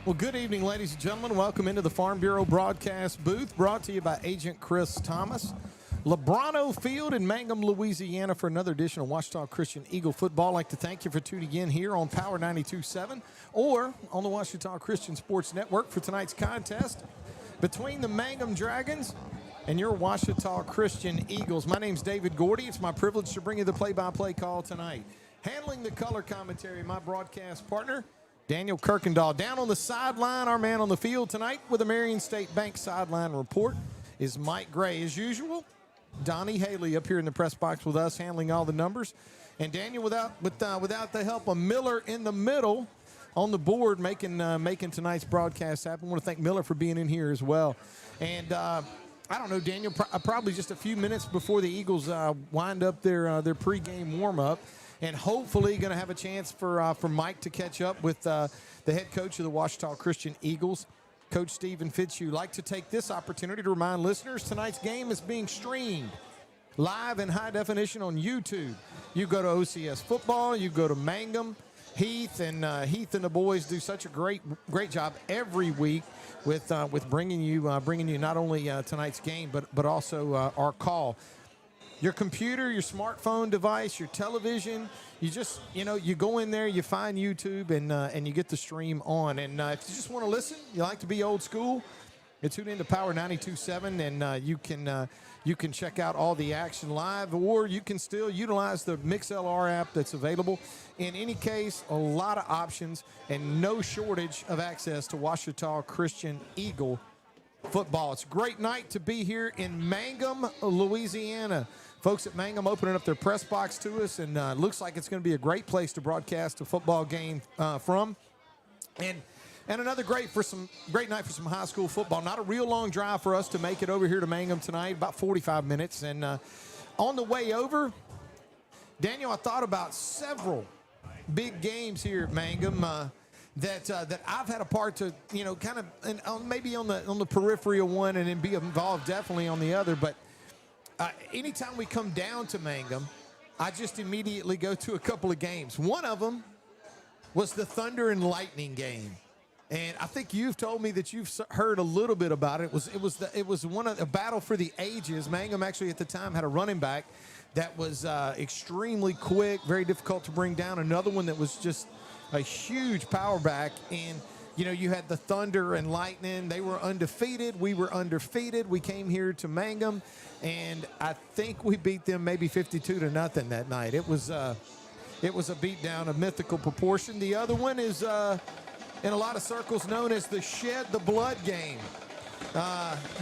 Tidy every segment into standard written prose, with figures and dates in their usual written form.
Well, good evening, ladies and gentlemen. Welcome into the Farm Bureau broadcast booth, brought to you by Agent Chris Thomas. Lebrano Field in Mangham, Louisiana, for another edition of Ouachita Christian Eagle football. I'd like to thank you for tuning in here on Power 92.7 or on the Ouachita Christian Sports Network for tonight's contest between the Mangham Dragons and your Ouachita Christian Eagles. My name's David Gordy. It's my privilege to bring you the play-by-play call tonight. Handling the color commentary, my broadcast partner, Daniel Kirkendall. Down on the sideline, our man on the field tonight with a Marion State Bank sideline report is Mike Gray. As usual, Donnie Haley up here in the press box with us, handling all the numbers. And Daniel, without the help of Miller in the middle on the board, making tonight's broadcast happen. I want to thank Miller for being in here as well. And I don't know, Daniel, probably just a few minutes before the Eagles wind up their pregame warm-up, and hopefully going to have a chance for Mike to catch up with the head coach of the Ouachita Christian Eagles, Coach Steven Fitzu. Like to take this opportunity to remind listeners tonight's game is being streamed live in high definition on YouTube. You go to OCS Football, you go to Mangham. Heath and the boys do such a great job every week with bringing you not only tonight's game but also our call. Your computer, your smartphone device, your television, you go in there, you find YouTube, and you get the stream on. And if you just want to listen, you like to be old school, you tune into Power 92.7, and you can check out all the action live, or you can still utilize the MixLR app that's available. In any case, a lot of options and no shortage of access to Ouachita Christian Eagle football. It's a great night to be here in Mangham, Louisiana. Folks at Mangham opening up their press box to us, and looks like it's going to be a great place to broadcast a football game from. And another great night for some high school football. Not a real long drive for us to make it over here to Mangham tonight, about 45 minutes. And on the way over, Daniel, I thought about several big games here at Mangham that I've had a part to, kind of maybe on the periphery of one and then be involved definitely on the other. But anytime we come down to Mangham, I just immediately go to a couple of games. One of them was the Thunder and Lightning game. And I think you've told me that you've heard a little bit about it. It was a battle for the ages. Mangham actually at the time had a running back that was extremely quick, very difficult to bring down. Another one that was just a huge power back. And, you had the Thunder and Lightning. They were undefeated. We were undefeated. We came here to Mangham, and I think we beat them maybe 52-0 that night. It was a beatdown of mythical proportion. The other one is in a lot of circles known as the Shed the Blood game.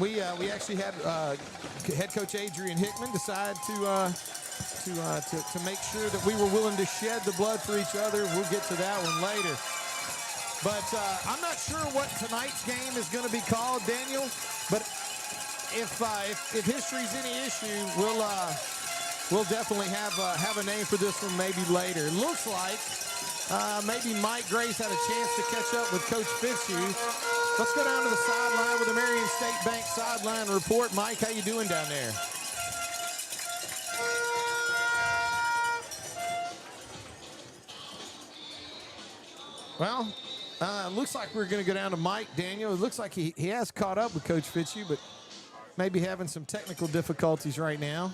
We actually had head coach Adrian Hickman decide to make sure that we were willing to shed the blood for each other. We'll get to that one later. But I'm not sure what tonight's game is going to be called, Daniel. But if history's any issue, we'll definitely have a name for this one maybe later. It looks like maybe Mike Gray's had a chance to catch up with Coach Fitzu. Let's go down to the sideline with the Marion State Bank sideline report. Mike, how you doing down there? Well, looks like we're going to go down to Mike, Daniel. It looks like he has caught up with Coach Fitzu, but maybe having some technical difficulties right now.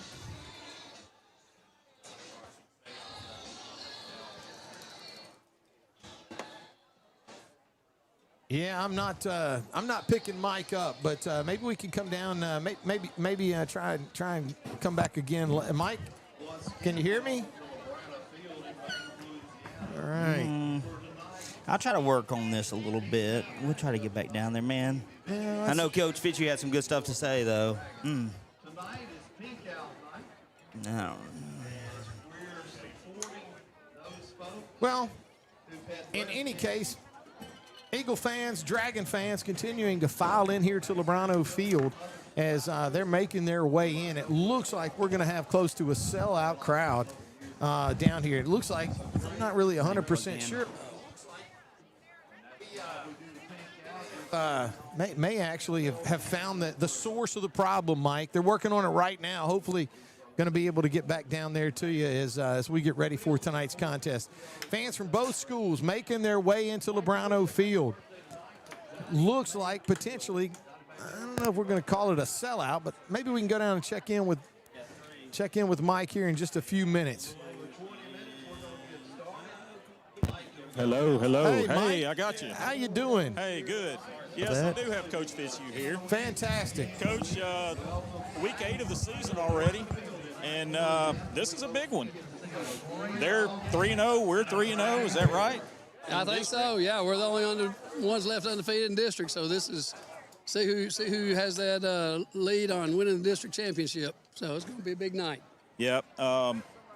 Yeah, I'm not picking Mike up, but maybe we can come down. Maybe try and come back again. Mike, can you hear me? All right. I'll try to work on this a little bit. We'll try to get back down there, man. Yeah, I know Coach Fitzu had some good stuff to say, though. Tonight is peak out night. No. Well, in any case, Eagle fans, Dragon fans continuing to file in here to Lebrano Field as they're making their way in. It looks like we're going to have close to a sellout crowd down here. It looks like, I'm not really 100% sure. May actually have found the source of the problem, Mike. They're working on it right now. Hopefully going to be able to get back down there to you as we get ready for tonight's contest. Fans from both schools making their way into Lebrano Field looks like potentially, I don't know if we're going to call it a sellout, but maybe we can go down and check in with Mike here in just a few minutes. Hello. Hey, Hey, Mike. I got you. How you doing? Hey, good. Yes, I do have Coach Fitzu here. Fantastic. Coach, week 8 of the season already, and this is a big one. They're 3-0, we're 3-0, is that right? I think so. Yeah, we're the only ones left undefeated in district. So this is see who has that lead on winning the district championship. So it's going to be a big night. Yep.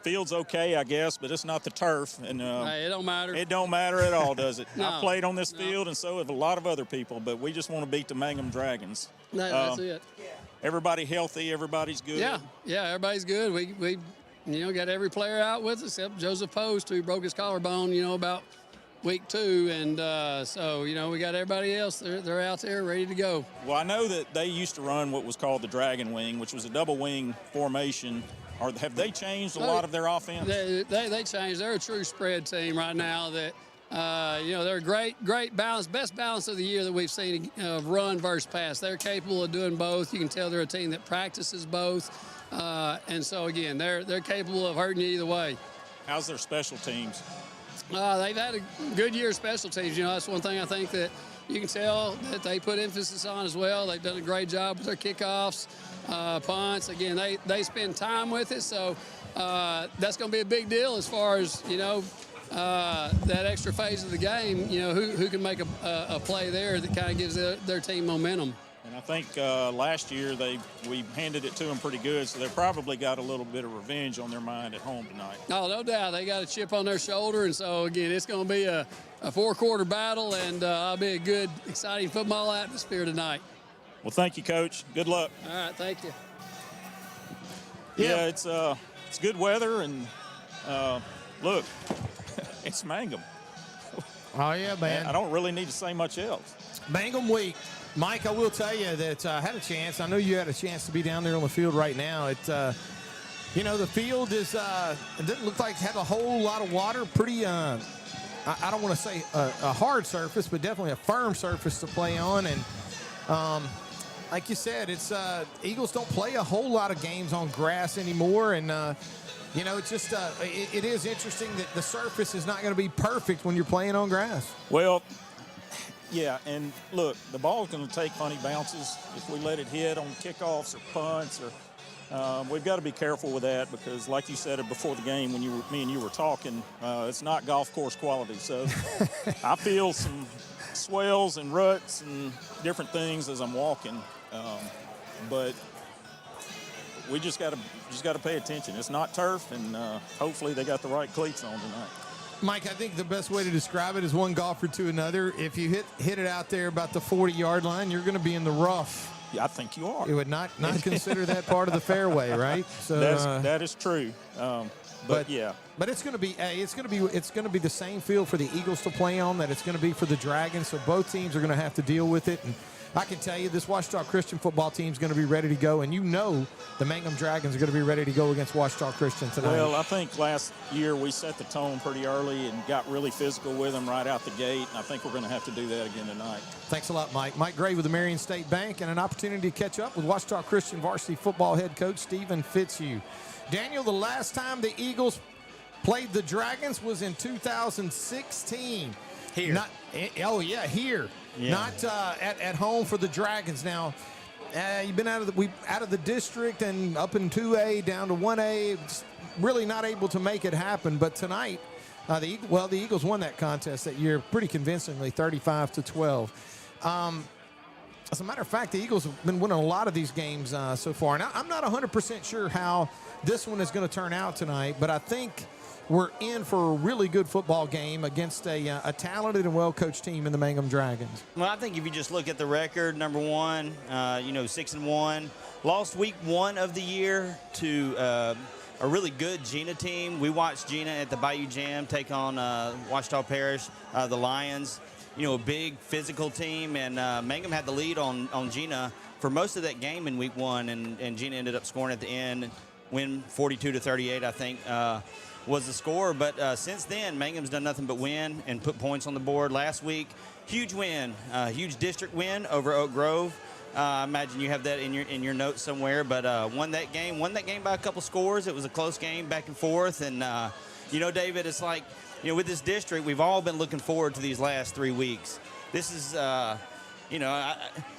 Field's okay, I guess, but it's not the turf, and Hey, it don't matter. it don't matter at all, does it? No. I've played on this field, and so have a lot of other people, but we just want to beat the Mangham Dragons. No, that's it. Everybody healthy, everybody's good. Yeah, everybody's good. We got every player out with us except Joseph Post, who broke his collarbone, about week 2, and so we got everybody else. They're out there ready to go. Well, I know that they used to run what was called the Dragon Wing, which was a double wing formation. Or have they changed a lot of their offense? They changed. They're a true spread team right now. That they're a great balance, best balance of the year that we've seen of run versus pass. They're capable of doing both. You can tell they're a team that practices both, and so again, they're capable of hurting you either way. How's their special teams? They've had a good year of special teams. That's one thing I think that you can tell that they put emphasis on as well. They've done a great job with their kickoffs, punts. Again, they spend time with it, so that's going to be a big deal as far as, that extra phase of the game, who can make a play there that kind of gives their team momentum. And I think last year we handed it to them pretty good, so they probably got a little bit of revenge on their mind at home tonight. Oh, no doubt. They got a chip on their shoulder, and so, again, it's going to be a 4-quarter battle, and it'll be a good, exciting football atmosphere tonight. Well, thank you, Coach. Good luck. All right, thank you. Yeah, it's good weather, and look, it's Mangham. Oh, yeah, man. I don't really need to say much else. Mangham week. Mike, I will tell you that I had a chance. I know you had a chance to be down there on the field right now. The field is it didn't look like it had a whole lot of water. Pretty, I don't want to say a hard surface, but definitely a firm surface to play on. And like you said, it's Eagles don't play a whole lot of games on grass anymore. And, it's just it is interesting that the surface is not going to be perfect when you're playing on grass. Well, yeah, and look, the ball's going to take funny bounces if we let it hit on kickoffs or punts. Or we've got to be careful with that because, like you said before the game when me and you were talking, it's not golf course quality. So I feel some swells and ruts and different things as I'm walking, but we just got to pay attention. It's not turf, and hopefully they got the right cleats on tonight. Mike, I think the best way to describe it is one golfer to another. If you hit it out there about the 40-yard line, you're going to be in the rough. Yeah, I think you are. You would not consider that part of the fairway, right? So that is true. But yeah. But it's going to be the same field for the Eagles to play on that it's going to be for the Dragons. So both teams are going to have to deal with it. And I can tell you this Ouachita Christian football team is going to be ready to go, and the Mangham Dragons are going to be ready to go against Ouachita Christian tonight. Well, I think last year we set the tone pretty early and got really physical with them right out the gate, and I think we're going to have to do that again tonight. Thanks a lot, Mike. Mike Gray with the Marion State Bank, and an opportunity to catch up with Ouachita Christian varsity football head coach Steven Fitzu. Daniel, the last time the Eagles played the Dragons was in 2016. Here. Here. Yeah. Not at home for the Dragons. Now, you've been out of the district and up in 2A down to 1A. Just really not able to make it happen. But tonight, the Eagles won that contest that year pretty convincingly, 35-12. As a matter of fact, the Eagles have been winning a lot of these games so far. Now, I'm not 100% sure how this one is going to turn out tonight, but I think we're in for a really good football game against a talented and well-coached team in the Mangham Dragons. Well, I think if you just look at the record, number one, 6-1, lost week 1 of the year to a really good Gina team. We watched Gina at the Bayou Jam take on Ouachita Parish, the Lions. A big physical team, and Mangham had the lead on Gina for most of that game in week 1, and Gina ended up scoring at the end, win 42-38, I think. was the score. But since then, Mangham's done nothing but win and put points on the board. Last week, huge win, huge district win over Oak Grove. I imagine you have that in your notes somewhere. But won that game by a couple scores. It was a close game, back and forth. And David, it's like, with this district, we've all been looking forward to these last 3 weeks. This is,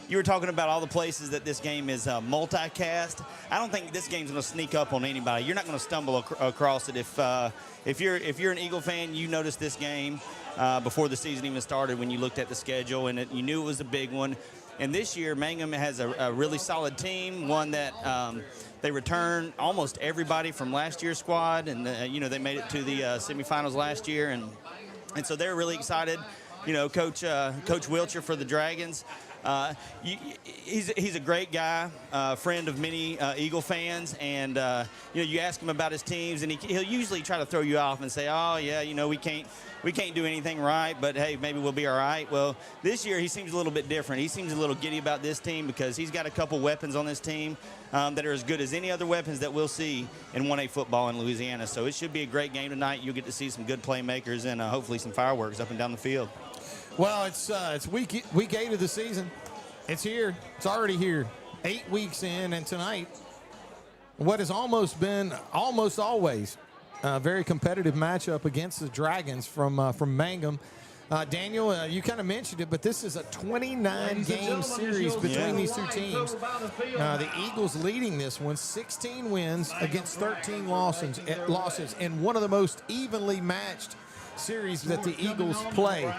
you were talking about all the places that this game is multicast. I don't think this game's going to sneak up on anybody. You're not going to stumble across it. If you're an Eagle fan, you noticed this game before the season even started when you looked at the schedule, and you knew it was a big one. And this year, Mangham has a really solid team, one that they returned almost everybody from last year's squad, and they made it to the semifinals last year, and so they're really excited. Coach Wiltshire for the Dragons. He's a great guy, friend of many Eagle fans, and you ask him about his teams, and he'll usually try to throw you off and say, "Oh yeah, we can't do anything right, but hey, maybe we'll be all right." Well, this year he seems a little bit different. He seems a little giddy about this team because he's got a couple weapons on this team that are as good as any other weapons that we'll see in 1A football in Louisiana. So it should be a great game tonight. You'll get to see some good playmakers and hopefully some fireworks up and down the field. Well, it's week 8 of the season. It's here. It's already here. 8 weeks in, and tonight, what has almost always a very competitive matchup against the Dragons from Mangham. Daniel, you kind of mentioned it, but this is a 29-game series between these two teams. The Eagles leading this one, 16 wins against 13 losses, and one of the most evenly matched series that the Eagles play.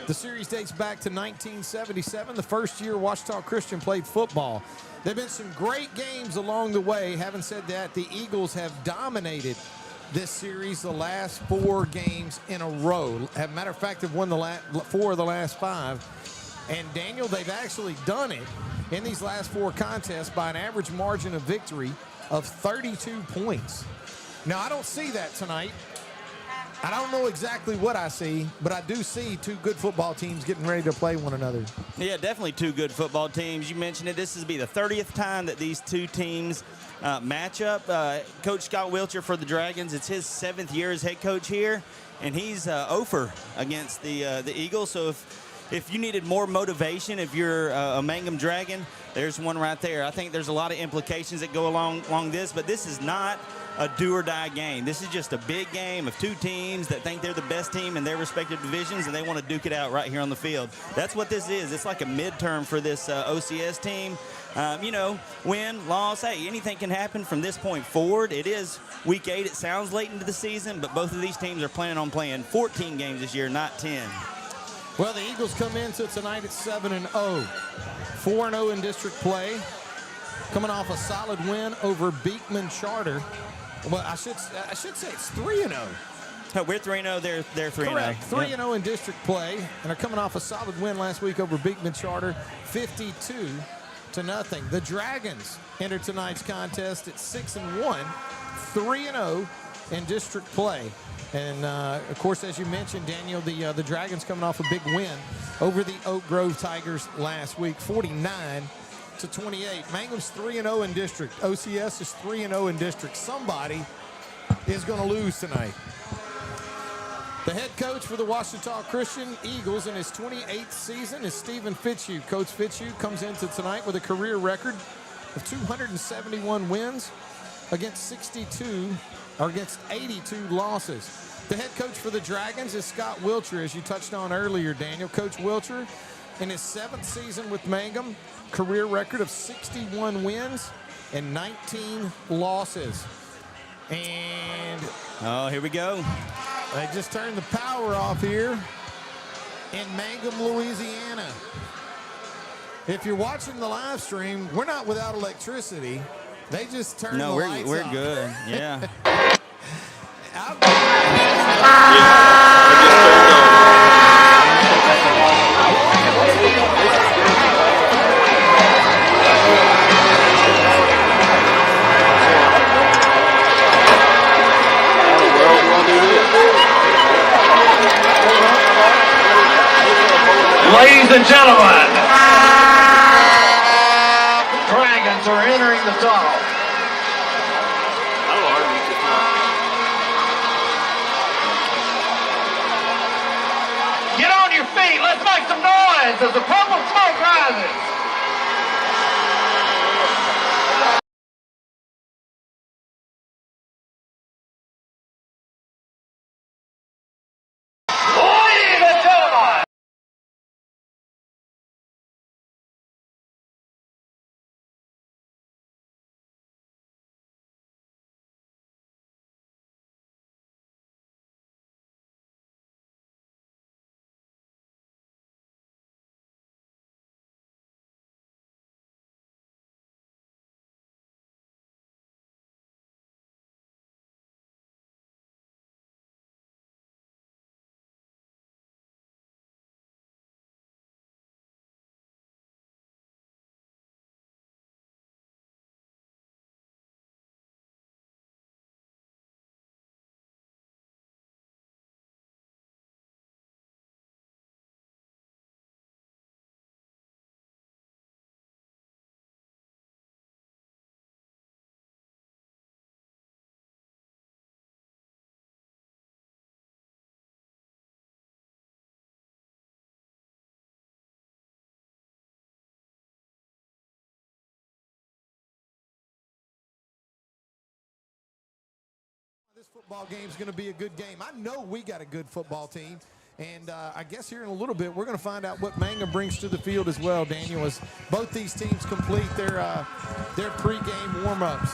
The series dates back to 1977, the first year Ouachita Christian played football. There have been some great games along the way. Having said that, the Eagles have dominated this series the last 4 games in a row. As a matter of fact, they've won the 4 of the last 5. And Daniel, they've actually done it in these last 4 contests by an average margin of victory of 32 points. Now, I don't see that tonight. I don't know exactly what I see, but I do see 2 good football teams getting ready to play one another. Yeah, definitely 2 good football teams. You mentioned it. This will be the 30th time that these 2 teams match up. Coach Scott Wiltshire for the Dragons, it's his 7th year as head coach here, and he's 0-for against the Eagles. So if you needed more motivation, if you're a Mangham Dragon, there's one right there. I think there's a lot of implications that go along this, but this is not a do-or-die game. This is just a big game of 2 teams that think they're the best team in their respective divisions, and they want to duke it out right here on the field. That's what this is. It's like a midterm for this OCS team. Win, loss, hey, anything can happen from this point forward. It is week 8. It sounds late into the season, but both of these teams are planning on playing 14 games this year, not 10. Well, the Eagles come into tonight at 7-0, 4-0 in district play, coming off a solid win over Beekman Charter. Well, I should say it's 3-0. No, we're 3-0. They're 3-0. Correct. 3-0 in district play, and are coming off a solid win last week over Beekman Charter, 52-0. The Dragons enter tonight's contest at 6-1, 3-0 in district play. And, of course, as you mentioned, Daniel, the Dragons coming off a big win over the Oak Grove Tigers last week, 49-28. Mangham's 3-0 in district. OCS is 3-0 in district. Somebody is going to lose tonight. The head coach for the Ouachita Christian Eagles in his 28th season is Steven Fitzu. Coach Fitzu comes into tonight with a career record of 271 wins against 82 losses. The head coach for the Dragons is Scott Wiltshire, as you touched on earlier, Daniel. Coach Wiltshire, in his 7th season with Mangham, career record of 61 wins and 19 losses. And here we go. They just turned the power off here in Mangham, Louisiana. If you're watching the live stream, we're not without electricity. They just turned the lights off. No, we're good. Yeah. Ladies and gentlemen, Dragons are entering the tunnel. lines as the purple smoke rises. Ladies and gentlemen. This football game is going to be a good game. I know we got a good football team, and I guess here in a little bit we're going to find out what Mangham brings to the field as well, Daniel, as both these teams complete their pregame warm-ups.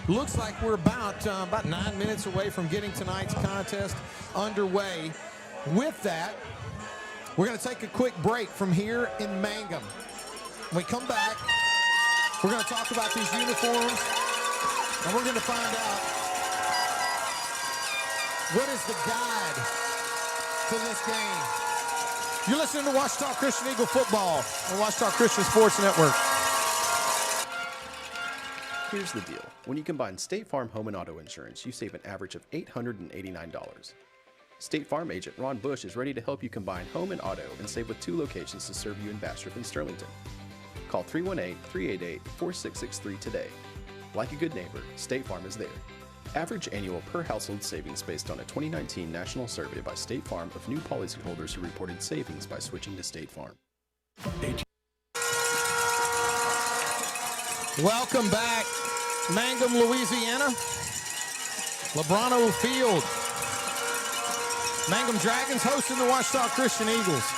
Looks like we're about 9 minutes away from getting tonight's contest underway. With that, we're going to take a quick break from here in Mangham. When we come back, we're going to talk about these uniforms, and we're going to find out what is the guide to this game. You're listening to Ouachita Christian Eagle Football on Ouachita Christian Sports Network. Here's the deal. When you combine State Farm home and auto insurance, you save an average of $889. State Farm agent Ron Bush is ready to help you combine home and auto and save with 2 locations to serve you in Bastrop and Sterlington. Call 318-388-4663 today. Like a good neighbor, State Farm is there. Average annual per household savings based on a 2019 national survey by State Farm of new policyholders who reported savings by switching to State Farm. Welcome back, Mangham, Louisiana. Lebrano Field. Mangham Dragons hosting the Ouachita Christian Eagles.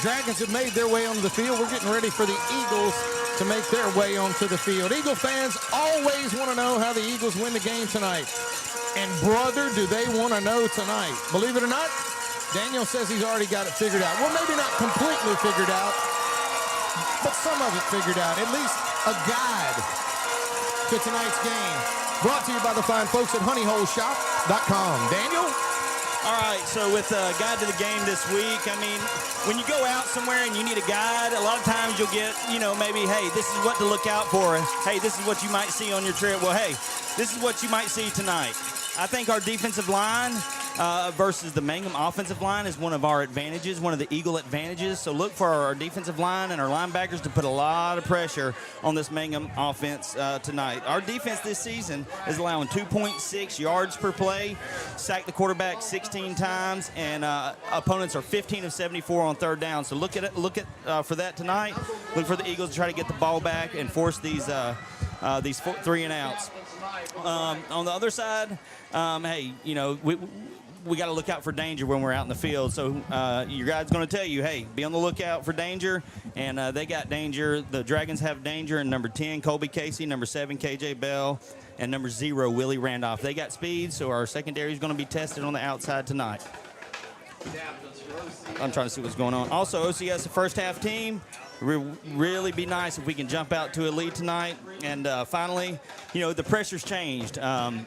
Dragons have made their way onto the field. We're getting ready for the Eagles to make their way onto the field. Eagle fans always want to know how the Eagles win the game tonight. And brother, do they want to know tonight. Believe it or not, Daniel says he's already got it figured out. Well, maybe not completely figured out, but some of it figured out. At least a guide to tonight's game. Brought to you by the fine folks at honeyholeshop.com. Daniel? All right, so with a guide to the game this week, I mean, when you go out somewhere and you need a guide, a lot of times you'll get, maybe, hey, this is what to look out for. Hey, this is what you might see on your trip. Well, hey, this is what you might see tonight. I think our defensive line versus the Mangham offensive line is one of our advantages, one of the Eagle advantages. So look for our defensive line and our linebackers to put a lot of pressure on this Mangham offense tonight. Our defense this season is allowing 2.6 yards per play, sacked the quarterback 16 times, and opponents are 15 of 74 on third down. So look at for that tonight. Look for the Eagles to try to get the ball back and force these 3 and outs. On the other side, hey, we got to look out for danger when we're out in the field. So your guide's going to tell you, hey, be on the lookout for danger. And they got danger. The Dragons have danger in number 10, Colby Casey, number 7, KJ Bell, and number 0, Willie Randolph. They got speed, so our secondary is going to be tested on the outside tonight. I'm trying to see what's going on. Also, OCS, the first half team. Really be nice if we can jump out to a lead tonight. And finally, the pressure's changed. The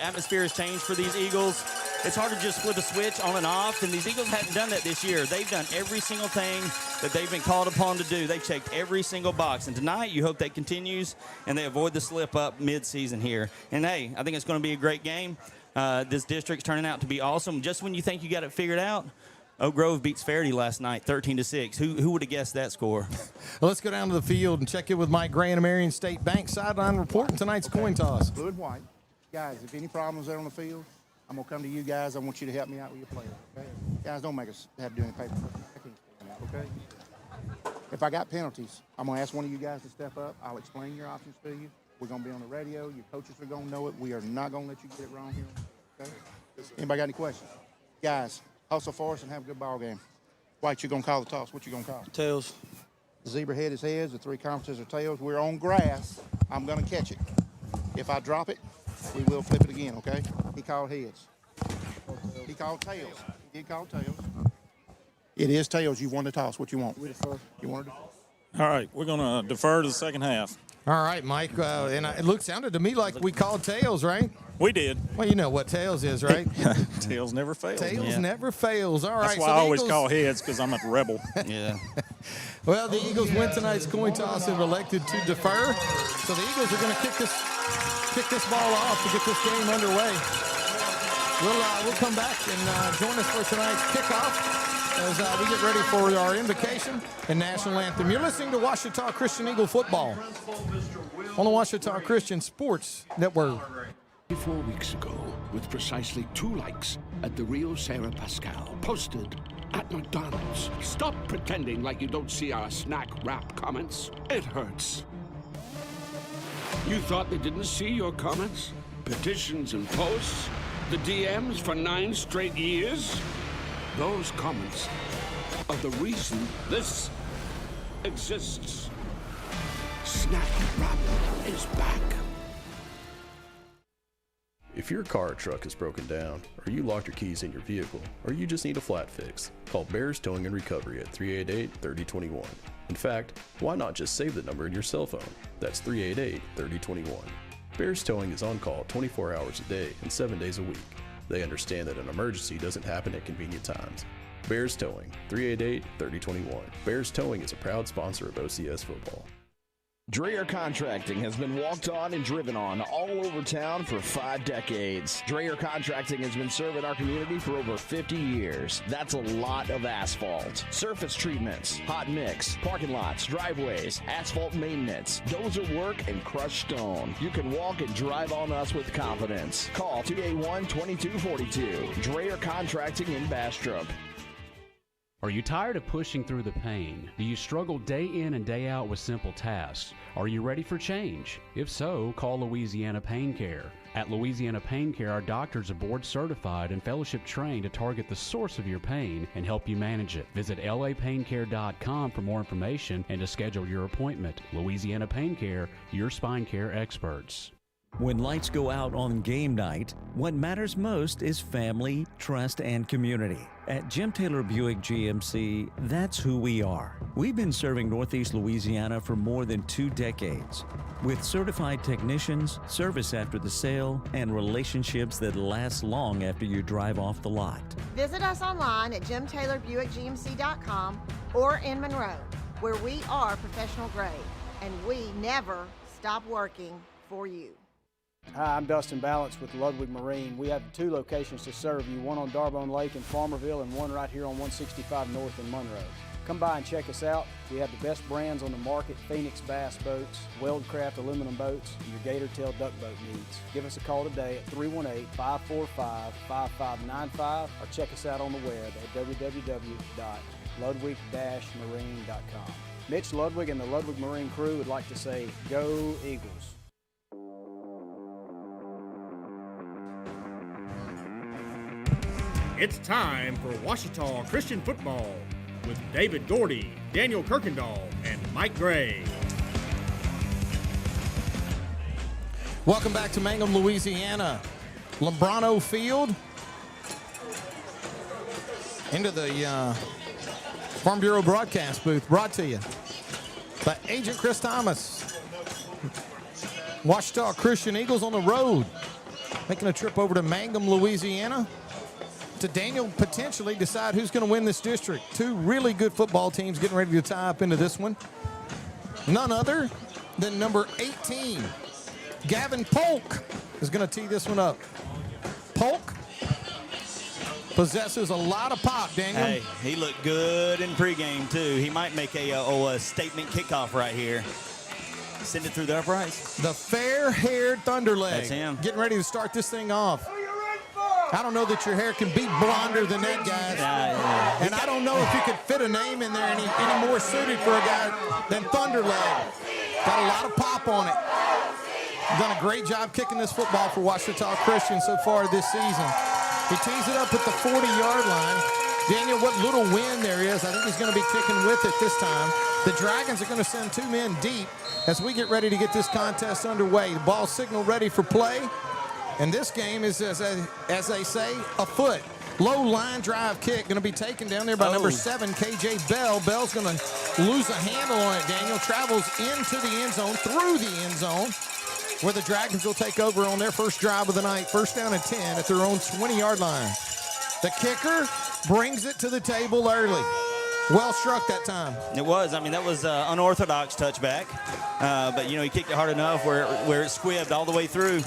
atmosphere has changed for these Eagles. It's hard to just flip a switch on and off, and these Eagles haven't done that this year. They've done every single thing that they've been called upon to do. They've checked every single box. And tonight, you hope that continues and they avoid the slip-up mid-season here. And, hey, I think it's going to be a great game. This district's turning out to be awesome. Just when you think you got it figured out, Oak Grove beats Faraday last night, 13-6. Who would have guessed that score? Well, let's go down to the field and check in with Mike Gray and Marion State Bank sideline report in tonight's coin toss. Blue and white. Guys, if any problems there on the field, I'm going to come to you guys. I want you to help me out with your players, okay? Guys, don't make us have to do any paper. I can't stand out, okay? If I got penalties, I'm going to ask one of you guys to step up. I'll explain your options to you. We're going to be on the radio. Your coaches are going to know it. We are not going to let you get it wrong here, okay? Anybody got any questions? Guys, hustle for us and have a good ball game. White, you're going to call the toss. What you going to call? Tails. The zebra head is heads. The three conferences are tails. We're on grass. I'm going to catch it. If I drop it, we will flip it again, okay? He called heads. He called tails. He did call tails. It is tails. You won the toss. What you want? We defer. You want to defer? All right, we're going to defer to the second half. All right, Mike. And it sounded to me like we called tails, right? We did. Well, you know what tails is, right? Tails never fails. Tails never fails. All right. That's why so I always Eagles, call heads, because I'm a rebel. Yeah. Well, the Eagles win tonight's coin toss and elected to defer. So the Eagles are going to kick this ball off to get this game underway. We'll come back and join us for tonight's kickoff as we get ready for our invocation and national anthem. You're listening to Ouachita Christian Eagle football on the Ouachita Christian Sports Network. 4 weeks ago, with precisely 2 likes at the Rio Sarah Pascal, posted at McDonald's. Stop pretending like you don't see our snack wrap comments. It hurts. You thought they didn't see your comments? Petitions and posts? The DMs for 9 straight years? Those comments are the reason this exists. Snack wrap is back. If your car or truck is broken down, or you locked your keys in your vehicle, or you just need a flat fix, call Bears Towing and Recovery at 388-3021. In fact, why not just save the number in your cell phone? That's 388-3021. Bears Towing is on call 24 hours a day and 7 days a week. They understand that an emergency doesn't happen at convenient times. Bears Towing, 388-3021. Bears Towing is a proud sponsor of OCS football. Dreyer Contracting has been walked on and driven on all over town for 5 decades. Dreyer Contracting has been serving our community for over 50 years. That's a lot of asphalt. Surface treatments, hot mix, parking lots, driveways, asphalt maintenance, dozer work, and crushed stone. You can walk and drive on us with confidence. Call 281-2242. Dreyer Contracting in Bastrop. Are you tired of pushing through the pain? Do you struggle day in and day out with simple tasks? Are you ready for change? If so, call Louisiana Pain Care. At Louisiana Pain Care, our doctors are board certified and fellowship trained to target the source of your pain and help you manage it. Visit lapaincare.com for more information and to schedule your appointment. Louisiana Pain Care, your spine care experts. When lights go out on game night, what matters most is family, trust, and community. At Jim Taylor Buick GMC, that's who we are. We've been serving Northeast Louisiana for more than 2 decades. With certified technicians, service after the sale, and relationships that last long after you drive off the lot. Visit us online at jimtaylorbuickgmc.com or in Monroe, where we are professional grade, and we never stop working for you. Hi, I'm Dustin Balance with Ludwig Marine. We have 2 locations to serve you, one on Darbone Lake in Farmerville and one right here on 165 North in Monroe. Come by and check us out. We have the best brands on the market: Phoenix Bass boats, Weldcraft aluminum boats, and your gator tail duck boat needs. Give us a call today at 318-545-5595 or check us out on the web at www.ludwig-marine.com. Mitch Ludwig and the Ludwig Marine crew would like to say, go Eagles. It's time for Ouachita Christian football with David Gordy, Daniel Kirkendall, and Mike Gray. Welcome back to Mangham, Louisiana. Lambrano Field into the Farm Bureau broadcast booth, brought to you by Agent Chris Thomas. Ouachita Christian Eagles on the road, making a trip over to Mangham, Louisiana, to Daniel potentially decide who's going to win this district. 2 really good football teams getting ready to tie up into this one. None other than number 18, Gavin Polk, is going to tee this one up. Polk possesses a lot of pop, Daniel. Hey, he looked good in pregame, too. He might make a statement kickoff right here. Send it through the uprights. The fair-haired Thunderleg. That's him. Getting ready to start this thing off. I don't know that your hair can be blonder than that guy's. And I don't know if you could fit a name in there any more suited for a guy than Thunderleg. Got a lot of pop on it. Done a great job kicking this football for Ouachita Christian so far this season. He tees it up at the 40-yard line. Daniel, what little wind there is, I think he's going to be kicking with it this time. The Dragons are going to send 2 men deep as we get ready to get this contest underway. The ball signal ready for play. And this game is, as they say, afoot. Low line drive kick going to be taken down there by number 7, KJ Bell. Bell's going to lose a handle on it, Daniel. Travels into the end zone, through the end zone, where the Dragons will take over on their first drive of the night. First down and 10 at their own 20-yard line. The kicker brings it to the table early. Well struck that time. It was. I mean, that was unorthodox touchback. But, you know, he kicked it hard enough where it squibbed all the way through.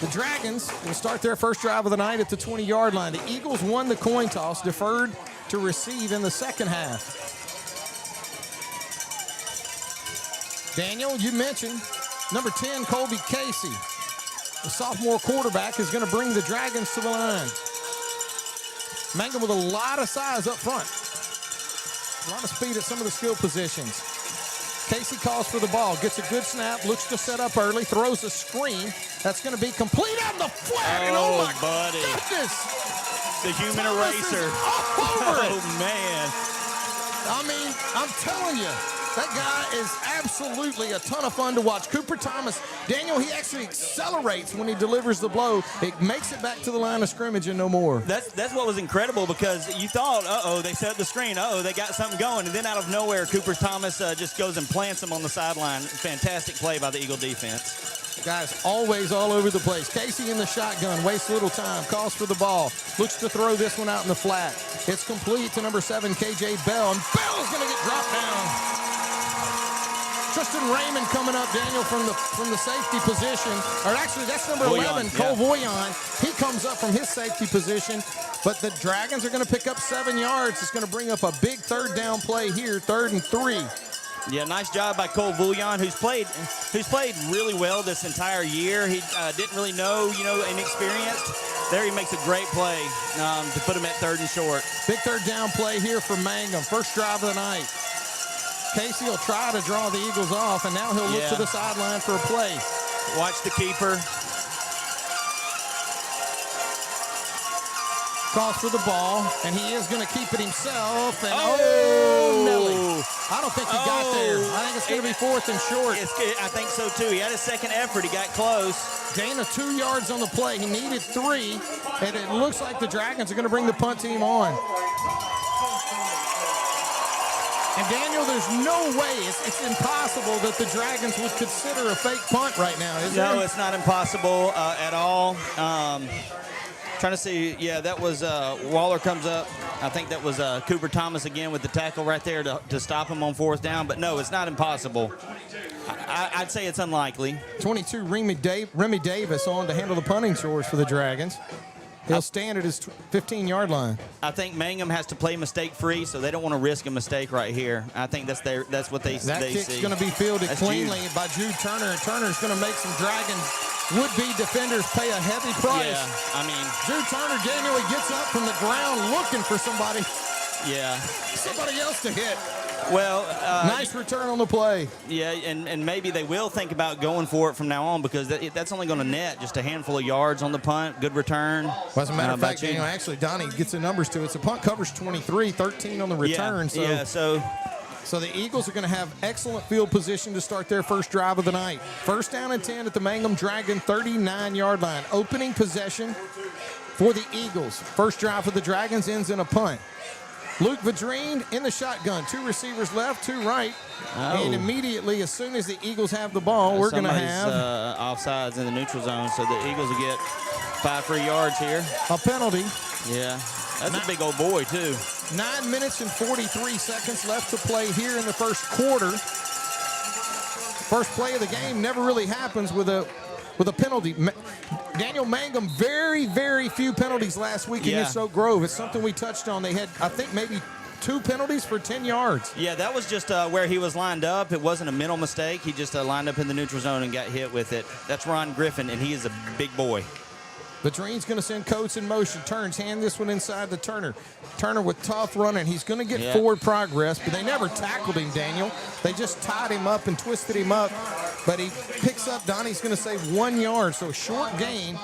The Dragons will start their first drive of the night at the 20-yard line. The Eagles won the coin toss, deferred to receive in the second half. Daniel, you mentioned number 10, Colby Casey. The sophomore quarterback is going to bring the Dragons to the line. Mangham with a lot of size up front. A lot of speed at some of the skill positions. Casey calls for the ball, gets a good snap, looks to set up early, throws a screen. That's going to be complete on the flat. And oh my goodness. The human eraser. Oh, man. I mean, I'm telling you, that guy is absolutely a ton of fun to watch. Cooper Thomas, Daniel, he actually accelerates when he delivers the blow. It makes it back to the line of scrimmage and no more. That's what was incredible, because you thought, they set up the screen. They got something going. And then out of nowhere, Cooper Thomas just goes and plants him on the sideline. Fantastic play by the Eagle defense. Guys, always all over the place. Casey in the shotgun, wastes little time, calls for the ball, looks to throw this one out in the flat. It's complete to number 7, KJ Bell, and Bell's going to get dropped down. Tristan Raymond coming up, Daniel, from the safety position. Or actually, that's number 11, Cole Voyon. He comes up from his safety position. But the Dragons are going to pick up 7 yards. It's going to bring up a big third down play here, 3rd and 3. Yeah, nice job by Cole Voyon, who's played really well this entire year. He didn't really know, inexperienced. There he makes a great play to put him at 3rd and short. Big third down play here for Mangham. First drive of the night. Casey will try to draw the Eagles off, and now he'll look to the sideline for a play. Watch the keeper. Calls for the ball, and he is going to keep it himself. And Nelly. I don't think he got there. I think it's going to be 4th and short. I think so, too. He had his second effort. He got close. Gain of 2 yards on the play. He needed 3, and it looks like the Dragons are going to bring the punt team on. And, Daniel, there's no way, it's impossible that the Dragons would consider a fake punt right now, is it? No, it's not impossible at all. Trying to see, that was Waller comes up. I think that was Cooper Thomas again with the tackle right there to stop him on 4th down. But, no, it's not impossible. I'd say it's unlikely. 22, Remy Davis on to handle the punting chores for the Dragons. He'll stand at his 15-yard line. I think Mangham has to play mistake-free, so they don't want to risk a mistake right here. I think that's what they see. That kick's going to be fielded cleanly by Jude Turner. Turner's going to make some Dragons would-be defenders pay a heavy price. Yeah, I mean, Jude Turner, Daniel, he gets up from the ground looking for somebody. Yeah. Somebody else to hit. Well, nice return on the play. Yeah, and maybe they will think about going for it from now on, because that's only going to net just a handful of yards on the punt. Good return. Well, as a matter of fact, Daniel, actually, Donnie gets the numbers to it. So punt covers 23, 13 on the return. So the Eagles are going to have excellent field position to start their first drive of the night. First down and 10 at the Mangham Dragon 39-yard line. Opening possession for the Eagles. First drive for the Dragons ends in a punt. Luke Vadrine in the shotgun. 2 receivers left, 2 right. And immediately, as soon as the Eagles have the ball, we're going to have offsides in the neutral zone, so the Eagles will get 5 free yards here. A penalty. Yeah, that's a big old boy, too. 9 minutes and 43 seconds left to play here in the first quarter. First play of the game never really happens with a penalty. Daniel, Mangham, very, very few penalties last week against Oak Grove. It's something we touched on. They had, I think, maybe 2 penalties for 10 yards. Yeah, that was just where he was lined up. It wasn't a mental mistake. He just lined up in the neutral zone and got hit with it. That's Ron Griffin, and he is a big boy. Vadreen's going to send Coates in motion. Turns, hand this one inside to Turner. Turner with tough running. He's going to get forward progress, but they never tackled him, Daniel. They just tied him up and twisted him up. But he picks up, Donnie's going to save 1 yard, so a short gain.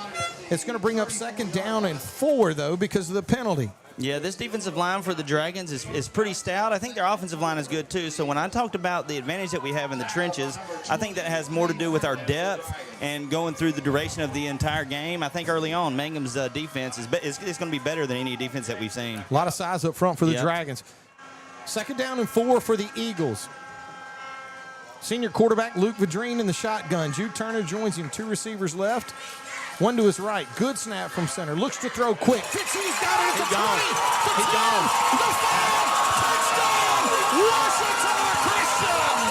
It's going to bring up 2nd down and 4, though, because of the penalty. Yeah, this defensive line for the Dragons is pretty stout. I think their offensive line is good, too. So when I talked about the advantage that we have in the trenches, I think that has more to do with our depth and going through the duration of the entire game. I think early on, Mangham's defense is going to be better than any defense that we've seen. A lot of size up front for the Dragons. 2nd down and 4 for the Eagles. Senior quarterback Luke Vadreen in the shotgun. Jude Turner joins him. 2 receivers left. One to his right. Good snap from center. Looks to throw quick. Fitzu's got it at the 20. He's gone. The 5. Touchdown. Washita Christian.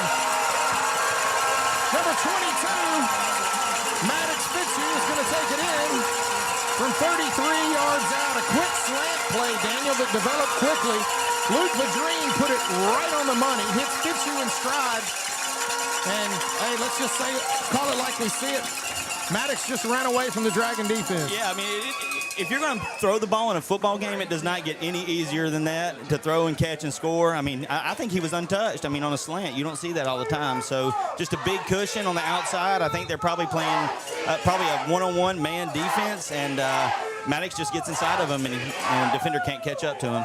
Number 22. Maddox Fitzu is going to take it in from 33 yards out. A quick slant play, Daniel, that developed quickly. Luke Vadreen put it right on the money. Hits Fitzu in stride. And, hey, let's just say it, call it like we see it. Maddox just ran away from the Dragon defense. Yeah, I mean, if you're going to throw the ball in a football game, it does not get any easier than that to throw and catch and score. I mean, I think he was untouched. I mean, on a slant, you don't see that all the time. So just a big cushion on the outside. I think they're probably playing probably a one-on-one man defense, and Maddox just gets inside of him, and defender can't catch up to him.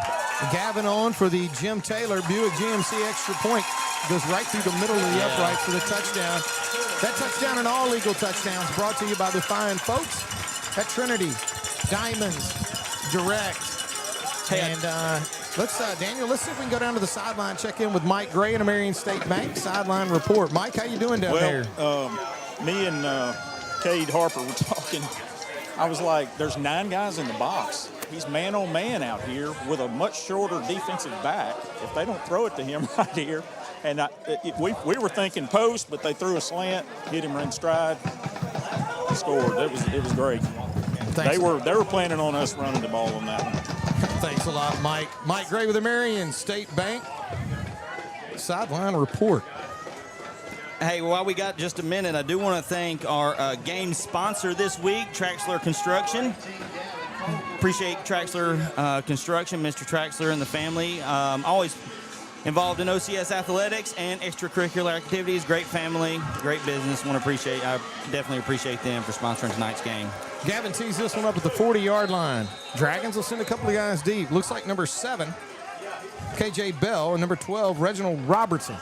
Gavin on for the Jim Taylor Buick GMC extra point. Goes right through the middle of the uprights for the touchdown. That touchdown and all Eagle touchdowns brought to you by the fine folks at Trinity Diamonds Direct. And Daniel, let's see if we can go down to the sideline, check in with Mike Gray and Marion State Bank sideline report. Mike, how you doing down there? Me and Cade Harper were talking. I was like, there's 9 guys in the box. He's man-on-man out here with a much shorter defensive back. If they don't throw it to him right here, and we were thinking post, but they threw a slant, hit him in stride, scored. It was great. They were planning on us running the ball on that one. Thanks a lot, Mike. Mike Gray with the Marion State Bank sideline report. Hey, while we got just a minute, I do want to thank our game sponsor this week, Traxler Construction. Appreciate Traxler Construction, Mr. Traxler and the family. Always involved in OCS athletics and extracurricular activities. Great family, great business. I definitely appreciate them for sponsoring tonight's game. Gavin tees this one up at the 40-yard line. Dragons will send a couple of guys deep. Looks like number 7, KJ Bell, and number 12, Reginald Robertson.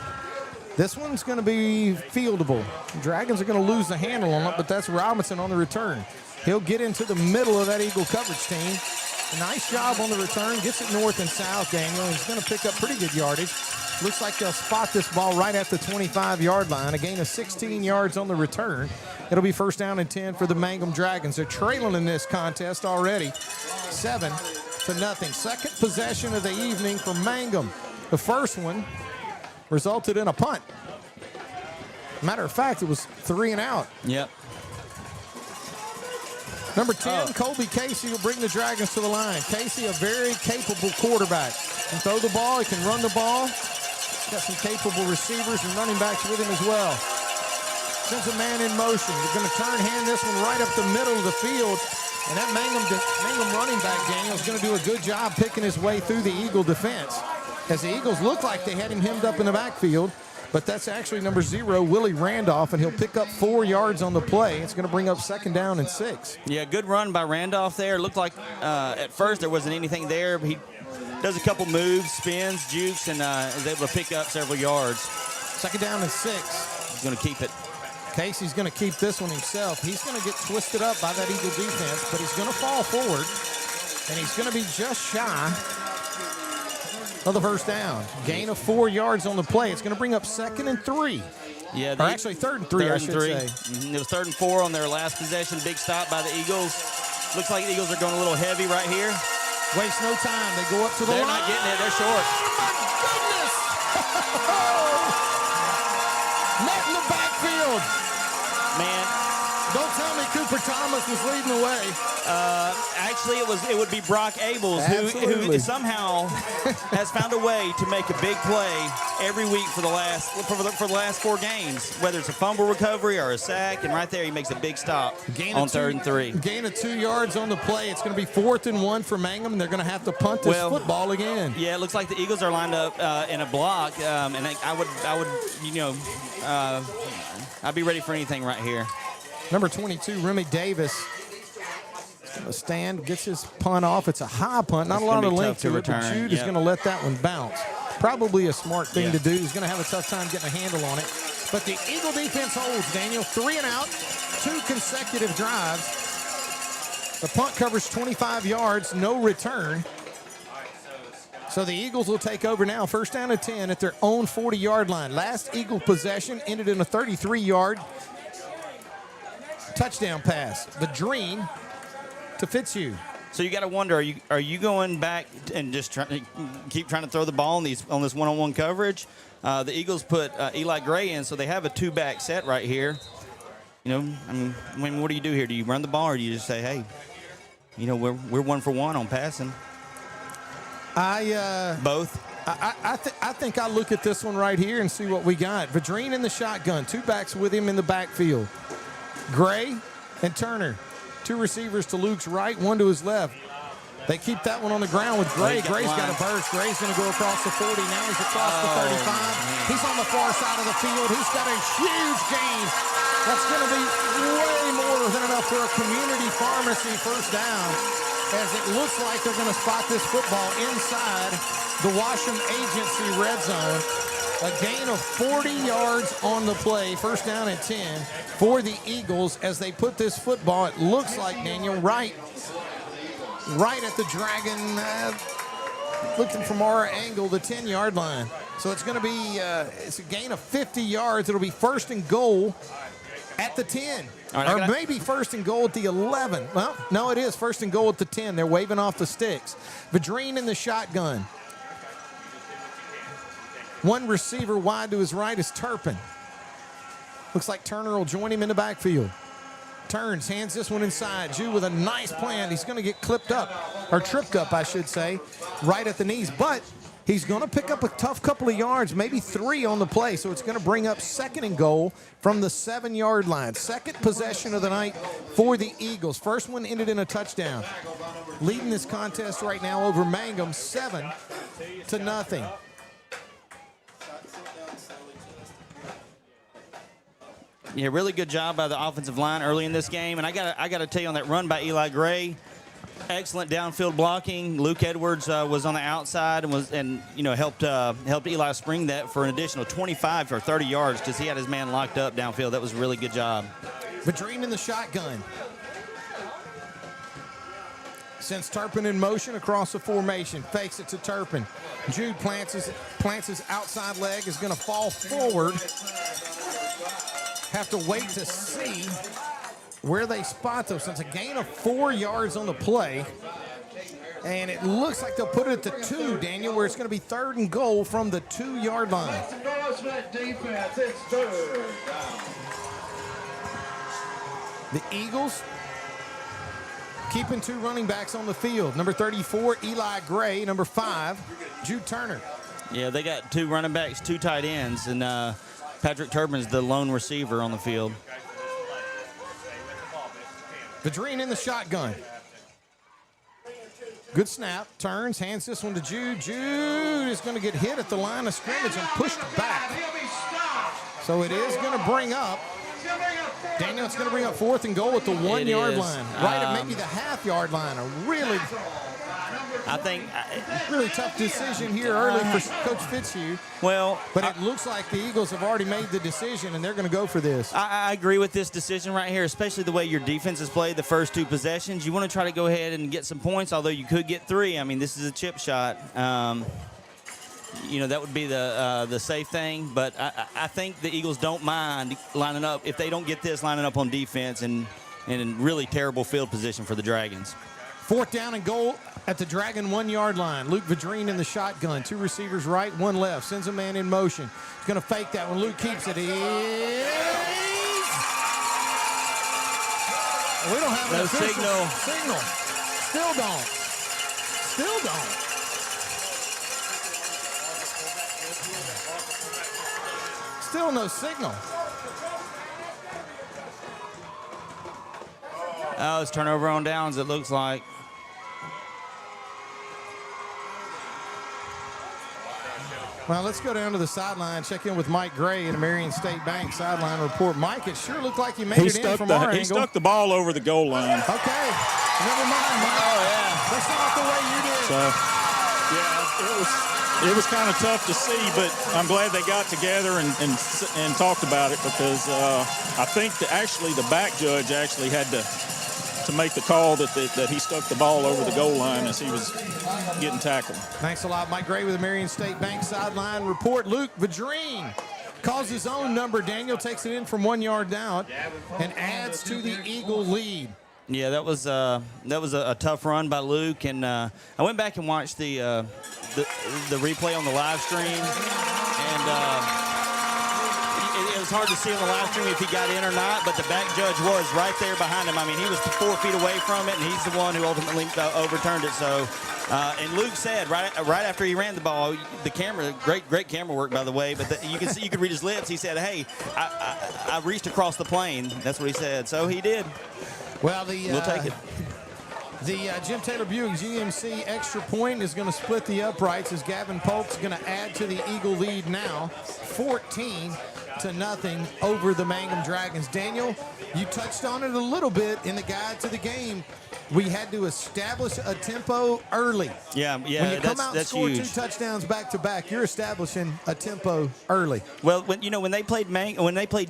This one's going to be fieldable. Dragons are going to lose the handle on it, but that's Robinson on the return. He'll get into the middle of that Eagle coverage team. Nice job on the return. Gets it north and south, Daniel. He's going to pick up pretty good yardage. Looks like they'll spot this ball right at the 25-yard line. A gain of 16 yards on the return. It'll be 1st down and 10 for the Mangham Dragons. They're trailing in this contest already, 7-0. Second possession of the evening for Mangham. The first one resulted in a punt. Matter of fact, it was 3 and out. Yep. Number 10, Colby Casey will bring the Dragons to the line. Casey, a very capable quarterback. He can throw the ball, he can run the ball. Got some capable receivers and running backs with him as well. Sends a man in motion. He's going to hand this one right up the middle of the field. And that Mangham running back, Daniel, is going to do a good job picking his way through the Eagle defense. As the Eagles look like they had him hemmed up in the backfield. But that's actually number 0, Willie Randolph, and he'll pick up 4 yards on the play. It's going to bring up 2nd down and 6. Yeah, good run by Randolph there. Looked like at first there wasn't anything there. He does a couple moves, spins, jukes, and is able to pick up several yards. 2nd down and 6. He's going to keep it. Casey's going to keep this one himself. He's going to get twisted up by that Eagle defense, but he's going to fall forward, and he's going to be just shy of the 1st down. Gain of 4 yards on the play. It's going to bring up 2nd and 3. Yeah, or actually 3rd and 3, I should say. It was 3rd and 4 on their last possession. Big stop by the Eagles. Looks like the Eagles are going a little heavy right here. Waste no time. They go up to the line. They're not getting it. They're short. Oh, my goodness! Net in the backfield. Man. Don't tell me Cooper Thomas was leading the way. Actually, it would be Brock Abels who somehow has found a way to make a big play every week for the last 4 games, whether it's a fumble recovery or a sack, and right there he makes a big stop on 3rd and 3. Gain of 2 yards on the play. It's going to be 4th and 1 for Mangham, and they're going to have to punt this football again. Yeah, it looks like the Eagles are lined up in a block, and I'd be ready for anything right here. Number 22, Remy Davis, is going to stand, gets his punt off. It's a high punt, not a lot of length to it, but Jude is going to let that one bounce. Probably a smart thing to do. He's going to have a tough time getting a handle on it. But the Eagle defense holds, Daniel. 3 and out, 2 consecutive drives. The punt covers 25 yards, no return. So the Eagles will take over now, 1st down and 10 at their own 40-yard line. Last Eagle possession ended in a 33-yard touchdown pass. The dream to Fitzu. So you got to wonder, are you going back and just keep trying to throw the ball on this one-on-one coverage? The Eagles put Eli Gray in, so they have a 2-back set right here. You know, I mean, what do you do here? Do you run the ball, or do you just say, hey, you know, we're 1 for 1 on passing? Both. I think I look at this one right here and see what we got. Vadrine in the shotgun, 2 backs with him in the backfield. Gray and Turner, 2 receivers to Luke's right, 1 to his left. They keep that one on the ground with Gray. Gray's got a burst. Gray's going to go across the 40. Now he's across the 35. Man. He's on the far side of the field. He's got a huge gain. That's going to be way more than enough for a community pharmacy 1st down, as it looks like they're going to spot this football inside the Washam Agency red zone. A gain of 40 yards on the play, 1st down and 10 for the Eagles as they put this football, it looks like, Daniel, right at the Dragon, looking from our angle, the 10-yard line. So it's going to be it's a gain of 50 yards. It'll be 1st and goal at the 10. Right, or maybe 1st and goal at the 11. Well, no, it is 1st and goal at the 10. They're waving off the sticks. Vadrine in the shotgun. 1 receiver wide to his right is Turpin. Looks like Turner will join him in the backfield. Turns, hands this one inside. Jew with a nice plan. He's going to get clipped up, or tripped up, I should say, right at the knees. But he's going to pick up a tough couple of yards, maybe 3 on the play. So it's going to bring up 2nd and goal from the 7-yard line. 2nd possession of the night for the Eagles. First one ended in a touchdown. Leading this contest right now over Mangham, 7-0. Yeah, really good job by the offensive line early in this game. And I got to tell you, on that run by Eli Gray, excellent downfield blocking. Luke Edwards was on the outside and helped Eli spring that for an additional 25 or 30 yards because he had his man locked up downfield. That was a really good job. Vadrine in the shotgun. Sends Turpin in motion across the formation. Fakes it to Turpin. Jude plants his outside leg. Is going to fall forward. Have to wait to see where they spot those. So it's a gain of 4 yards on the play. And it looks like they'll put it at the 2, Daniel, where it's going to be 3rd and goal from the 2-yard line. The Eagles keeping 2 running backs on the field. Number 34, Eli Gray. Number 5, Jude Turner. Yeah, they got 2 running backs, 2 tight ends, and Patrick Turbin's the lone receiver on the field. Vadrine in the shotgun. Good snap. Turns, hands this one to Jude. Jude is going to get hit at the line of scrimmage and pushed back. So it is going to bring up, Daniel, it's going to bring up 4th and goal at the 1-yard line. Right at maybe the half-yard line. A really tough decision here early for Coach Fitzu. But it looks like the Eagles have already made the decision, and they're going to go for this. I agree with this decision right here, especially the way your defense has played the first 2 possessions. You want to try to go ahead and get some points, although you could get 3. I mean, this is a chip shot. That would be the safe thing. But I think the Eagles don't mind lining up, if they don't get this, lining up on defense and in really terrible field position for the Dragons. 4th down and goal at the Dragon 1-yard line. Luke Vadrine in the shotgun. 2 receivers right, 1 left. Sends a man in motion. He's going to fake that one. Luke keeps it. We don't have No an official signal. Still don't. Still don't. Still no signal. Oh, it's turnover on downs, it looks like. Well, let's go down to the sideline, check in with Mike Gray at Marion State Bank sideline report. Mike, it sure looked like he made it in from our angle. He stuck the ball over the goal line. Okay. Never mind, Mike. Oh, yeah. That's not the way you did. So, yeah, it was kind of tough to see, but I'm glad they got together and talked about it because I think that actually the back judge actually had to make the call that he stuck the ball over the goal line as he was getting tackled. Thanks a lot, Mike Gray with the Marion State Bank sideline report. Luke Vadrine calls his own number. Daniel takes it in from 1 yard out and adds to the Eagle lead. Yeah, that was a tough run by Luke, and I went back and watched the replay on the live stream, and it was hard to see on the live stream if he got in or not, but the back judge was right there behind him. I mean, he was 4 feet away from it, and he's the one who ultimately overturned it. So, and Luke said right after he ran the ball, the camera, great camera work by the way, but you could read his lips. He said, "Hey, I reached across the plane." That's what he said. So he did. Well, we'll take it. The Jim Taylor Buick GMC extra point is going to split the uprights as Gavin Polk's going to add to the Eagle lead now, 14-0 over the Mangham Dragons. Daniel, you touched on it a little bit in the guide to the game. We had to establish a tempo early. Yeah, when you come out and score huge. 2 touchdowns back to back, you're establishing a tempo early. Well, when they played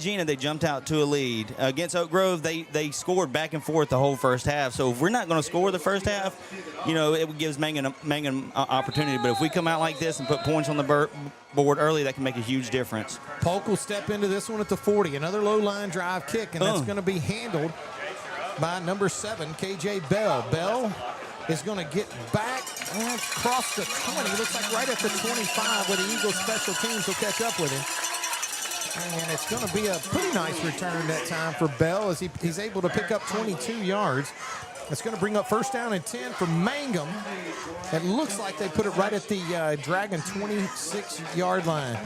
Gina, they jumped out to a lead. Against Oak Grove, they scored back and forth the whole first half. So if we're not going to score the first half, it gives Mangham an opportunity. But if we come out like this and put points on the board early, that can make a huge difference. Polk will step into this one at the 40. Another low line drive kick, and that's going to be handled by number 7, KJ Bell. Bell is going to get back across the 20. Looks like right at the 25 where the Eagles special teams will catch up with him. And it's going to be a pretty nice return that time for Bell as he's able to pick up 22 yards. It's going to bring up first down and 10 for Mangham. It looks like they put it right at the Dragon 26-yard line.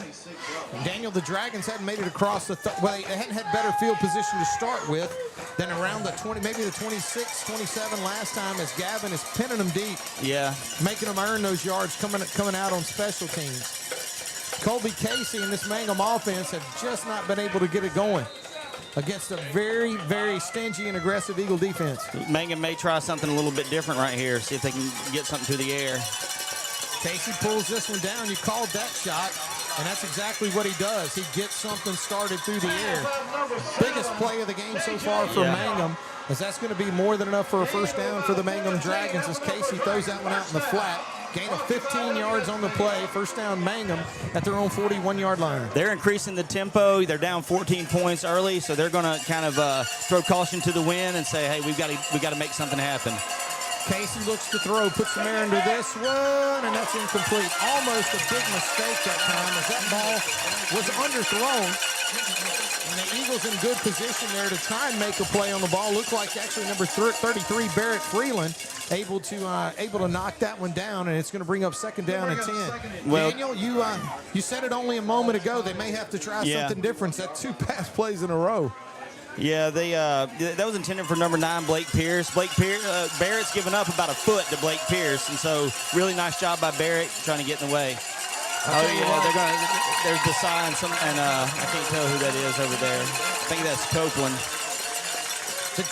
Daniel, the Dragons hadn't made it across the they hadn't had better field position to start with than around the 20, maybe the 26, 27 last time as Gavin is pinning them deep. Yeah. Making them earn those yards coming out on special teams. Colby Casey and this Mangham offense have just not been able to get it going against a very, very stingy and aggressive Eagle defense. Mangham may try something a little bit different right here, see if they can get something through the air. Casey pulls this one down. You called that shot, and that's exactly what he does. He gets something started through the air. Biggest play of the game so far for Mangham, as that's going to be more than enough for a first down for the Mangham Dragons as Casey throws that one out in the flat. Gain of 15 yards on the play. First down Mangham at their own 41-yard line. They're increasing the tempo. They're down 14 points early, so they're going to kind of throw caution to the wind and say, hey, we got to make something happen. Casey looks to throw, puts some air into this one, and that's incomplete. Almost a big mistake that time as that ball was underthrown. And the Eagles in good position there to try and make a play on the ball. Looked like actually number 33, Barrett Freeland, able to knock that one down, and it's going to bring up second down and 10. Well, Daniel, you said it only a moment ago. They may have to try something different. That's 2 pass plays in a row. Yeah, that was intended for number 9, Blake Pierce. Barrett's given up about a foot to Blake Pierce, and so really nice job by Barrett trying to get in the way. There's the sign, and I can't tell who that is over there. I think that's Copeland. The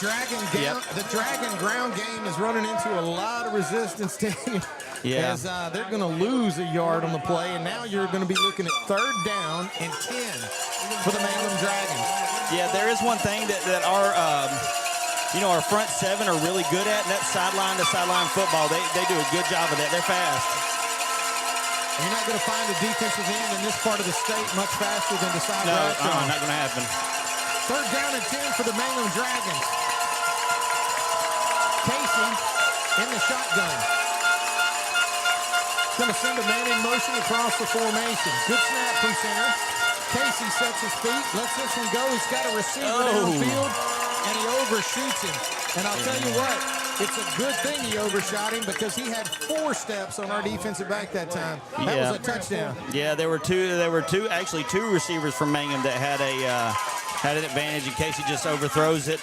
Dragon ground game is running into a lot of resistance, Daniel. Yeah. As they're going to lose a yard on the play, and now you're going to be looking at third down and 10 for the Mangham Dragons. Yeah, there is one thing that our front 7 are really good at, and that's sideline to sideline football. They do a good job of that. They're fast. You're not going to find a defensive end in this part of the state much faster than the side route. No, not going to happen. Third down and 10 for the Mangham Dragons. Casey in the shotgun. Going to send a man in motion across the formation. Good snap from center. Casey sets his feet, lets this one go. He's got a receiver downfield. and he overshoots him. And I'll tell you what, it's a good thing he overshot him because he had 4 steps on our defensive back that time. That was a touchdown. Yeah, there were actually two receivers from Mangham that had an advantage in case he just overthrows it.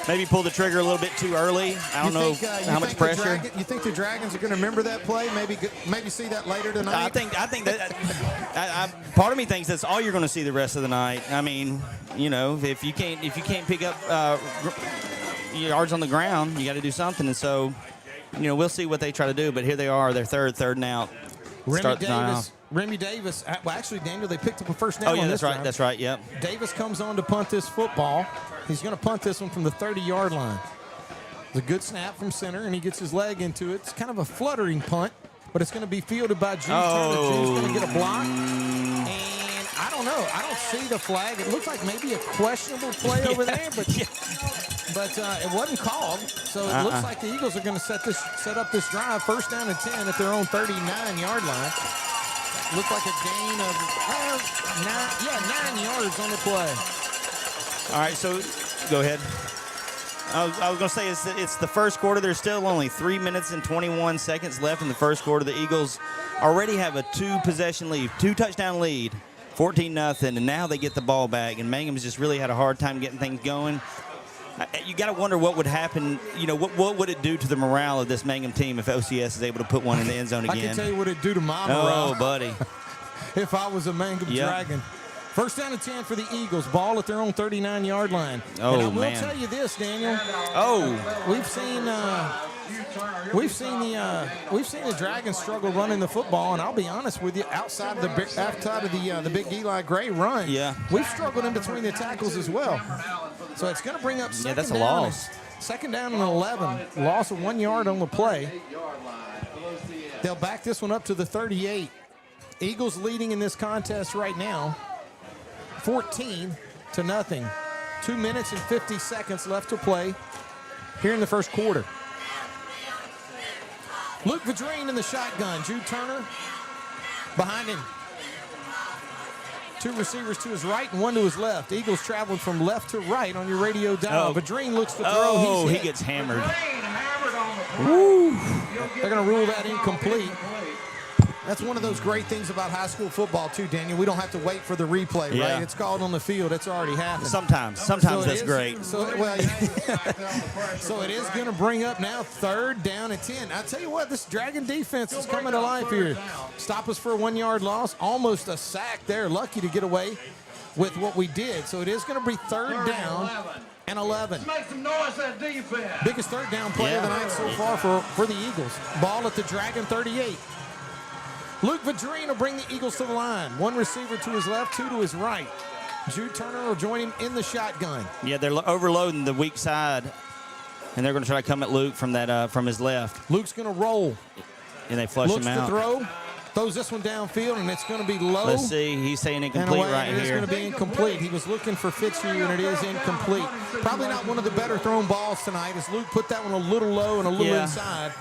Maybe pull the trigger a little bit too early. I don't know how much pressure. You think the Dragons are going to remember that play? Maybe see that later tonight. I think that part of me thinks that's all you're going to see the rest of the night. I mean, if you can't pick up yards on the ground, you got to do something. And so, we'll see what they try to do. But here they are, they're third and out. Remy Davis. Well, actually, Daniel, they picked up a first down. Oh yeah, on that's this right. drive. That's right. Yep. Davis comes on to punt this football. He's going to punt this one from the 30-yard line. It's a good snap from center, and he gets his leg into it. It's kind of a fluttering punt, but it's going to be fielded by Juice Turner. Juice going to get a block. And I don't know. I don't see the flag. It looks like maybe a questionable play over there, but it wasn't called. So it looks like the Eagles are going to set up this drive, first down and 10 at their own 39-yard line. Looked like a gain of 9 yards on the play. All right, so go ahead. I was going to say it's the first quarter. There's still only 3 minutes and 21 seconds left in the first quarter. The Eagles already have a 2-touchdown lead, 14-0, and now they get the ball back. And Mangham's just really had a hard time getting things going. You got to wonder what would happen. What would it do to the morale of this Mangham team if OCS is able to put one in the end zone again? I can tell you what it'd do to my morale. Oh, buddy. If I was a Mangham Dragon. First down and 10 for the Eagles. Ball at their own 39-yard line. Oh, and I will man. tell you this, Daniel. We've seen the Dragons struggle running the football, and I'll be honest with you, outside of the big Eli Gray run, we've struggled in between the tackles as well. So it's going to bring up second that's a down. loss. Second down and 11. Loss of 1 yard on the play. They'll back this one up to the 38. Eagles leading in this contest right now, 14-0. 2 minutes and 50 seconds left to play here in the first quarter. Luke Vadrine in the shotgun. Jude Turner behind him. 2 receivers to his right and 1 to his left. Eagles traveling from left to right on your radio dial. Vadrine looks to throw. Oh, he gets hammered. Woo. They're going to rule that incomplete. That's one of those great things about high school football, too, Daniel. We don't have to wait for the replay, right? It's called on the field. It's already happened. Sometimes that's great. So it is going to bring up now third down and 10. I tell you what, this Dragon defense is coming to life here. Stop us for a 1 yard loss. Almost a sack there. Lucky to get away with what we did. So it is going to be third down and 11. Make some noise at defense. Biggest third down play of the night so far for the Eagles. Ball at the Dragon 38. Luke Vadrine will bring the Eagles to the line. 1 receiver to his left, 2 to his right. Jude Turner will join him in the shotgun. Yeah, they're overloading the weak side, and they're going to try to come at Luke from his left. Luke's going to roll. And they flush him out. Looks to throw. Throws this one downfield, and it's going to be low. Let's see. He's saying incomplete right here. It is going to be incomplete. He was looking for Fitzu, and it is incomplete. Probably not one of the better thrown balls tonight, as Luke put that one a little low and a little inside.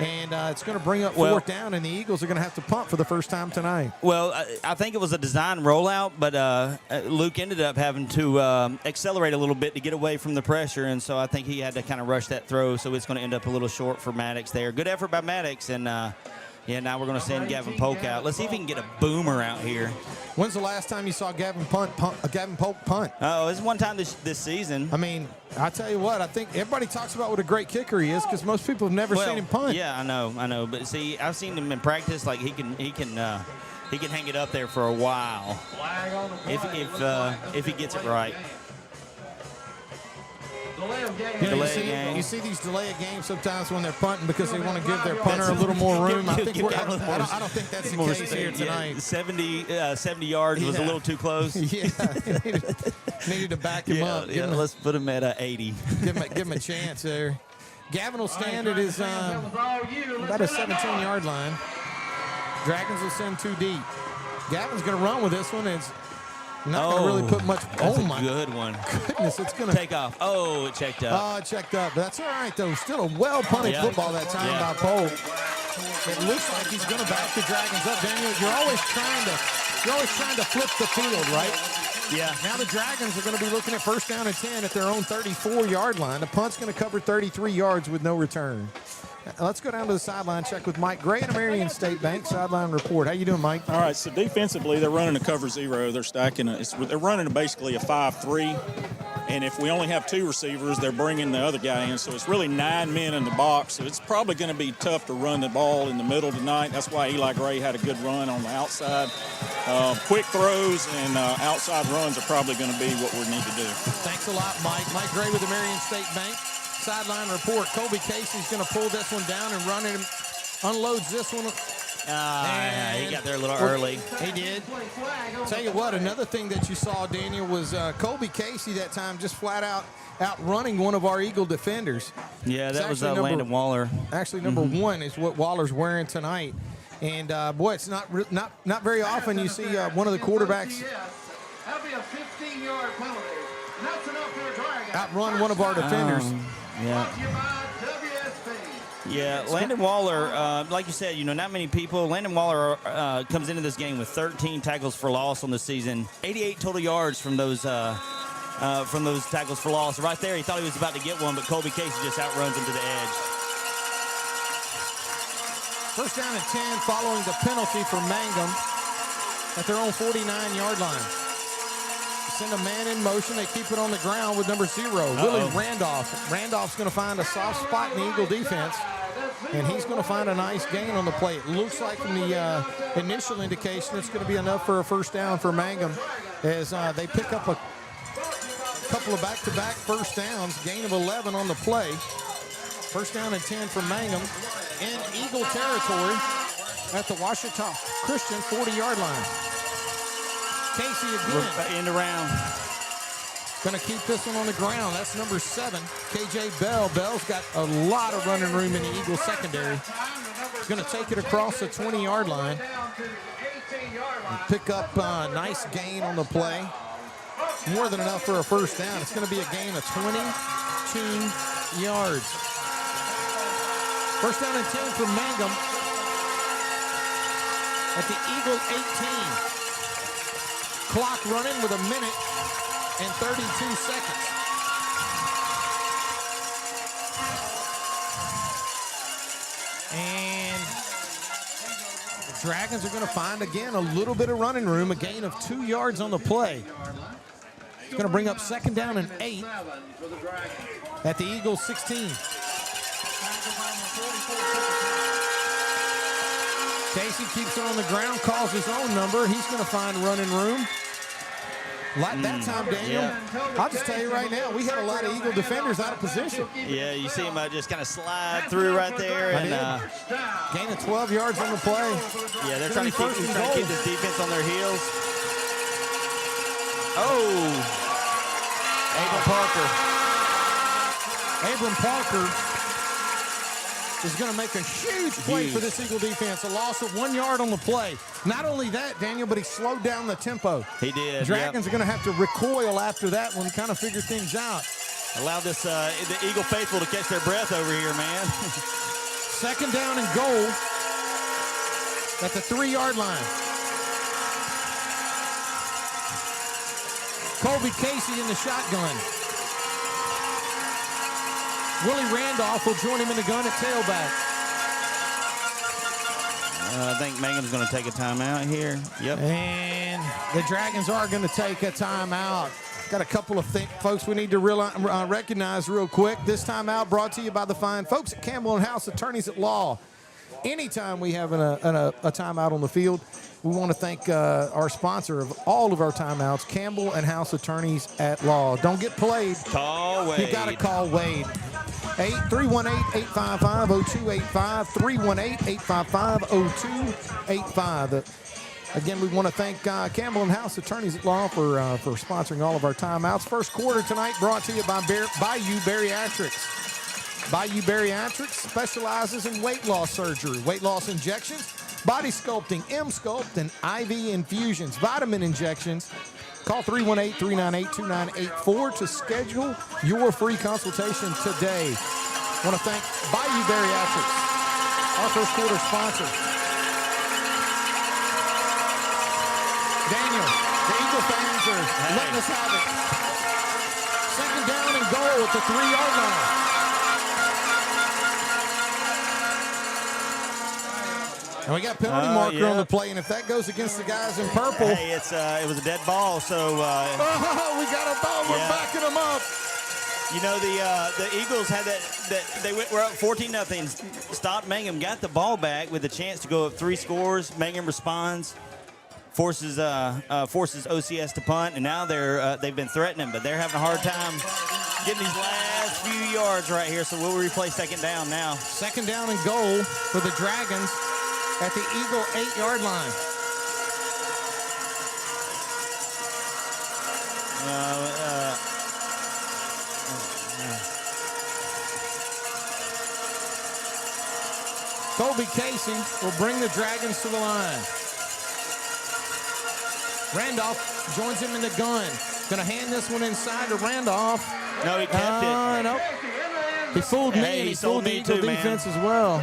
And it's going to bring up fourth down, and the Eagles are going to have to punt for the first time tonight. Well, I think it was a design rollout, but Luke ended up having to accelerate a little bit to get away from the pressure, and so I think he had to kind of rush that throw, so it's going to end up a little short for Maddox there. Good effort by Maddox, and now we're going to send Gavin Polk out. Let's see if he can get a boomer out here. When's the last time you saw Gavin Polk punt? Oh, it's one time this season. I mean, I tell you what, I think everybody talks about what a great kicker he is because most people have never seen him punt. Yeah, I know. But see, I've seen him in practice. Like he can hang it up there for a while if he gets it right. You see these delay of games sometimes when they're punting because they want to give their punter a little more room. I don't think that's the case here tonight. 70 yards was a little too close. Needed to back him up. Let's put him at 80. Give him a chance there. Gavin will stand at his about a 17-yard line. Dragons will send 2 deep. Gavin's going to run with this one. It's not going to really put much. That's a good one. Goodness, it's going to take off. Oh, it checked up. Oh, it checked up. That's all right, though. Still a well-punted football that time by Polk. It looks like he's going to back the Dragons up. Daniel, you're always trying to flip the field, right? Yeah. Now the Dragons are going to be looking at first down and 10 at their own 34-yard line. The punt's going to cover 33 yards with no return. Let's go down to the sideline, check with Mike Gray at Marion State Bank sideline report. How you doing, Mike? All right, so defensively, they're running a cover zero. They're stacking. They're running basically a 5-3. And if we only have 2 receivers, they're bringing the other guy in. So it's really 9 men in the box. So it's probably going to be tough to run the ball in the middle tonight. That's why Eli Gray had a good run on the outside. Quick throws and outside runs are probably going to be what we need to do. Thanks a lot, Mike. Mike Gray with the Marion State Bank sideline report. Colby Casey's going to pull this one down and run it. Unloads this one. He got there a little early. He did. Tell you what, another thing that you saw, Daniel, was Colby Casey that time just flat out outrunning one of our Eagle defenders. Yeah, that was Landon Waller. Actually, number 1 is what Waller's wearing tonight. And, boy, it's not very often you see one of the quarterbacks That'll be a 15-yard penalty. That's enough for a Dragon. outrun one of our defenders. Yeah, Landon Waller, like you said, not many people. Landon Waller comes into this game with 13 tackles for loss on the season, 88 total yards from those tackles for loss. Right there, he thought he was about to get one, but Colby Casey just outruns him to the edge. First down and 10 following the penalty for Mangham at their own 49-yard line. Send a man in motion. They keep it on the ground with number 0, Willie Randolph. Randolph's going to find a soft spot in the Eagle defense, and he's going to find a nice gain on the play. It looks like from the initial indication it's going to be enough for a first down for Mangham as they pick up a couple of back-to-back first downs, gain of 11 on the play. First down and 10 for Mangham in Eagle territory at the Washita Christian 40-yard line. Casey again. End around. Going to keep this one on the ground. That's number 7, KJ Bell. Bell's got a lot of running room in the Eagle secondary. He's going to take it across the 20-yard line. And pick up a nice gain on the play. More than enough for a first down. It's going to be a gain of 22 yards. First down and 10 for Mangham at the Eagle 18. Clock running with 1 minute and 32 seconds. And the Dragons are going to find, again, a little bit of running room, a gain of 2 yards on the play. It's going to bring up second down and 8 at the Eagles 16. Casey keeps it on the ground, calls his own number. He's going to find running room. Like that time, Daniel, I'll just tell you right now, we had a lot of Eagle defenders out of position. Yeah, you see him just kind of slide through right there. And gain of 12 yards on the play. Yeah, they're trying to keep this defense on their heels. Oh! Abram Parker is going to make a huge play for this Eagle defense. A loss of 1 yard on the play. Not only that, Daniel, but he slowed down the tempo. He did. Dragons are going to have to recoil after that one, kind of figure things out. Allow this the Eagle faithful to catch their breath over here, man. Second down and goal at the 3-yard line. Colby Casey in the shotgun. Willie Randolph will join him in the gun at tailback. I think Mangham's going to take a timeout here. Yep. And the Dragons are going to take a timeout. Got a couple of folks we need to recognize real quick. This timeout brought to you by the fine folks at Campbell and House Attorneys at Law. Anytime we have a timeout on the field, we want to thank our sponsor of all of our timeouts, Campbell and House Attorneys at Law. Don't get played. Call Wade. You got to call Wade. 318-855-0285, 318-855-0285. Again, we want to thank Campbell and House Attorneys at Law for sponsoring all of our timeouts. First quarter tonight brought to you by Bayou Bariatrics. Bayou Bariatrics specializes in weight loss surgery, weight loss injections, body sculpting, M-Sculpt, and IV infusions, vitamin injections. Call 318-398-2984 to schedule your free consultation today. I want to thank Bayou Bariatrics, our first quarter sponsor. Daniel, the Eagle fans are Let's have it. Second down and goal at the 3-yard line. And we got penalty marker on the play, and if that goes against the guys in purple. Hey, it was a dead ball, so. We got a ball. We're backing them up. You know, the Eagles had that were up 14-0. Stopped Mangham, got the ball back with a chance to go up 3 scores. Mangham responds, forces OCS to punt, and now they've been threatening, but they're having a hard time getting these last few yards right here. So we'll replay second down now. Second down and goal for the Dragons at the Eagle 8-yard line. Colby Casey will bring the Dragons to the line. Randolph joins him in the gun. Going to hand this one inside to Randolph. No, he kept it. Nope. He fooled me. Hey, He fooled the Eagle defense as well.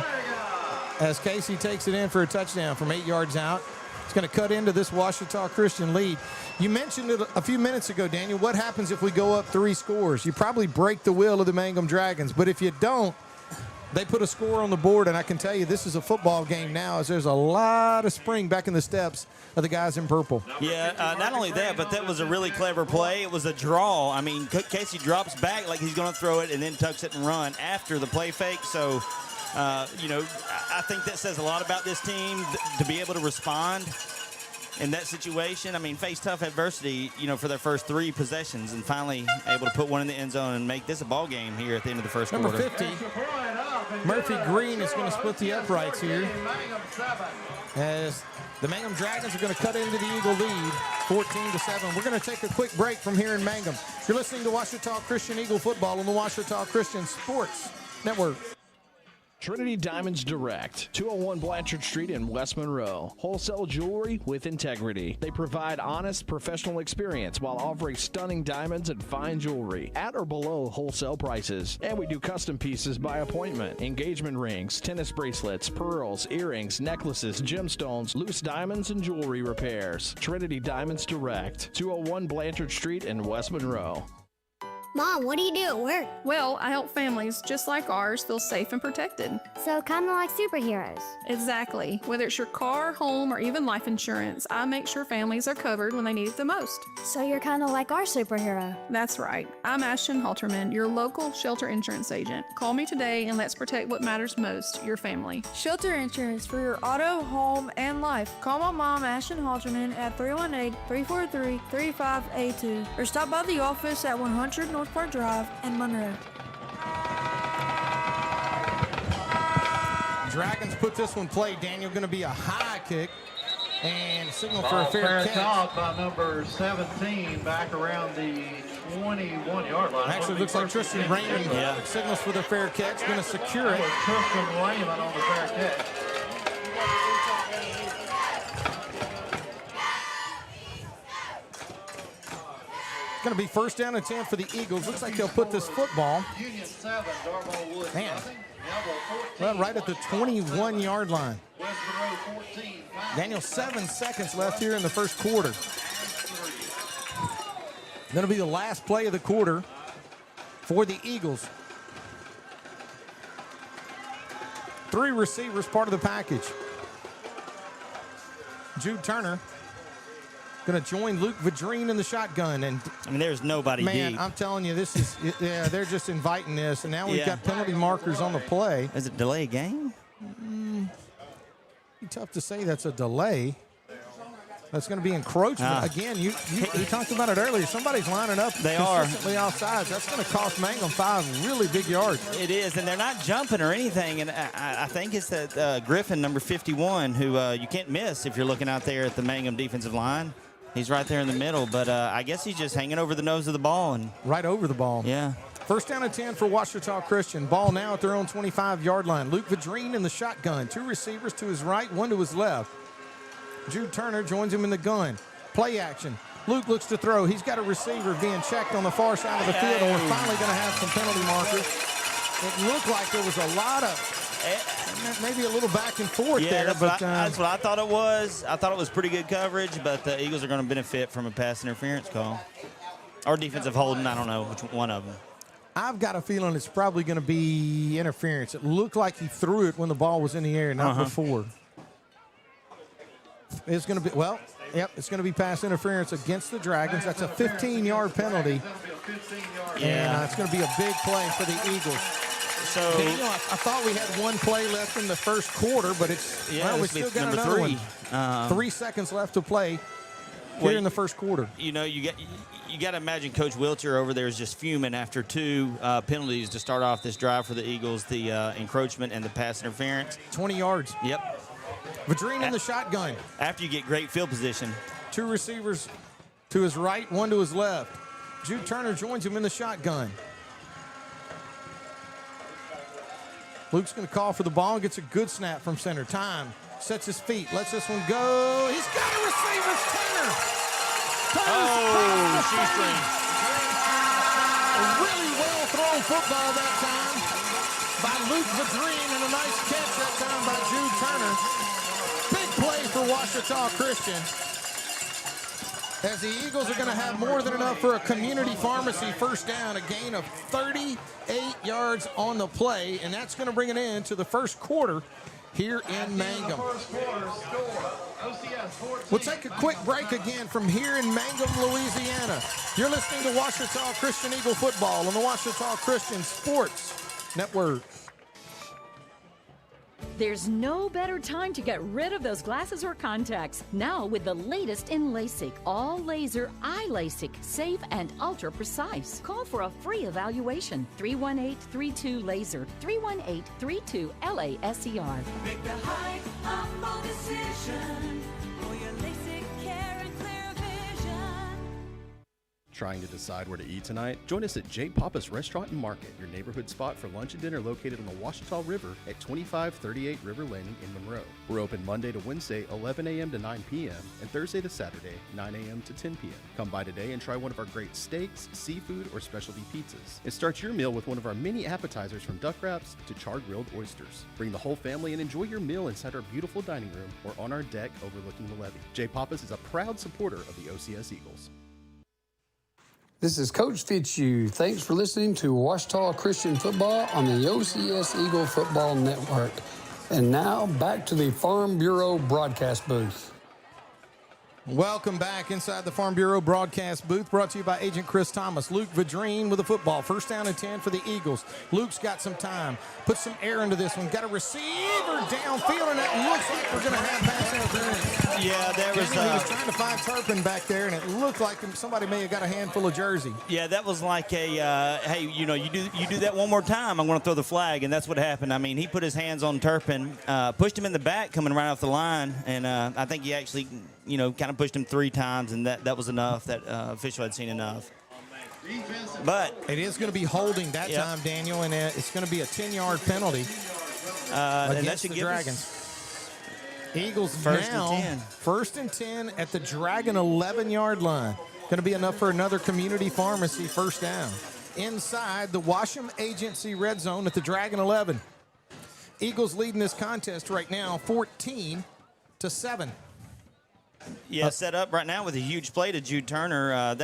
As Casey takes it in for a touchdown from 8 yards out. It's going to cut into this Ouachita Christian lead. You mentioned it a few minutes ago, Daniel. What happens if we go up 3 scores? You probably break the will of the Mangham Dragons. But if you don't, they put a score on the board, and I can tell you this is a football game now as there's a lot of spring back in the steps of the guys in purple. Yeah, not only that, but that was a really clever play. It was a draw. I mean, Casey drops back like he's going to throw it and then tucks it and run after the play fake. So, you know, I think that says a lot about this team to be able to respond in that situation. I mean, face tough adversity, you know, for their first 3 possessions and finally able to put one in the end zone and make this a ball game here at the end of the first quarter. Number 50, Murphy Green is going to split the uprights here as the Mangham Dragons are going to cut into the Eagle lead 14-7. We're going to take a quick break from here in Mangham. You're listening to Ouachita Christian Eagle football on the Ouachita Christian Sports Network. Trinity Diamonds Direct, 201 Blanchard Street in West Monroe. Wholesale jewelry with integrity. They provide honest, professional experience while offering stunning diamonds and fine jewelry at or below wholesale prices. And we do custom pieces by appointment. Engagement rings, tennis bracelets, pearls, earrings, necklaces, gemstones, loose diamonds, and jewelry repairs. Trinity Diamonds Direct, 201 Blanchard Street in West Monroe. Mom, what do you do at work? Well, I help families just like ours feel safe and protected. So kind of like superheroes. Exactly. Whether it's your car, home, or even life insurance, I make sure families are covered when they need it the most. So you're kind of like our superhero. That's right. I'm Ashton Halterman, your local shelter insurance agent. Call me today and let's protect what matters most, your family. Shelter insurance for your auto, home, and life. Call my mom, Ashton Halterman, at 318-343-3582 or stop by the office at 100 North Park Drive in Monroe. Dragons put this one play. Daniel going to be a high kick and signal for a fair catch. Out by number 17 back around the 21-yard line. Actually looks like Tristan Raymond signals for the fair catch. Going to secure it. Tristan Raymond on the fair catch. Going to be first down and 10 for the Eagles. Looks like they'll put this football. Man, well, right at the 21-yard line. Daniel, 7 seconds left here in the first quarter. Going to be the last play of the quarter for the Eagles. 3 receivers, part of the package. Jude Turner going to join Luke Vadrine in the shotgun. And I mean, there's nobody deep. I'm telling you, this is, they're just inviting this. And now we've got penalty markers on the play. Is it delay game? Tough to say that's a delay. That's going to be encroachment. Again, you talked about it earlier. Somebody's lining up consistently offsides. That's going to cost Mangham 5 really big yards. It is, and they're not jumping or anything. And I think it's that Griffin, number 51, who you can't miss if you're looking out there at the Mangham defensive line. He's right there in the middle, but I guess he's just hanging over the nose of the ball. And right over the ball. Yeah. First down and 10 for Ouachita Christian. Ball now at their own 25-yard line. Luke Vadrine in the shotgun. 2 receivers to his right, 1 to his left. Jude Turner joins him in the gun. Play action. Luke looks to throw. He's got a receiver being checked on the far side of the field, and we're finally going to have some penalty markers. It looked like there was a lot of, maybe a little back and forth there. That's what I thought it was. I thought it was pretty good coverage, but the Eagles are going to benefit from a pass interference call. Or defensive holding, I don't know which one of them. I've got a feeling it's probably going to be interference. It looked like he threw it when the ball was in the air, not before. It's going to be, well, yep, it's going to be pass interference against the Dragons. That's a 15-yard penalty. Yeah. And it's going to be a big play for the Eagles. So Daniel, I thought we had one play left in the first quarter, but it's we still got another one. 3 seconds left to play here in the first quarter. You know, you got to imagine Coach Wilcher over there is just fuming after 2 penalties to start off this drive for the Eagles, the encroachment and the pass interference. 20 yards. Yep. Vadrine in the shotgun. After you get great field position. 2 receivers to his right, 1 to his left. Jude Turner joins him in the shotgun. Luke's going to call for the ball and gets a good snap from center. Time, sets his feet, lets this one go. He's got a receiver, Turner. Shoestring. A really well-thrown football that time by Luke Vadrine, and a nice catch that time by Jude Turner. Big play for Ouachita Christian, as the Eagles are going to have more than enough for a community pharmacy first down, a gain of 38 yards on the play, and that's going to bring it into the first quarter here in Mangham. We'll take a quick break again from here in Mangham, Louisiana. You're listening to Ouachita Christian Eagle Football on the Ouachita Christian Sports Network. There's no better time to get rid of those glasses or contacts. Now with the latest in LASIK, all laser eye LASIK, safe and ultra precise. Call for a free evaluation. 318-32-LASER, 318-32-LASER. Make the high humble decision for your LASIK care and clear vision. Trying to decide where to eat tonight? Join us at J. Papa's Restaurant and Market, your neighborhood spot for lunch and dinner located on the Ouachita River at 2538 River Landing in Monroe. We're open Monday to Wednesday, 11 a.m. to 9 p.m., and Thursday to Saturday, 9 a.m. to 10 p.m. Come by today and try one of our great steaks, seafood, or specialty pizzas. And start your meal with one of our many appetizers from duck wraps to char-grilled oysters. Bring the whole family and enjoy your meal inside our beautiful dining room or on our deck overlooking the levee. J. Papa's is a proud supporter of the OCS Eagles. This is Coach Fitzu. Thanks for listening to Ouachita Christian Football on the OCS Eagle Football Network. And now back to the Farm Bureau broadcast booth. Welcome back inside the Farm Bureau broadcast booth, brought to you by Agent Chris Thomas. Luke Vadrine with the football. First down and 10 for the Eagles. Luke's got some time. Put some air into this one. Got a receiver downfield, and that looks like we're going to have pass interference. Yeah, there was... he was trying to find Turpin back there, and it looked like somebody may have got a handful of jersey. Yeah, that was like a, hey, you know, you do that one more time, I'm going to throw the flag, and that's what happened. I mean, he put his hands on Turpin, pushed him in the back coming right off the line, and I think he actually, you know, kind of pushed him 3 times, and that was enough. That official had seen enough. But it is going to be holding that time, Daniel, and it's going to be a 10-yard penalty against the Dragons. Eagles first and 10 at the Dragon 11-yard line. Going to be enough for another community pharmacy first down. Inside the Washam Agency red zone at the Dragon 11. Eagles leading this contest right now 14-7. Yeah, set up right now with a huge play to Jude Turner.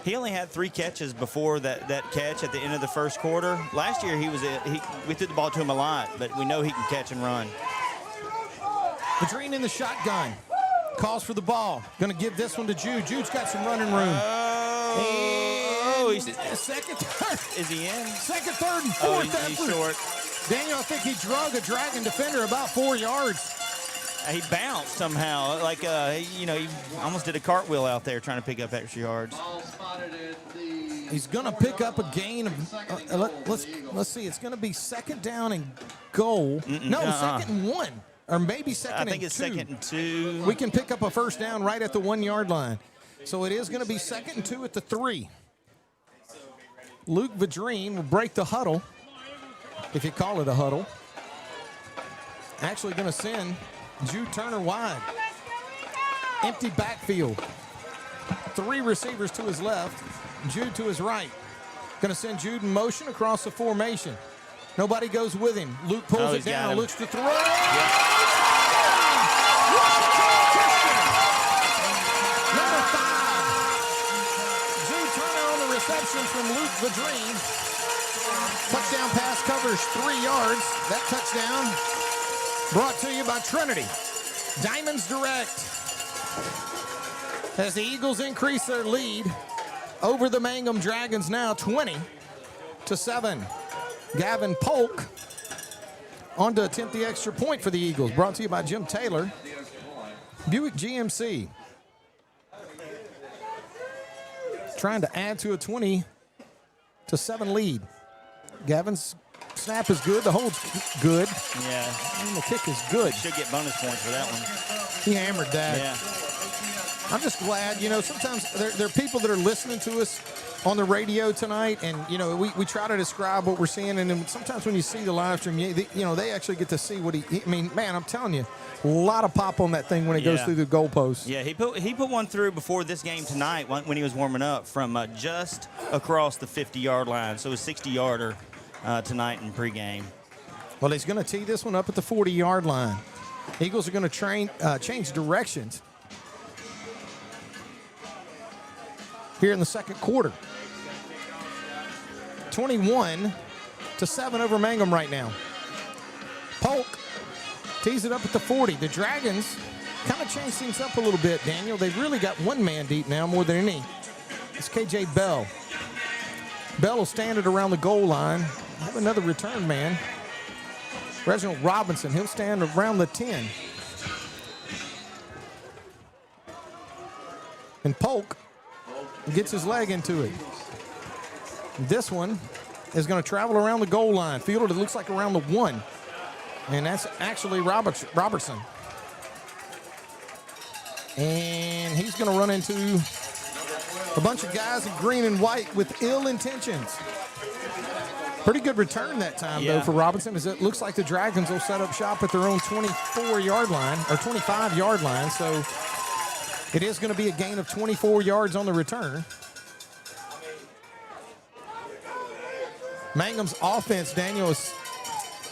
He only had 3 catches before that catch at the end of the first quarter. Last year we threw the ball to him a lot, but we know he can catch and run. Vadrine in the shotgun. Calls for the ball. Going to give this one to Jude. Jude's got some running room. He's second, third. Is he in? Second, third, and fourth effort. He's short. Daniel, I think he drug a Dragon defender about 4 yards. He bounced somehow, like you know, he almost did a cartwheel out there trying to pick up extra yards. He's going to pick up a gain of. Let's see. It's going to be second down and goal. Second and 1, or maybe second and 2. I think it's second and 2. We can pick up a first down right at the 1-yard line, so it is going to be second and 2 at the 3. Luke Vadrine will break the huddle, if you call it a huddle. Actually, going to send Jude Turner wide. Empty backfield. 3 receivers to his left, Jude to his right. Going to send Jude in motion across the formation. Nobody goes with him. Luke pulls it down, looks to throw. Number 5. Jude Turner on the reception from Luke the Dream. Touchdown pass covers 3 yards. That touchdown brought to you by Trinity. Diamonds Direct. As the Eagles increase their lead over the Mangham Dragons now 20-7. Gavin Polk on to attempt the extra point for the Eagles. Brought to you by Jim Taylor, Buick GMC. Trying to add to a 20-7 lead. Gavin's snap is good. The hold's good. Yeah. And the kick is good. Should get bonus points for that one. He hammered that. Yeah. I'm just glad, sometimes there are people that are listening to us on the radio tonight, and, we try to describe what we're seeing, and then sometimes when you see the live stream, they actually get to see what man, I'm telling you, a lot of pop on that thing when it goes through the goalpost. Yeah, he put one through before this game tonight when he was warming up from just across the 50-yard line, so it was 60-yarder tonight in pregame. Well, he's going to tee this one up at the 40-yard line. Eagles are going to change directions here in the second quarter. 21-7 over Mangham right now. Polk tees it up at the 40. The Dragons kind of changed things up a little bit, Daniel. They've really got one man deep now more than any. It's KJ Bell. Bell will stand it around the goal line. Have another return man. Reginald Robinson, he'll stand around the 10. And Polk gets his leg into it. This one is going to travel around the goal line. Fielded, it looks like around the 1. And that's actually Robertson. And he's going to run into a bunch of guys in green and white with ill intentions. Pretty good return that time, though, for Robinson, as it looks like the Dragons will set up shop at their own 24-yard line, or 25-yard line. So it is going to be a gain of 24 yards on the return. Mangham's offense, Daniel, has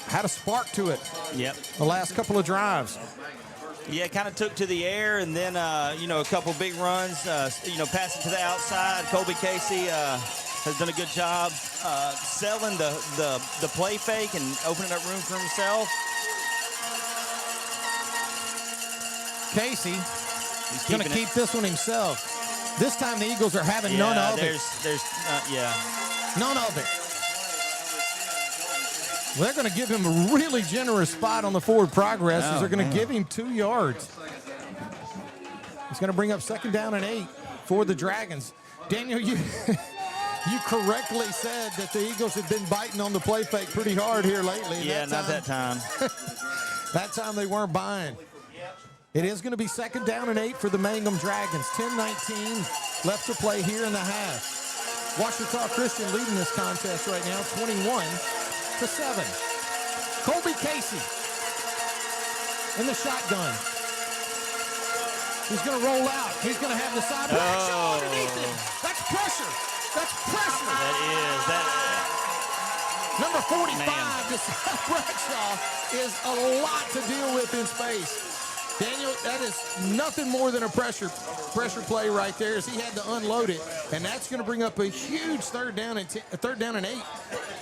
had a spark to it. Yep. The last couple of drives. Yeah, kind of took to the air, and then, a couple big runs, passing to the outside. Colby Casey has done a good job selling the play fake and opening up room for himself. Casey is going to keep this one himself. This time the Eagles are having none of it. None of it. Well, they're going to give him a really generous spot on the forward progress as they're going to give him 2 yards. He's going to bring up 2nd down and 8 for the Dragons. Daniel, you correctly said that the Eagles have been biting on the play fake pretty hard here lately. Yeah, not that time. That time they weren't buying. It is going to be 2nd down and 8 for the Mangham Dragons. 10-19 left to play here in the half. Ouachita Christian leading this contest right now, 21-7. Colby Casey in the shotgun. He's going to roll out. He's going to have the side show underneath him. That's pressure. That's pressure. That is. Number 45, Deshaun Bradshaw, is a lot to deal with in space. Daniel, that is nothing more than a pressure play right there, as he had to unload it, and that's going to bring up a huge third down and 8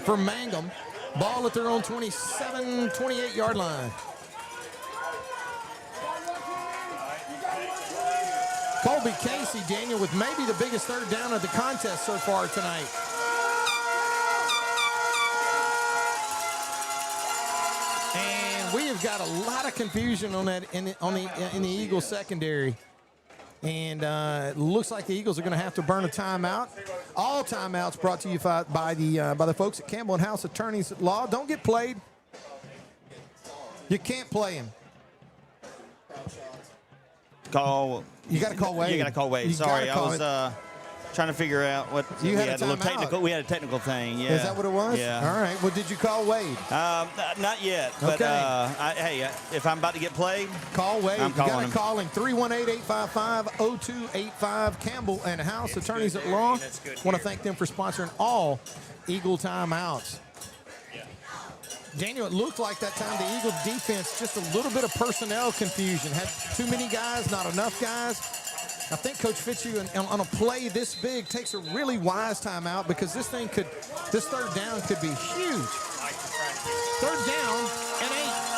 for Mangham. Ball at their own 28-yard line. Colby Casey, Daniel, with maybe the biggest third down of the contest so far tonight. And we have got a lot of confusion on that in the Eagles secondary. And it looks like the Eagles are going to have to burn a timeout. All timeouts brought to you by the folks at Campbell and House Attorneys at Law. Don't get played. You can't play him. You got to call Wade. You got to call Wade. Sorry, I was trying to figure out what we had a little technical. We had a technical thing. Yeah. Is that what it was? Yeah. All right. Well, did you call Wade? Not yet. But okay. If I'm about to get played, call Wade. I'm calling him. Call him 318-855-0285. Campbell and House Attorneys at Law. Want to thank them for sponsoring all Eagle timeouts. Daniel, it looked like that time the Eagles defense, just a little bit of personnel confusion. Had too many guys, not enough guys. I think Coach Fitzu on a play this big takes a really wise timeout because this third down could be huge. Third down and 8.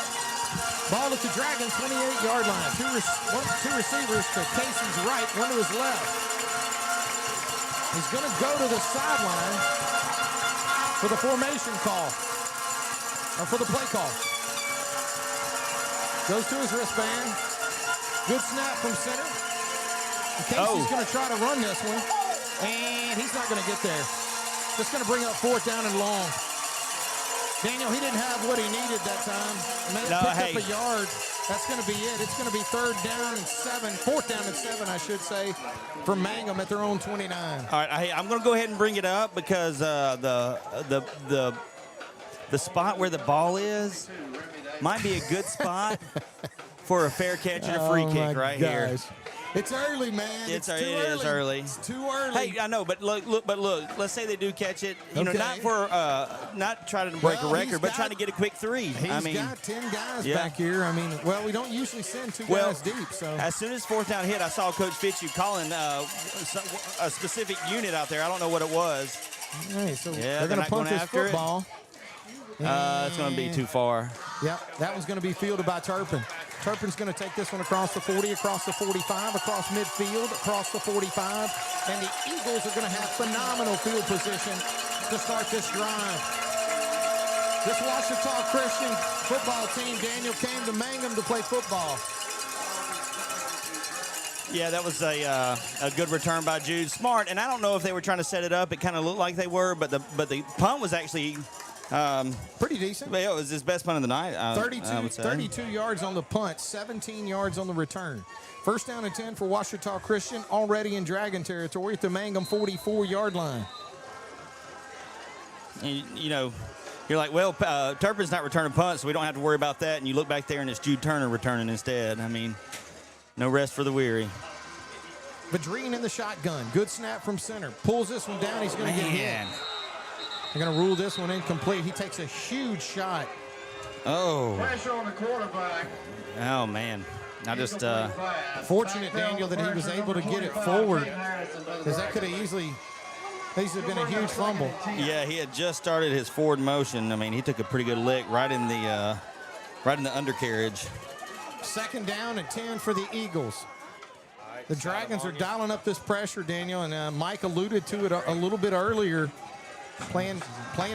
Ball at the Dragons 28-yard line. Two receivers to Casey's right, one to his left. He's going to go to the sideline for the formation call, or for the play call. Goes to his wristband. Good snap from center. Casey's going to try to run this one, and he's not going to get there. Just going to bring up 4th down and long. Daniel, he didn't have what he needed that time. Picked up a yard. That's going to be it. It's going to be 4th down and 7, I should say, for Mangham at their own 29. All right, I'm going to go ahead and bring it up because the spot where the ball is might be a good spot for a fair catch and a free kick right here. It's early, man. It is early. It's too early. Hey, I know, but look. Let's say they do catch it. Not trying to break a record, but trying to get a quick 3. He's got 10 guys back here. I mean, we don't usually send 2 guys deep. So as soon as 4th down hit, I saw Coach Fitzu calling a specific unit out there. I don't know what it was. Hey, so they're going to punt this football. It's going to be too far. Yep, that was going to be fielded by Turpin. Turpin's going to take this one across the 40, across the 45, across midfield, across the 45. And the Eagles are going to have phenomenal field position to start this drive. This Ouachita Christian football team, Daniel, came to Mangham to play football. Yeah, that was a good return by Jude. Smart, and I don't know if they were trying to set it up. It kind of looked like they were, but the punt was actually pretty decent. Yeah, it was his best punt of the night. 32 yards on the punt, 17 yards on the return. 1st down and 10 for Ouachita Christian, already in Dragon territory at the Mangham 44-yard line. You know, you're like, well, Turpin's not returning punts, so we don't have to worry about that. And you look back there, and it's Jude Turner returning instead. I mean, no rest for the weary. Vadrine in the shotgun. Good snap from center. Pulls this one down. He's going to get hit. They're going to rule this one incomplete. He takes a huge shot. Oh. Pressure on the quarterback. Oh, man. I just fortunate, Daniel, that he was able to get it forward, because that could have easily been a huge fumble. Yeah, he had just started his forward motion. I mean, he took a pretty good lick right in the undercarriage. 2nd down and 10 for the Eagles. The Dragons are dialing up this pressure, Daniel, and Mike alluded to it a little bit earlier. Playing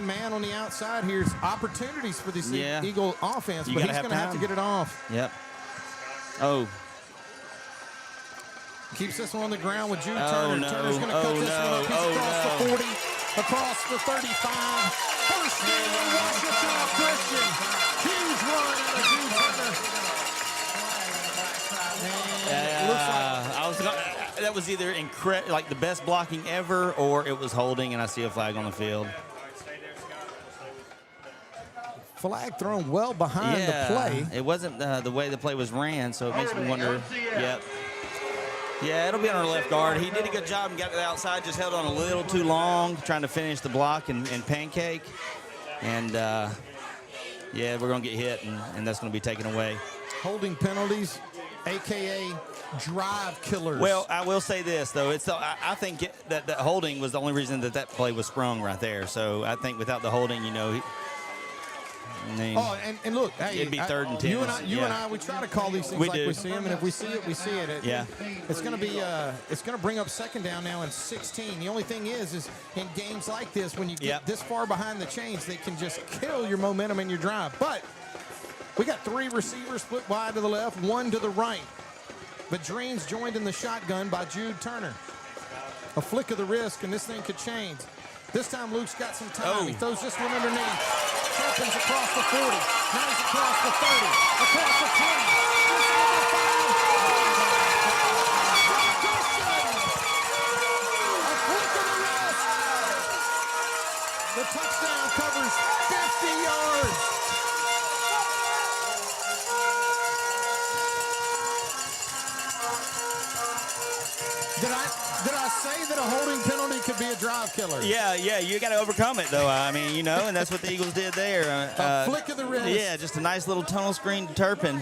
man on the outside here. It's opportunities for this Eagle offense, but he's going to have to get it off. Yep. Oh. Keeps this one on the ground with Jude Turner. No. Turner's going to cut this one up. He's across the 40, across the 35. 1st down, Ouachita Christian. Huge run out of Jude Turner. That was either like the best blocking ever, or it was holding, and I see a flag on the field. Flag thrown well behind the play. It wasn't the way the play was ran, so it makes me wonder. Yep. Yeah, it'll be on our left guard. He did a good job and got to the outside, just held on a little too long, trying to finish the block and pancake. And, we're going to get hit, and that's going to be taken away. Holding penalties, a.k.a. drive killers. Well, I will say this, though. I think that holding was the only reason that play was sprung right there. So I think without the holding, and look, hey, it'd be 3rd and 10. You and I, we try to call these things we see them, and if we see it, we see it. It's going to be, it's going to bring up 2nd down now in 16. The only thing is in games like this, when you get this far behind the chains, they can just kill your momentum in your drive. But we got 3 receivers split wide to the left, 1 to the right. Vadrine's joined in the shotgun by Jude Turner. A flick of the wrist, and this thing could change. This time Luke's got some time. He throws this one underneath. Turpin's across the 40. Now he's across the 30. Across the 20. A flick of the wrist. The touchdown covers 50 yards. Did I say that a holding penalty could be a drive killer? Yeah, you got to overcome it, though. I mean, and that's what the Eagles did there. A flick of the wrist. Yeah, just a nice little tunnel screen to Turpin.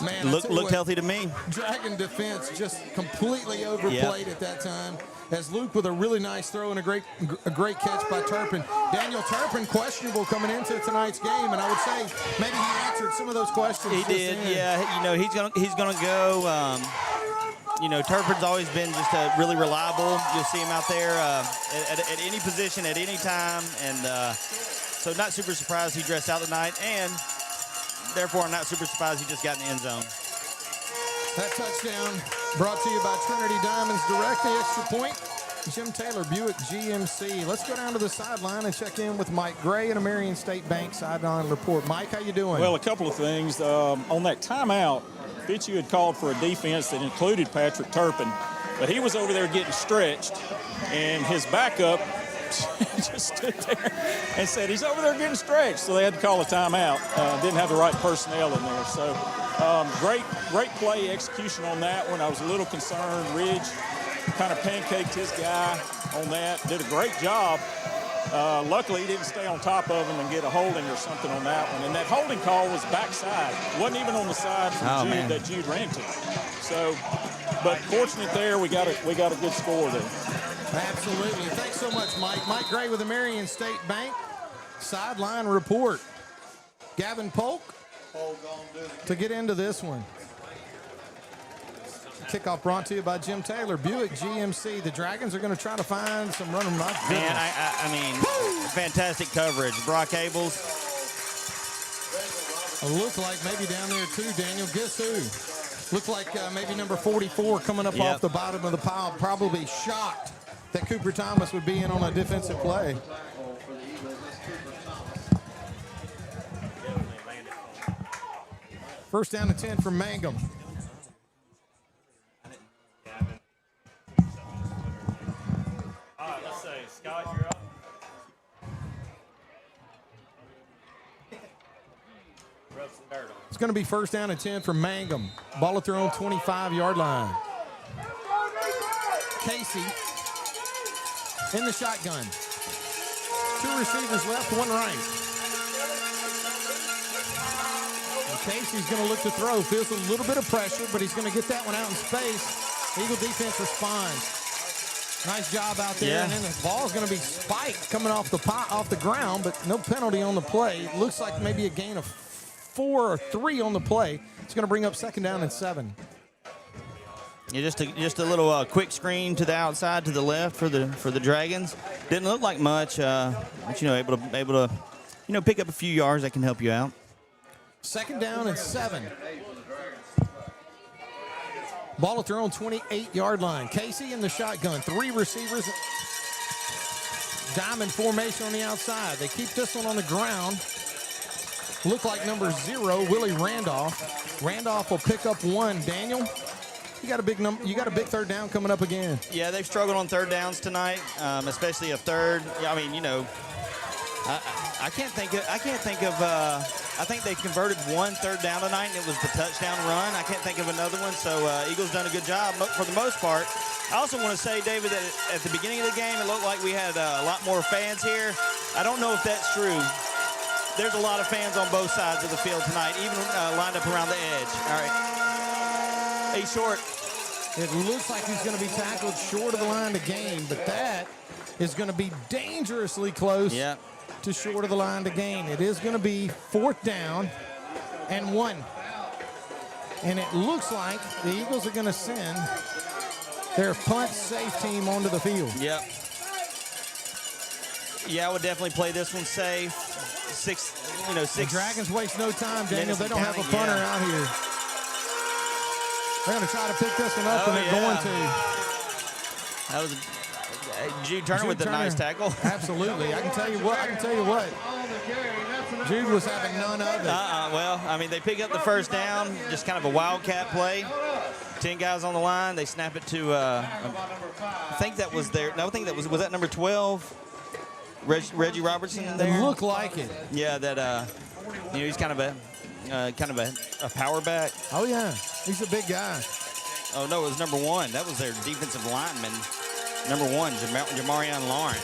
Man, looked healthy to me. Dragon defense just completely overplayed at that time. As Luke with a really nice throw and a great catch by Turpin. Daniel Turpin questionable coming into tonight's game, and I would say maybe he answered some of those questions. He did, yeah. You know, he's gonna go. You know, Turpin's always been just really reliable. You'll see him out there at any position, at any time, and so not super surprised he dressed out tonight, and therefore I'm not super surprised he just got in the end zone. That touchdown brought to you by Trinity Diamonds Direct, the extra point. Jim Taylor, Buick GMC. Let's go down to the sideline and check in with Mike Gray and a Marion State Bank sideline report. Mike, how you doing? Well, a couple of things. On that timeout, Fitzu had called for a defense that included Patrick Turpin, but he was over there getting stretched, and his backup just stood there and said he's over there getting stretched, so they had to call a timeout. Didn't have the right personnel in there. So great play execution on that one. I was a little concerned. Ridge kind of pancaked his guy on that. Did a great job. Luckily, he didn't stay on top of him and get a holding or something on that one. And that holding call was backside. Wasn't even on the side from Jude that Jude ran to. So, but fortunate there, we got a good score there. Absolutely. Thanks so much, Mike. Mike Gray with the Marion State Bank sideline report. Gavin Polk to get into this one. Kickoff brought to you by Jim Taylor, Buick GMC. The Dragons are going to try to find some run them. Man, I mean, fantastic coverage. Brock Abels. Look like maybe down there too, Daniel. Guess who? Looked like maybe number 44 coming up off the bottom of the pile. Probably shocked that Cooper Thomas would be in on a defensive play. First down and 10 from Mangham. All right, let's say, Scott, you're up. Rub some dirt on. It's going to be first down and 10 from Mangham. Ball at their own 25-yard line. Casey in the shotgun. 2 receivers left, 1 right. And Casey's going to look to throw. Feels a little bit of pressure, but he's going to get that one out in space. Eagle defense responds. Nice job out there. Yeah. And then the ball's going to be spiked coming off the ground, but no penalty on the play. It looks like maybe a gain of 4 or 3 on the play. It's going to bring up second down and 7. Yeah, just a little quick screen to the outside, to the left for the Dragons. Didn't look like much, but you know, able to pick up a few yards that can help you out. Second down and 7. Ball at their own 28-yard line. Casey in the shotgun. 3 receivers. Diamond formation on the outside. They keep this one on the ground. Look like number 0, Willie Randolph. Randolph will pick up 1. Daniel, you got a big number. You got a big third down coming up again. Yeah, they've struggled on third downs tonight, especially a third. Yeah, I mean, you know, I can't think of. I think they converted 1 third down tonight, and it was the touchdown run. I can't think of another one. So Eagles done a good job for the most part. I also want to say, David, that at the beginning of the game, it looked like we had a lot more fans here. I don't know if that's true. There's a lot of fans on both sides of the field tonight, even lined up around the edge. All right. Hey, Short. It looks like he's going to be tackled short of the line to gain, but that is going to be dangerously close to short of the line to gain. It is going to be 4th down and 1. And it looks like the Eagles are going to send their punt safe team onto the field. Yep. Yeah, I would definitely play this one safe. 6. The Dragons waste no time, Daniel. They don't have a punter out here. They're going to try to pick this one up, and they're going to. That was Jude Turner with the nice tackle. Absolutely. I can tell you what. Jude was having none of it. Well, I mean, they pick up the first down, just kind of a wildcat play. 10 guys on the line. They snap it to, I think that was their, no, I think that was that number 12? Reggie Robertson there? It looked like it. Yeah, that, he's kind of a power back. Oh, yeah. He's a big guy. Oh, no, it was number 1. That was their defensive lineman. Number 1, Jamarion Lawrence.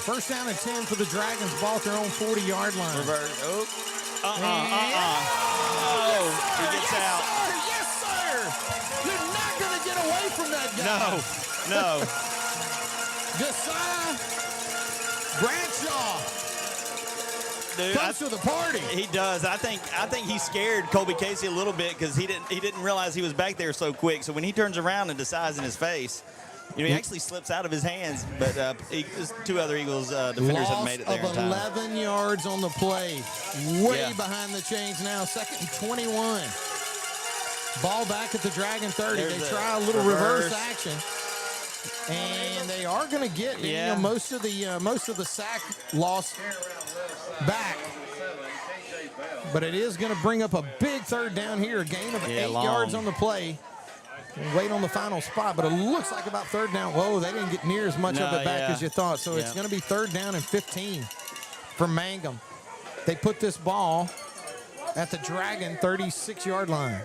First down and 10 for the Dragons. Ball at their own 40-yard line. Reverse. Oh, he gets out. here. You're not going to get away from that guy. No. Josiah Bradshaw comes to the party. He does. I think he scared Colby Casey a little bit because he didn't realize he was back there so quick. So when he turns around and decides in his face, he actually slips out of his hands. But two other Eagles defenders have made it there in time. 11 yards on the play. Way behind the chains now. 2nd and 21. Ball back at the Dragon 30. They try a little reverse action. And they are going to get most of the sack loss back. But it is going to bring up a big 3rd down here. A gain of 8 yards on the play. And wait on the final spot, but it looks like about 3rd down. Whoa, they didn't get near as much of it back as you thought. So it's going to be 3rd down and 15 for Mangham. They put this ball at the Dragon 36-yard line.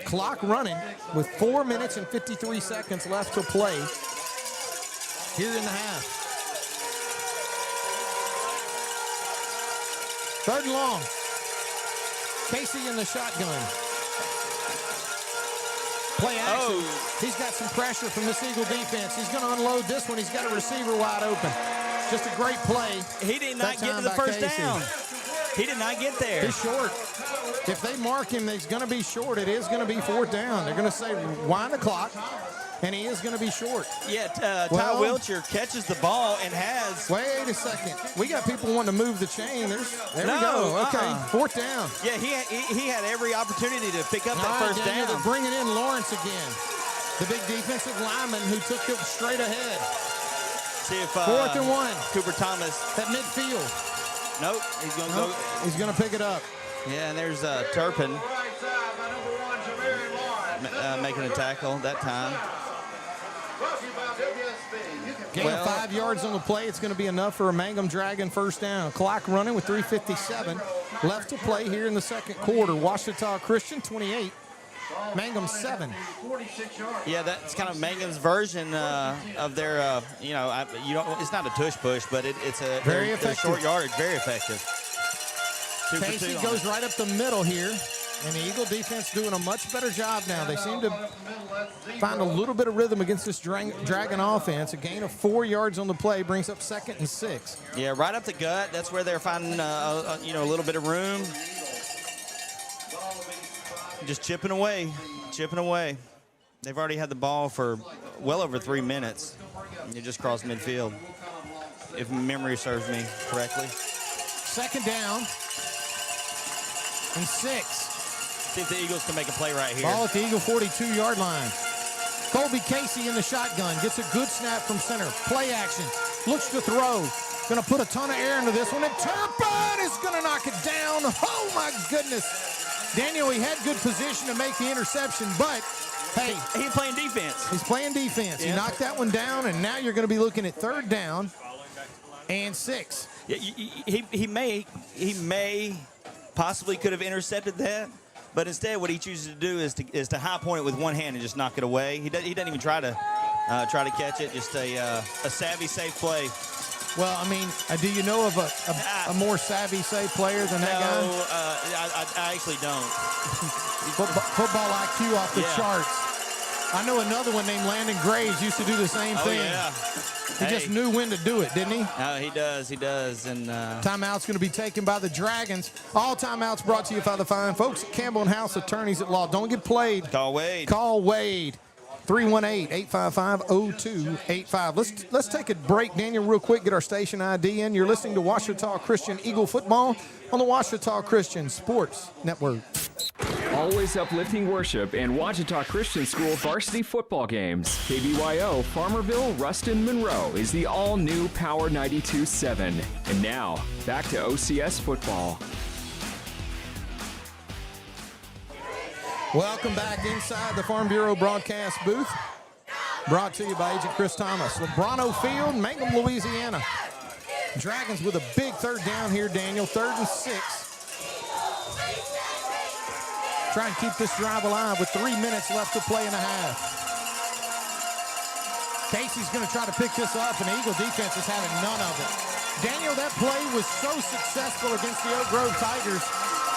Clock running with 4 minutes and 53 seconds left to play here in the half. 3rd and long. Casey in the shotgun. Play action. He's got some pressure from this Eagle defense. He's going to unload this one. He's got a receiver wide open. Just a great play. He did not get to the first down. He did not get there. He's short. If they mark him, he's going to be short. It is going to be 4th down. They're going to say wind the clock, and he is going to be short. Yeah, Ty Wiltshire catches the ball and has... Wait a second. We got people wanting to move the chain. There we go. Okay, 4th down. Yeah, he had every opportunity to pick up that first down. They're bringing in Lawrence again. The big defensive lineman who took it straight ahead. See if 4th and 1. Cooper Thomas at midfield. Nope, he's going to go. He's going to pick it up. Yeah, and there's Turpin making a tackle that time. Gain of 5 yards on the play. It's going to be enough for a Mangham Dragon 1st down. Clock running with 3:57 left to play here in the 2nd quarter. Ouachita Christian 28. Mangum 7. Yeah, that's kind of Mangum's version of their, it's not a tush push, but it's a very effective. Short yardage, very effective. Casey goes right up the middle here, and the Eagle defense doing a much better job now. They seem to find a little bit of rhythm against this Dragon offense. A gain of 4 yards on the play brings up 2nd and 6. Yeah, right up the gut. That's where they're finding, a little bit of room. Just chipping away. They've already had the ball for well over 3 minutes. It just crossed midfield, if memory serves me correctly. 2nd down and 6. See if the Eagles can make a play right here. Ball at the Eagle 42-yard line. Colby Casey in the shotgun. Gets a good snap from center. Play action. Looks to throw. Going to put a ton of air into this one. And Turpin is going to knock it down. Oh, my goodness. Daniel, he had good position to make the interception, but, hey. He's playing defense. He's playing defense. Yeah. He knocked that one down, and now you're going to be looking at 3rd down and 6. Yeah, he may possibly could have intercepted that, but instead what he chooses to do is to high point it with one hand and just knock it away. He doesn't even try to catch it. Just a savvy, safe play. Well, I mean, do you know of a more savvy, safe player than that guy? No, I actually don't. Football IQ off the charts. I know another one named Landon Graves used to do the same thing. Yeah. He just knew when to do it, didn't he? He does. And timeout's going to be taken by the Dragons. All timeouts brought to you by the fine folks at Campbell & House Attorneys at Law. Don't get played. Call Wade. 318-855-0285. Let's take a break, Daniel, real quick, get our station ID in. You're listening to Ouachita Christian Eagle Football on the Ouachita Christian Sports Network. Always uplifting worship and Ouachita Christian School varsity football games. KBYO, Farmerville, Ruston, Monroe is the all-new Power 92.7. And now, back to OCS football. Welcome back inside the Farm Bureau broadcast booth. Brought to you by Agent Chris Thomas. Lebrano Field, Mangham, Louisiana. Dragons with a big 3rd down here, Daniel. 3rd and 6. Trying to keep this drive alive with 3 minutes left to play in a half. Casey's going to try to pick this up, and the Eagle defense is having none of it. Daniel, that play was so successful against the Oak Grove Tigers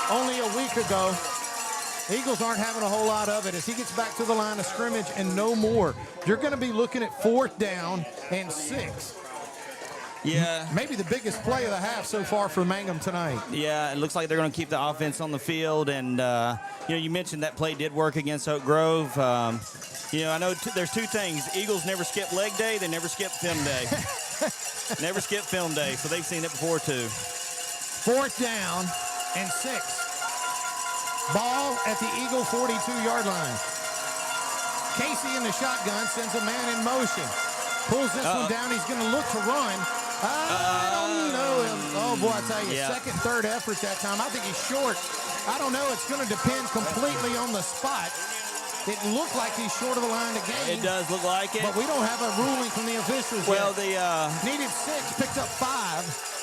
only a week ago. Eagles aren't having a whole lot of it as he gets back to the line of scrimmage and no more. You're going to be looking at 4th down and 6. Yeah. Maybe the biggest play of the half so far for Mangham tonight. Yeah, it looks like they're going to keep the offense on the field. And, you mentioned that play did work against Oak Grove. I know there's 2 things. Eagles never skip leg day. They never skip film day. Never skip film day. So they've seen it before, too. 4th down and 6. Ball at the Eagle 42-yard line. Casey in the shotgun sends a man in motion. Pulls this one down. He's going to look to run. I don't know him. Oh, boy, I tell you, second, third effort that time. I think he's short. I don't know. It's going to depend completely on the spot. It looked like he's short of the line of game. It does look like it. But we don't have a ruling from the officials well, yet. Needed 6, picked up 5.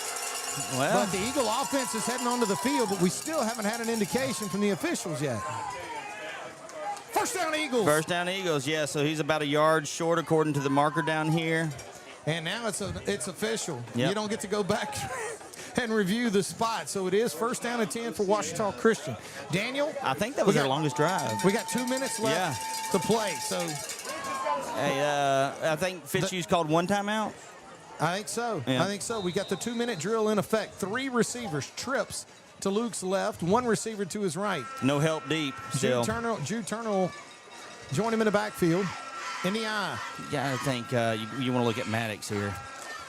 Well, but the Eagle offense is heading onto the field, but we still haven't had an indication from the officials yet. First down, Eagles. First down, Eagles, yeah. So he's about a yard short according to the marker down here. And now it's official. Yep. You don't get to go back and review the spot. So it is first down and 10 for Ouachita Christian. Daniel? I think that was their longest drive. We got 2 minutes left to play. So, hey, I think Fitzu's called 1 timeout. I think so. Yeah. I think so. We got the 2-minute drill in effect. 3 receivers, trips to Luke's left, 1 receiver to his right. No help deep still. Jude Turner will join him in the backfield. In the eye. Yeah, I think you want to look at Maddox here.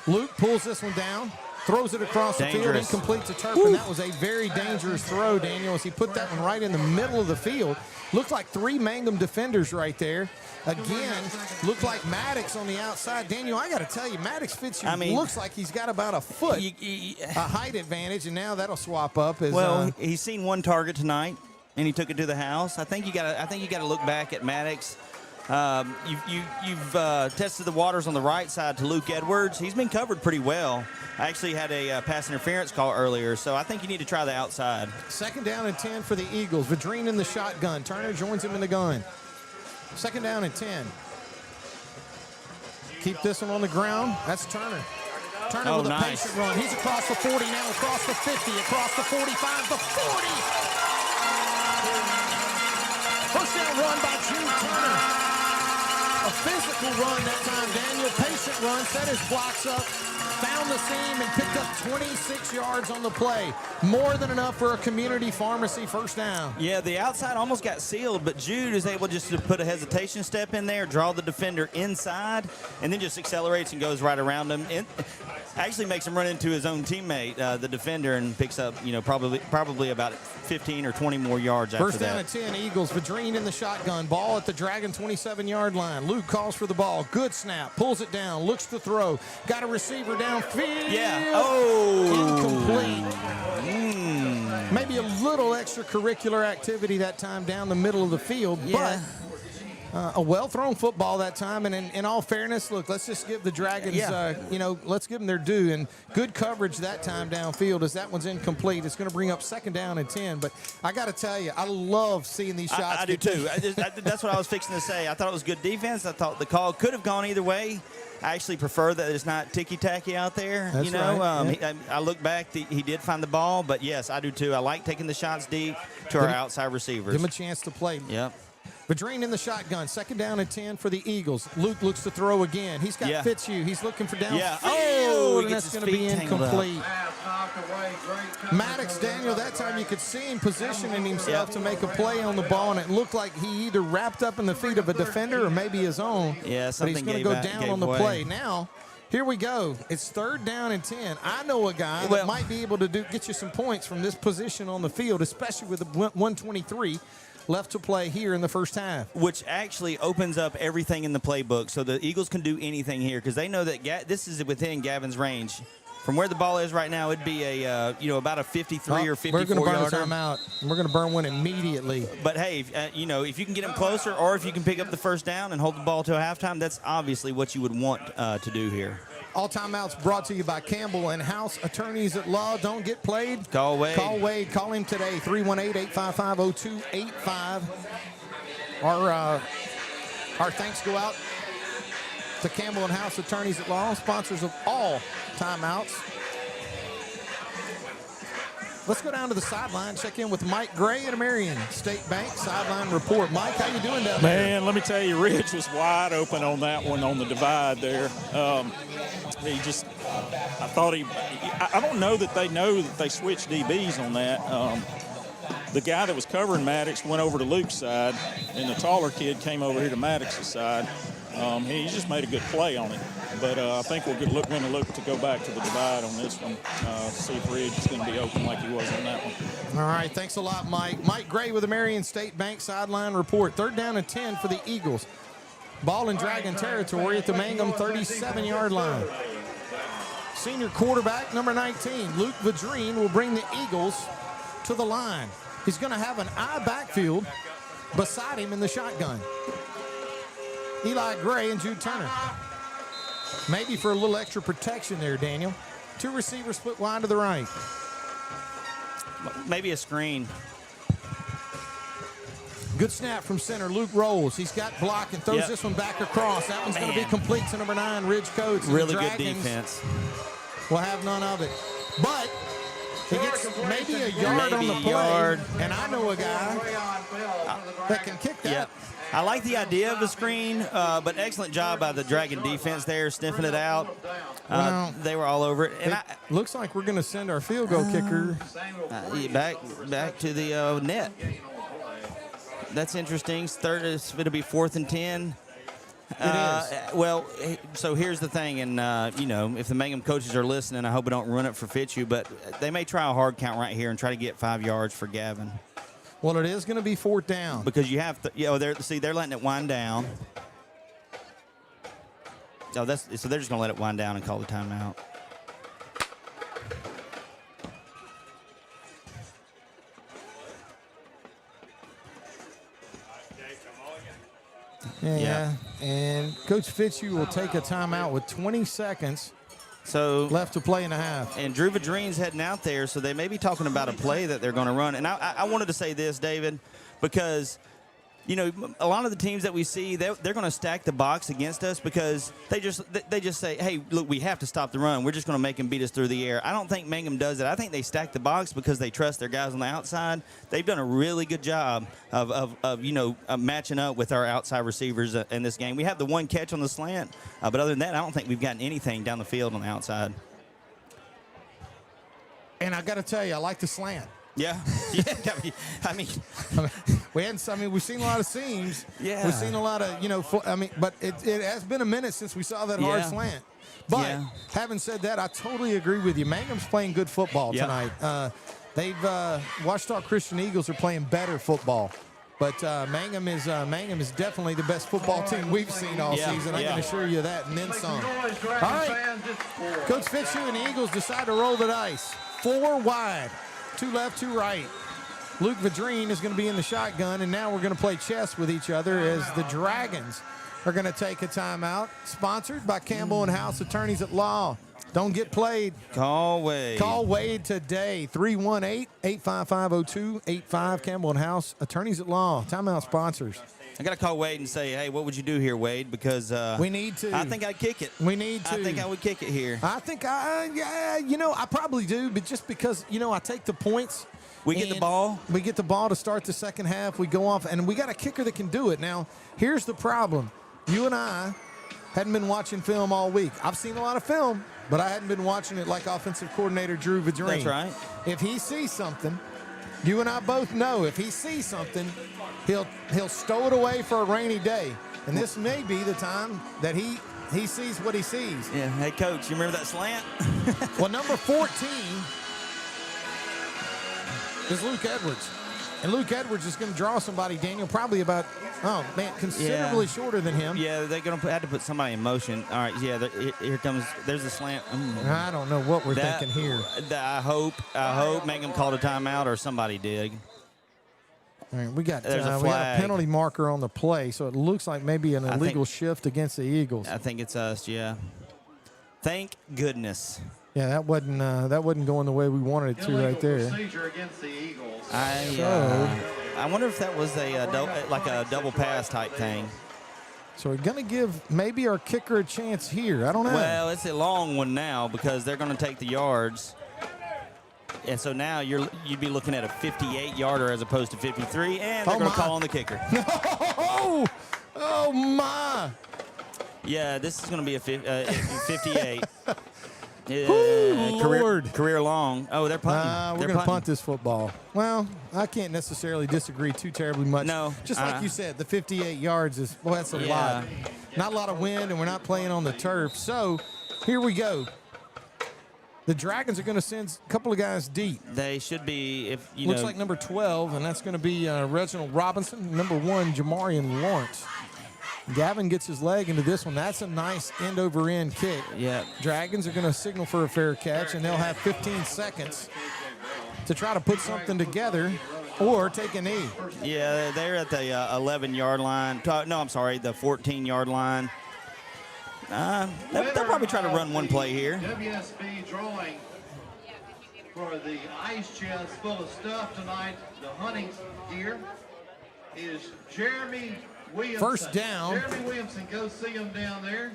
Luke pulls this one down, throws it across the field, incomplete to Turpin. That was a very dangerous throw, Daniel, as he put that one right in the middle of the field. Looked like 3 Mangham defenders right there. Again, looked like Maddox on the outside. Daniel, I got to tell you, Maddox Fitzu looks like he's got about a foot, a height advantage, and now that'll swap up. As, he's seen 1 target tonight, and he took it to the house. I think you got to look back at Maddox. You've tested the waters on the right side to Luke Edwards. He's been covered pretty well. I actually had a pass interference call earlier, so I think you need to try the outside. Second down and 10 for the Eagles. Vadrine in the shotgun. Turner joins him in the gun. Second down and 10. Keep this one on the ground. That's Turner. Turner with a patient run. He's across the 40 now, across the 50, across the 45, the 40. First down run by Jude Turner. A physical run that time, Daniel. Patient run, set his blocks up, found the seam, and picked up 26 yards on the play. More than enough for a community pharmacy first down. Yeah, the outside almost got sealed, but Jude is able just to put a hesitation step in there, draw the defender inside, and then just accelerates and goes right around him. Actually makes him run into his own teammate, the defender, and picks up, probably about 15 or 20 more yards after that. First down and 10, Eagles. Vadrine in the shotgun. Ball at the Dragon 27-yard line. Luke calls for the ball. Good snap. Pulls it down. Looks to throw. Got a receiver downfield. Yeah. Oh. Incomplete. Maybe a little extracurricular activity that time down the middle of the field, but a well-thrown football that time. And in all fairness, look, let's just give the Dragons, let's give them their due. And good coverage that time downfield as that one's incomplete. It's going to bring up second down and 10. But I got to tell you, I love seeing these shots. I do too. That's what I was fixing to say. I thought it was good defense. I thought the call could have gone either way. I actually prefer that it's not ticky-tacky out there. That's right. I look back, he did find the ball, but yes, I do too. I like taking the shots deep to our outside receivers. Give him a chance to play. Yep. Vadrine in the shotgun. Second down and 10 for the Eagles. Luke looks to throw again. He's got Fitzu. He's looking for downfield, and that's going to be incomplete. Maddox, Daniel, that time you could see him positioning himself to make a play on the ball, and it looked like he either wrapped up in the feet of a defender or maybe his own. Yeah, but he's going to go down on the play. Now, here we go. It's third down and 10. I know a guy that might be able to get you some points from this position on the field, especially with the 123 left to play here in the first half. Which actually opens up everything in the playbook, so the Eagles can do anything here because they know that this is within Gavin's range. From where the ball is right now, it'd be about a 53 or 54 yarder. We're going to burn a timeout. We're going to burn one immediately. But hey, if you can get them closer, or if you can pick up the first down and hold the ball till halftime, that's obviously what you would want to do here. All timeouts brought to you by Campbell and House Attorneys at Law. Don't get played. Call Wade. Call Wade. Call him today, 318-855-0285. Our thanks go out to Campbell and House Attorneys at Law, sponsors of all timeouts. Let's go down to the sideline, check in with Mike Gray at Marion State Bank sideline report. Mike, how you doing down there? Man, let me tell you, Ridge was wide open on that one on the divide there. I thought I don't know that they switched DBs on that. The guy that was covering Maddox went over to Luke's side, and the taller kid came over here to Maddox's side. He just made a good play on it. But I think we're going to look to go back to the divide on this one, see if Ridge is going to be open like he was on that one. All right, thanks a lot, Mike. Mike Gray with the Marion State Bank sideline report. 3rd down and 10 for the Eagles. Ball in Dragon territory at the Mangham 37-yard line. Senior quarterback, number 19, Luke Vadrine, will bring the Eagles to the line. He's going to have an I backfield beside him in the shotgun. Eli Gray and Jude Turner. Maybe for a little extra protection there, Daniel. 2 receivers split wide to the right. Maybe a screen. Good snap from center. Luke rolls. He's got block and throws this one back across. That one's going to be complete to number 9, Ridge Coates. Really good defense. Will have none of it. But he gets maybe a yard on the play. And I know a guy that can kick that. Yep. I like the idea of a screen, but excellent job by the Dragon defense there, sniffing it out. They were all over it. And it looks like we're going to send our field goal kicker back to the net. That's interesting. It'll be 4th and 10. It is. Well, so here's the thing, and if the Mangham coaches are listening, I hope I don't ruin it for Fitzu, but they may try a hard count right here and try to get 5 yards for Gavin. Well, it is going to be 4th down. Because you have to, they're letting it wind down. So they're just going to let it wind down and call the timeout. Yeah. And Coach Fitzu will take a timeout with 20 seconds left to play in the half. And Drew Vadrine's heading out there, so they may be talking about a play that they're going to run. And I wanted to say this, David, because, a lot of the teams that we see, they're going to stack the box against us because they just say, hey, look, we have to stop the run. We're just going to make them beat us through the air. I don't think Mangham does it. I think they stack the box because they trust their guys on the outside. They've done a really good job of matching up with our outside receivers in this game. We have the one catch on the slant, but other than that, I don't think we've gotten anything down the field on the outside. And I got to tell you, I like the slant. Yeah. We've seen a lot of seams. Yeah. We've seen a lot of, but it has been a minute since we saw that hard slant. But having said that, I totally agree with you. Mangham's playing good football tonight. Washita Christian Eagles are playing better football. But Mangham is definitely the best football team we've seen all season. I can assure you that, and then some. All right. Coach Fitzu and the Eagles decide to roll the dice. 4 wide. 2 left, 2 right. Luke Vadrine is going to be in the shotgun, and now we're going to play chess with each other as the Dragons are going to take a timeout. Sponsored by Campbell & House Attorneys at Law. Don't get played. Call Wade. Call Wade today. 318-855-0285. Campbell & House Attorneys at Law. Timeout sponsors. I got to call Wade and say, hey, what would you do here, Wade? Because we need to. I think I'd kick it. We need to. I think I would kick it here. I think I probably do, but just because, I take the points. We get the ball. We get the ball to start the second half. We go off, and we got a kicker that can do it. Now, here's the problem. You and I hadn't been watching film all week. I've seen a lot of film, but I hadn't been watching it like offensive coordinator Drew Vadrine. That's right. If he sees something, you and I both know if he sees something, he'll stow it away for a rainy day. And this may be the time that he sees what he sees. Yeah. Hey, Coach, you remember that slant? Well, number 14 is Luke Edwards. And Luke Edwards is going to draw somebody, Daniel, probably about, considerably shorter than him. Yeah, they're going to have to put somebody in motion. All right, there's the slant. I don't know what we're thinking here. I hope Mangham called a timeout or somebody did. All right, we got a penalty marker on the play, so it looks like maybe an illegal shift against the Eagles. I think it's us, yeah. Thank goodness. Yeah, that wasn't going the way we wanted it to right there. Procedure against the Eagles. I wonder if that was a double pass type thing. So we're going to give maybe our kicker a chance here. I don't know. Well, it's a long one now because they're going to take the yards. And so now you'd be looking at a 58-yarder as opposed to 53, and they're going to call on the kicker. Oh, my. Yeah, this is going to be a 58. Lord. Career long. Oh, they're punting. We're going to punt this football. Well, I can't necessarily disagree too terribly much. No. Just like you said, the 58 yards is, well, that's a lot. Not a lot of wind, and we're not playing on the turf. So here we go. The Dragons are going to send a couple of guys deep. They should be, if you Looks know. like number 12, and that's going to be Reginald Robinson. Number 1, Jamarian Lawrence. Gavin gets his leg into this one. That's a nice end-over-end kick. Yeah. Dragons are going to signal for a fair catch, and they'll have 15 seconds to try to put something together or take a knee. Yeah, they're at the 11-yard line. No, I'm sorry, the 14-yard line. They'll probably try to run one play here. WSB drawing for the ice chest full of stuff tonight, the hunting gear, is Jeremy Williamson. First down. Jeremy Williamson, go see him down there.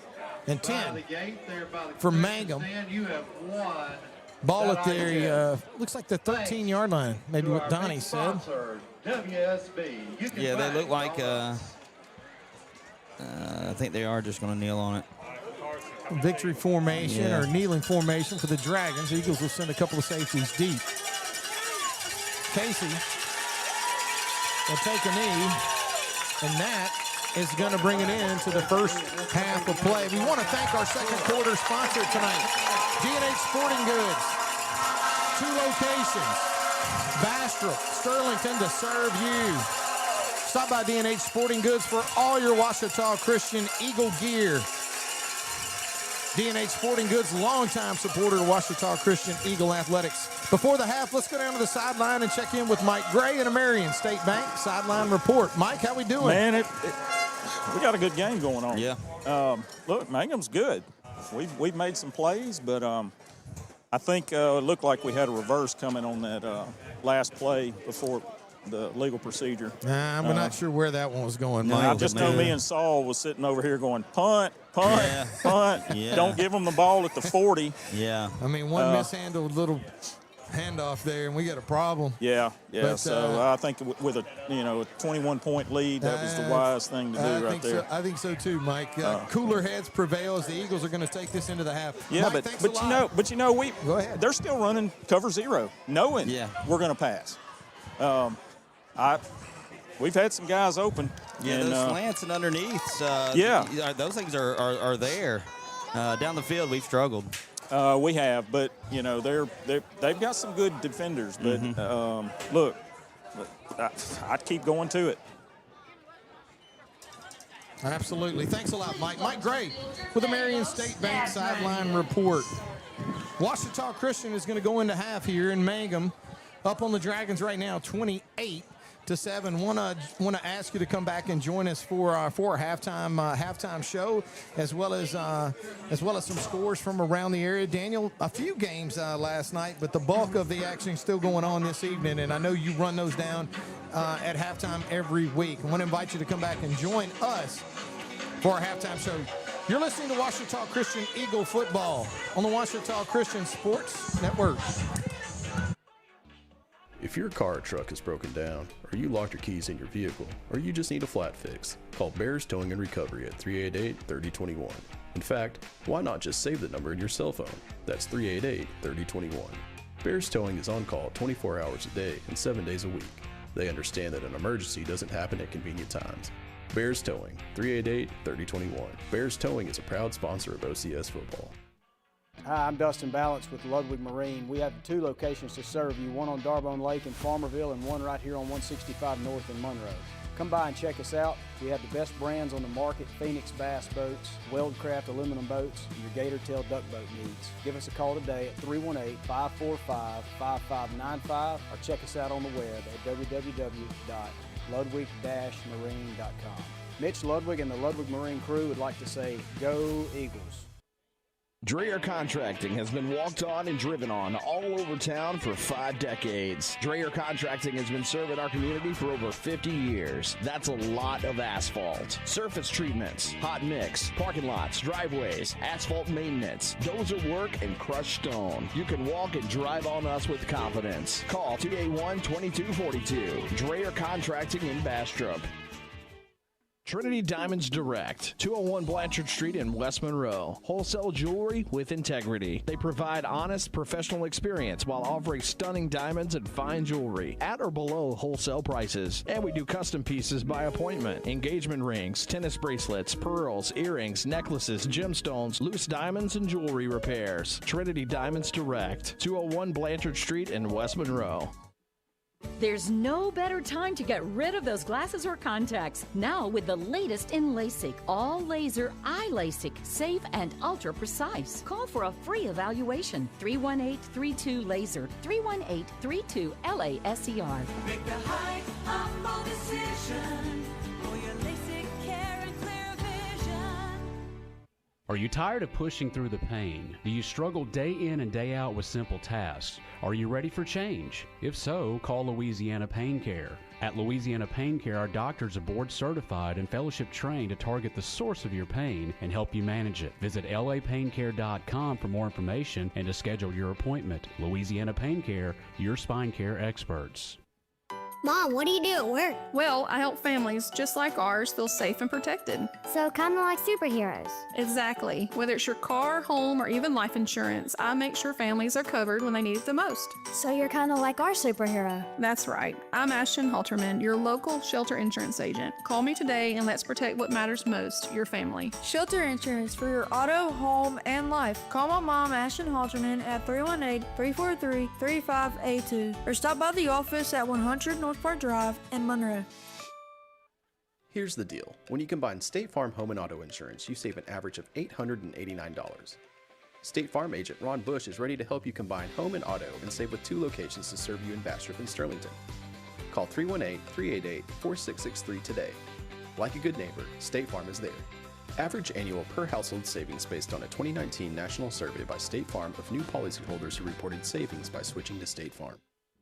And 10 by the gate there by the for Mangham. stand. You have won. Ball at their, looks like the 13-yard line, maybe what Donnie said. WSB. Yeah, they look like, I think they are just going to kneel on it. Victory formation or kneeling formation for the Dragons. The Eagles will send a couple of safeties deep. Casey will take a knee, and that is going to bring it into the first half of play. We want to thank our second quarter sponsor tonight, D&H Sporting Goods. 2 locations, Bastrop, Sterlington to serve you. Stop by D&H Sporting Goods for all your Ouachita Christian Eagle gear. D&H Sporting Goods, longtime supporter of Ouachita Christian Eagle Athletics. Before the half, let's go down to the sideline and check in with Mike Gray and a Marion State Bank sideline report. Mike, how we doing? Man, we got a good game going on. Yeah. Look, Mangham's good. We've made some plays, but I think it looked like we had a reverse coming on that last play before the legal procedure. I'm not sure where that one was going, Mike. I just know me and Saul was sitting over here going, punt, punt. Yeah. Don't give them the ball at the 40. Yeah. I mean, one mishandled little handoff there, and we got a problem. Yeah. But, so I think with a 21-point lead, that was the wise thing to do right there. I think so too, Mike. Cooler heads prevail as the Eagles are going to take this into the half. Yeah, Mike, but you know, Go ahead. they're still running cover 0, knowing we're going to pass. We've had some guys open. Yeah, and, those slants and underneaths. Those things are there. Down the field, we've struggled. We have, but they've got some good defenders. But look, I'd keep going to it. Absolutely. Thanks a lot, Mike. Mike Gray with the Marion State Bank sideline report. Ouachita Christian is going to go into half here in Mangham. Up on the Dragons right now, 28-7. Want to ask you to come back and join us for our halftime show, as well as some scores from around the area. Daniel, a few games last night, but the bulk of the action is still going on this evening, and I know you run those down at halftime every week. I want to invite you to come back and join us for our halftime show. You're listening to Ouachita Christian Eagle Football on the Ouachita Christian Sports Network. If your car or truck is broken down, or you locked your keys in your vehicle, or you just need a flat fix, call Bears Towing and Recovery at 388-3021. In fact, why not just save the number in your cell phone? That's 388-3021. Bears Towing is on call 24 hours a day and 7 days a week. They understand that an emergency doesn't happen at convenient times. Bears Towing, 388-3021. Bears Towing is a proud sponsor of OCS football. Hi, I'm Dustin Balance with Ludwig Marine. We have 2 locations to serve you, one on Darbone Lake in Farmerville and one right here on 165 North in Monroe. Come by and check us out. We have the best brands on the market: Phoenix Bass boats, Weldcraft aluminum boats, and your Gator Tail duck boat needs. Give us a call today at 318-545-5595 or check us out on the web at www.ludwig-marine.com. Mitch Ludwig and the Ludwig Marine crew would like to say, go Eagles. Dreyer Contracting has been walked on and driven on all over town for 5 decades. Dreyer Contracting has been serving our community for over 50 years. That's a lot of asphalt. Surface treatments, hot mix, parking lots, driveways, asphalt maintenance, dozer work, and crushed stone. You can walk and drive on us with confidence. Call 281-2242. Dreyer Contracting in Bastrop. Trinity Diamonds Direct, 201 Blanchard Street in West Monroe. Wholesale jewelry with integrity. They provide honest, professional experience while offering stunning diamonds and fine jewelry at or below wholesale prices. And we do custom pieces by appointment. Engagement rings, tennis bracelets, pearls, earrings, necklaces, gemstones, loose diamonds, and jewelry repairs. Trinity Diamonds Direct, 201 Blanchard Street in West Monroe. There's no better time to get rid of those glasses or contacts. Now with the latest in LASIK, all laser eye LASIK, safe and ultra precise. Call for a free evaluation. 318-32-LASER, 318-32-LASER. Make the high humble decision for your LASIK care and clear vision. Are you tired of pushing through the pain? Do you struggle day in and day out with simple tasks? Are you ready for change? If so, call Louisiana Pain Care. At Louisiana Pain Care, our doctors are board certified and fellowship trained to target the source of your pain and help you manage it. Visit lapaincare.com for more information and to schedule your appointment. Louisiana Pain Care, your spine care experts. Mom, what do you do at work? Well, I help families just like ours feel safe and protected. So kind of like superheroes. Exactly. Whether it's your car, home, or even life insurance, I make sure families are covered when they need it the most. So you're kind of like our superhero. That's right. I'm Ashton Halterman, your local shelter insurance agent. Call me today and let's protect what matters most, your family. Shelter insurance for your auto, home, and life. Call my mom, Ashton Halterman, at 318-343-3582 or stop by the office at 100 North Park Drive in Monroe. Here's the deal. When you combine State Farm home and auto insurance, you save an average of $889. State Farm agent Ron Bush is ready to help you combine home and auto and save with 2 locations to serve you in Bastrop and Sterlington. Call 318-388-4663 today. Like a good neighbor, State Farm is there. Average annual per household savings based on a 2019 national survey by State Farm of new policyholders who reported savings by switching to State Farm.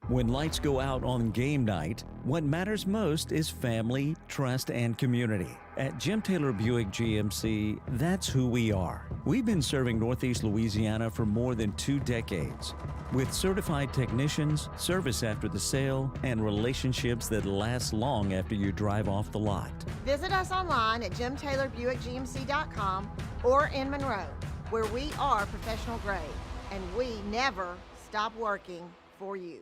When lights go out on game night, what matters most is family, trust, and community. At Jim Taylor Buick GMC, that's who we are. We've been serving Northeast Louisiana for more than 2 decades. With certified technicians, service after the sale, and relationships that last long after you drive off the lot. Visit us online at jimtaylorbuickgmc.com or in Monroe, where we are professional grade, and we never stop working for you.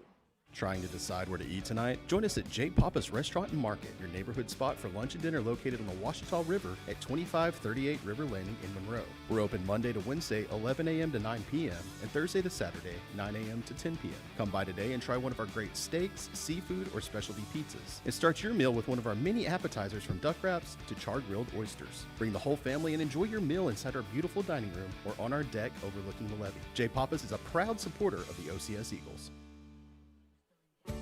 Trying to decide where to eat tonight? Join us at J. Papa's Restaurant and Market, your neighborhood spot for lunch and dinner located on the Ouachita River at 2538 River Landing in Monroe. We're open Monday to Wednesday, 11 a.m. to 9 p.m., and Thursday to Saturday, 9 a.m. to 10 p.m. Come by today and try one of our great steaks, seafood, or specialty pizzas. And start your meal with one of our many appetizers from duck wraps to char-grilled oysters. Bring the whole family and enjoy your meal inside our beautiful dining room or on our deck overlooking the levee. J. Papa's is a proud supporter of the OCS Eagles.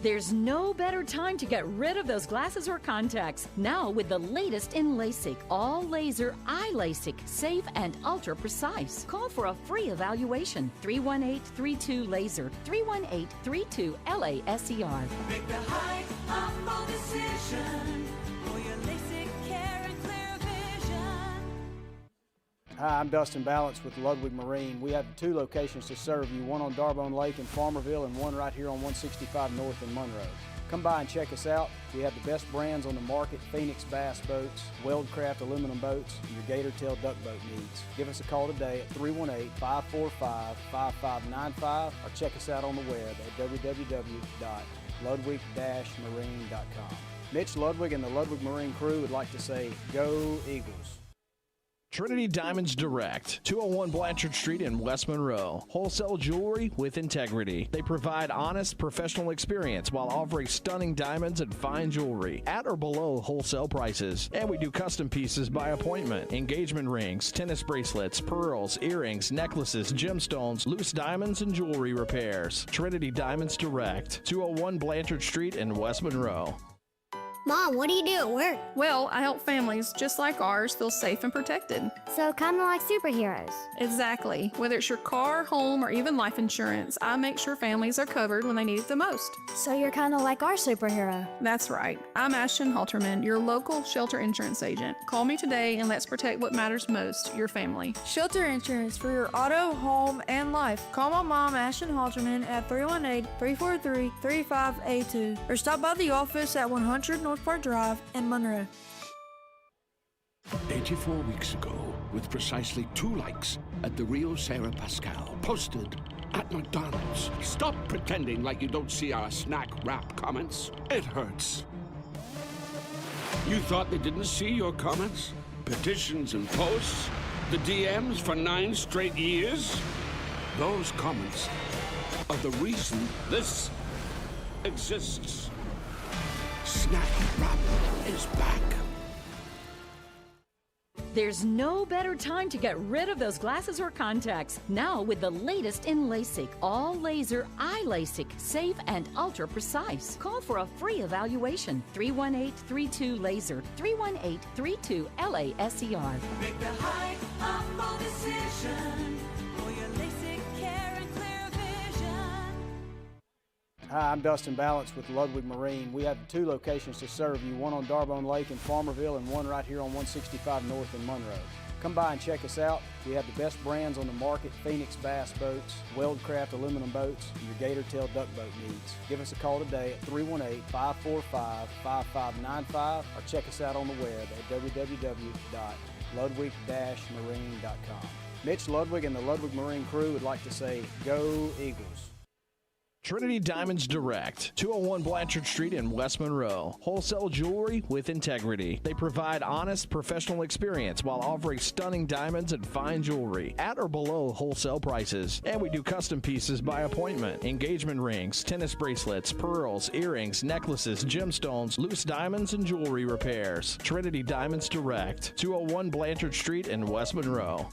There's no better time to get rid of those glasses or contacts. Now with the latest in LASIK, all laser eye LASIK, safe and ultra precise. Call for a free evaluation. 318-32-LASER, 318-32-LASER. Make the high humble decision for your LASIK care and clear vision. Hi, I'm Dustin Balance with Ludwig Marine. We have 2 locations to serve you, one on Darbone Lake in Farmerville and one right here on 165 North in Monroe. Come by and check us out. We have the best brands on the market: Phoenix Bass boats, Weldcraft aluminum boats, and your gator tail duck boat needs. Give us a call today at 318-545-5595 or check us out on the web at www.ludwig-marine.com. Mitch Ludwig and the Ludwig Marine crew would like to say, go Eagles. Trinity Diamonds Direct, 201 Blanchard Street in West Monroe. Wholesale jewelry with integrity. They provide honest, professional experience while offering stunning diamonds and fine jewelry at or below wholesale prices. And we do custom pieces by appointment. Engagement rings, tennis bracelets, pearls, earrings, necklaces, gemstones, loose diamonds, and jewelry repairs. Trinity Diamonds Direct, 201 Blanchard Street in West Monroe. Mom, what do you do at work? Well, I help families just like ours feel safe and protected. So kind of like superheroes. Exactly. Whether it's your car, home, or even life insurance, I make sure families are covered when they need it the most. So you're kind of like our superhero. That's right. I'm Ashton Halterman, your local shelter insurance agent. Call me today and let's protect what matters most, your family. Shelter insurance for your auto, home, and life. Call my mom, Ashton Halterman, at 318-343-3582 or stop by the office at 100 North Park Drive in Monroe. 84 weeks ago, with precisely 2 likes at the Rio Sarah Pascal, posted at McDonald's. Stop pretending like you don't see our snack wrap comments. It hurts. You thought they didn't see your comments? Petitions and posts? The DMs for 9 straight years? Those comments are the reason this exists. Snack wrap is back. There's no better time to get rid of those glasses or contacts. Now with the latest in LASIK, all laser eye LASIK, safe and ultra precise. Call for a free evaluation. 318-32-LASER, 318-32-LASER. Make the high humble decision for your LASIK care and clear vision. Hi, I'm Dustin Balance with Ludwig Marine. We have 2 locations to serve you, one on Darbone Lake in Farmerville and one right here on 165 North in Monroe. Come by and check us out. We have the best brands on the market: Phoenix Bass boats, Weldcraft aluminum boats, and your Gator Tail duck boat needs. Give us a call today at 318-545-5595 or check us out on the web at www.ludwig-marine.com. Mitch Ludwig and the Ludwig Marine crew would like to say, go Eagles. Trinity Diamonds Direct, 201 Blanchard Street in West Monroe. Wholesale jewelry with integrity. They provide honest, professional experience while offering stunning diamonds and fine jewelry at or below wholesale prices. And we do custom pieces by appointment. Engagement rings, tennis bracelets, pearls, earrings, necklaces, gemstones, loose diamonds, and jewelry repairs. Trinity Diamonds Direct, 201 Blanchard Street in West Monroe.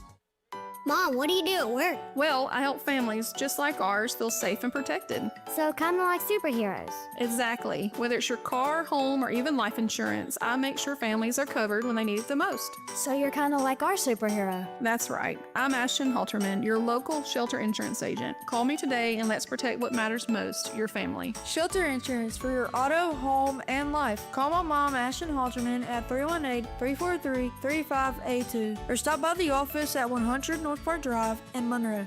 Mom, what do you do at work? Well, I help families just like ours feel safe and protected. So kind of like superheroes. Exactly. Whether it's your car, home, or even life insurance, I make sure families are covered when they need it the most. So you're kind of like our superhero. That's right. I'm Ashton Halterman, your local shelter insurance agent. Call me today and let's protect what matters most, your family. Shelter insurance for your auto, home, and life. Call my mom, Ashton Halterman, at 318-343-3582 or stop by the office at 100 North Park Drive in Monroe.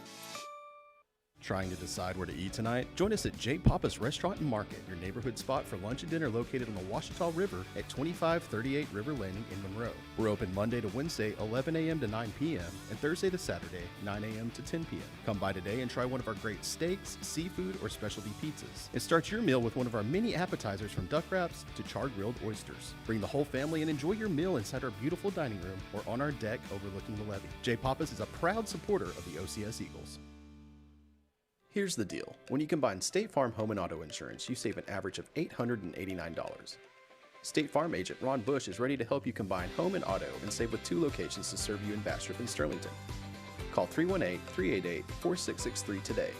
Trying to decide where to eat tonight? Join us at J. Papa's Restaurant and Market, your neighborhood spot for lunch and dinner located on the Ouachita River at 2538 River Landing in Monroe. We're open Monday to Wednesday, 11 a.m. to 9 p.m., and Thursday to Saturday, 9 a.m. to 10 p.m. Come by today and try one of our great steaks, seafood, or specialty pizzas. And start your meal with one of our many appetizers from duck wraps to char-grilled oysters. Bring the whole family and enjoy your meal inside our beautiful dining room or on our deck overlooking the levee. J. Papa's is a proud supporter of the OCS Eagles. Here's the deal. When you combine State Farm Home and Auto Insurance, you save an average of $889. State Farm agent Ron Bush is ready to help you combine home and auto and save with 2 locations to serve you in Bastrop and Sterlington. Call 318-388-4663 today.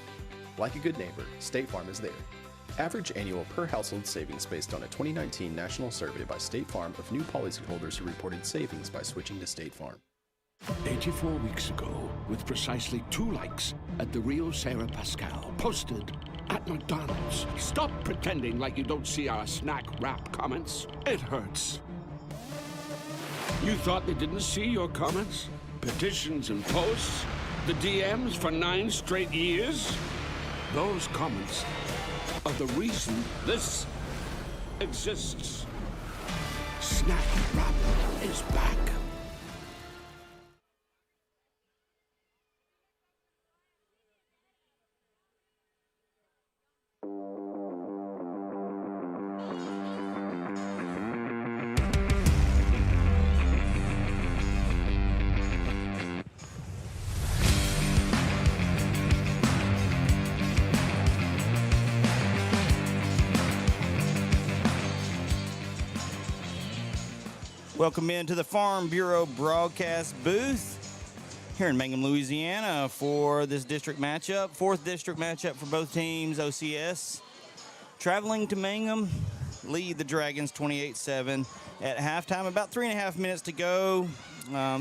Like a good neighbor, State Farm is there. Average annual per household savings based on a 2019 national survey by State Farm of new policyholders who reported savings by switching to State Farm. 84 weeks ago, with precisely 2 likes at the Rio Sarah Pascal, posted at McDonald's. Stop pretending like you don't see our snack wrap comments. It hurts. You thought they didn't see your comments? Petitions and posts? The DMs for 9 straight years? Those comments are the reason this exists. Snack wrap is back. Welcome into the Farm Bureau broadcast booth here in Mangham, Louisiana for this district matchup. 4th district matchup for both teams, OCS. Traveling to Mangham, lead the Dragons 28-7 at halftime. About 3.5 minutes to go.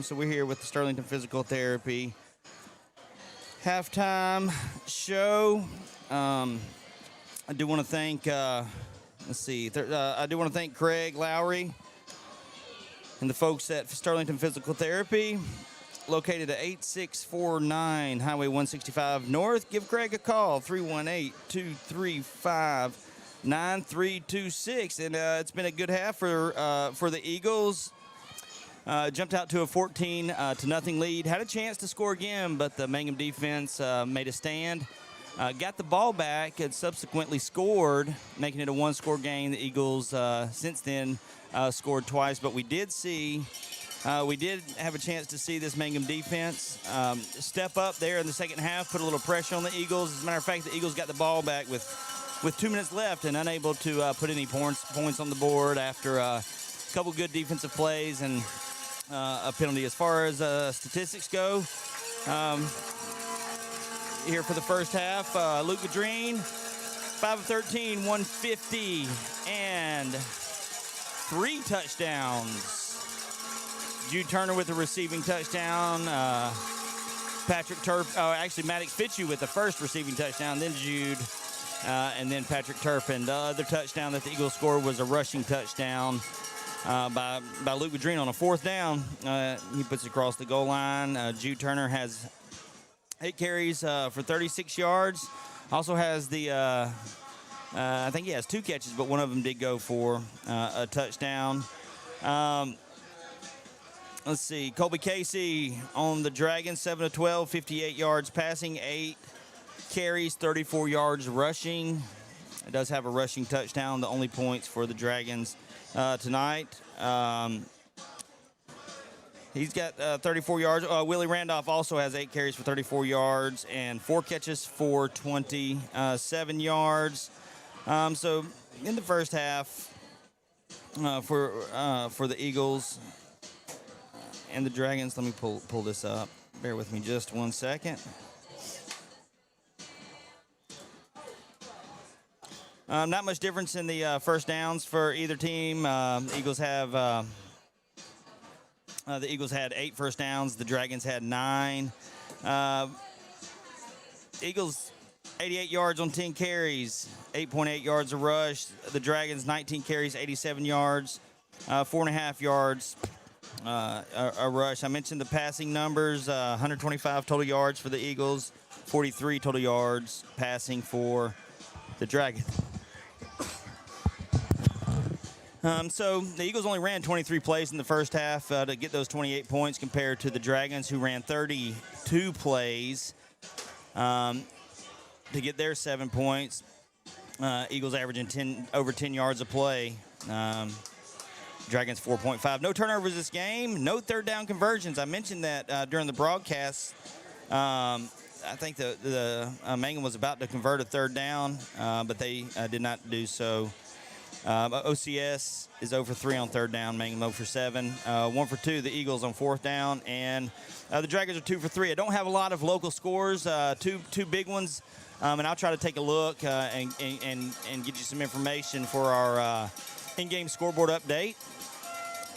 So we're here with the Sterlington Physical Therapy halftime show. I do want to thank, I do want to thank Craig Lowry and the folks at Sterlington Physical Therapy, located at 8649 Highway 165 North. Give Craig a call, 318-235-9326. And it's been a good half for the Eagles. Jumped out to a 14-0 lead. Had a chance to score again, but the Mangham defense made a stand. Got the ball back and subsequently scored, making it a one-score game. The Eagles, since then, scored twice. But we did have a chance to see this Mangham defense step up there in the second half, put a little pressure on the Eagles. As a matter of fact, the Eagles got the ball back with 2 minutes left and unable to put any points on the board after a couple good defensive plays and a penalty. As far as statistics go, here for the first half, Luke Gadreen, 5 of 13, 150, and 3 touchdowns. Jude Turner with a receiving touchdown. Maddox Fitzu with the first receiving touchdown, then Jude, and then Patrick Turpin. The other touchdown that the Eagles scored was a rushing touchdown by Luke Gadreen on a 4th down. He puts it across the goal line. Jude Turner has 8 carries for 36 yards. Also has I think he has 2 catches, but one of them did go for a touchdown. Let's see. Colby Casey on the Dragons, 7 of 12, 58 yards passing, 8 carries, 34 yards rushing. It does have a rushing touchdown, the only points for the Dragons tonight. He's got 34 yards. Willie Randolph also has 8 carries for 34 yards and 4 catches for 27 yards. So in the first half for the Eagles and the Dragons, let me pull this up. Bear with me just 1 second. Not much difference in the first downs for either team. The Eagles had 8 first downs. The Dragons had 9. Eagles 88 yards on 10 carries, 8.8 yards a rush. The Dragons 19 carries, 87 yards, 4.5 yards a rush. I mentioned the passing numbers, 125 total yards for the Eagles, 43 total yards passing for the Dragons. So the Eagles only ran 23 plays in the first half to get those 28 points compared to the Dragons, who ran 32 plays to get their 7 points. Eagles averaging over 10 yards a play. Dragons 4.5. No turnovers this game. No third down conversions. I mentioned that during the broadcast. I think the Mangham was about to convert a third down, but they did not do so. OCS is 0 for 3 on third down. Mangham 0 for 7. 1 for 2, the Eagles on 4th down. And the Dragons are 2 for 3. I don't have a lot of local scores, two big ones. And I'll try to take a look and get you some information for our in-game scoreboard update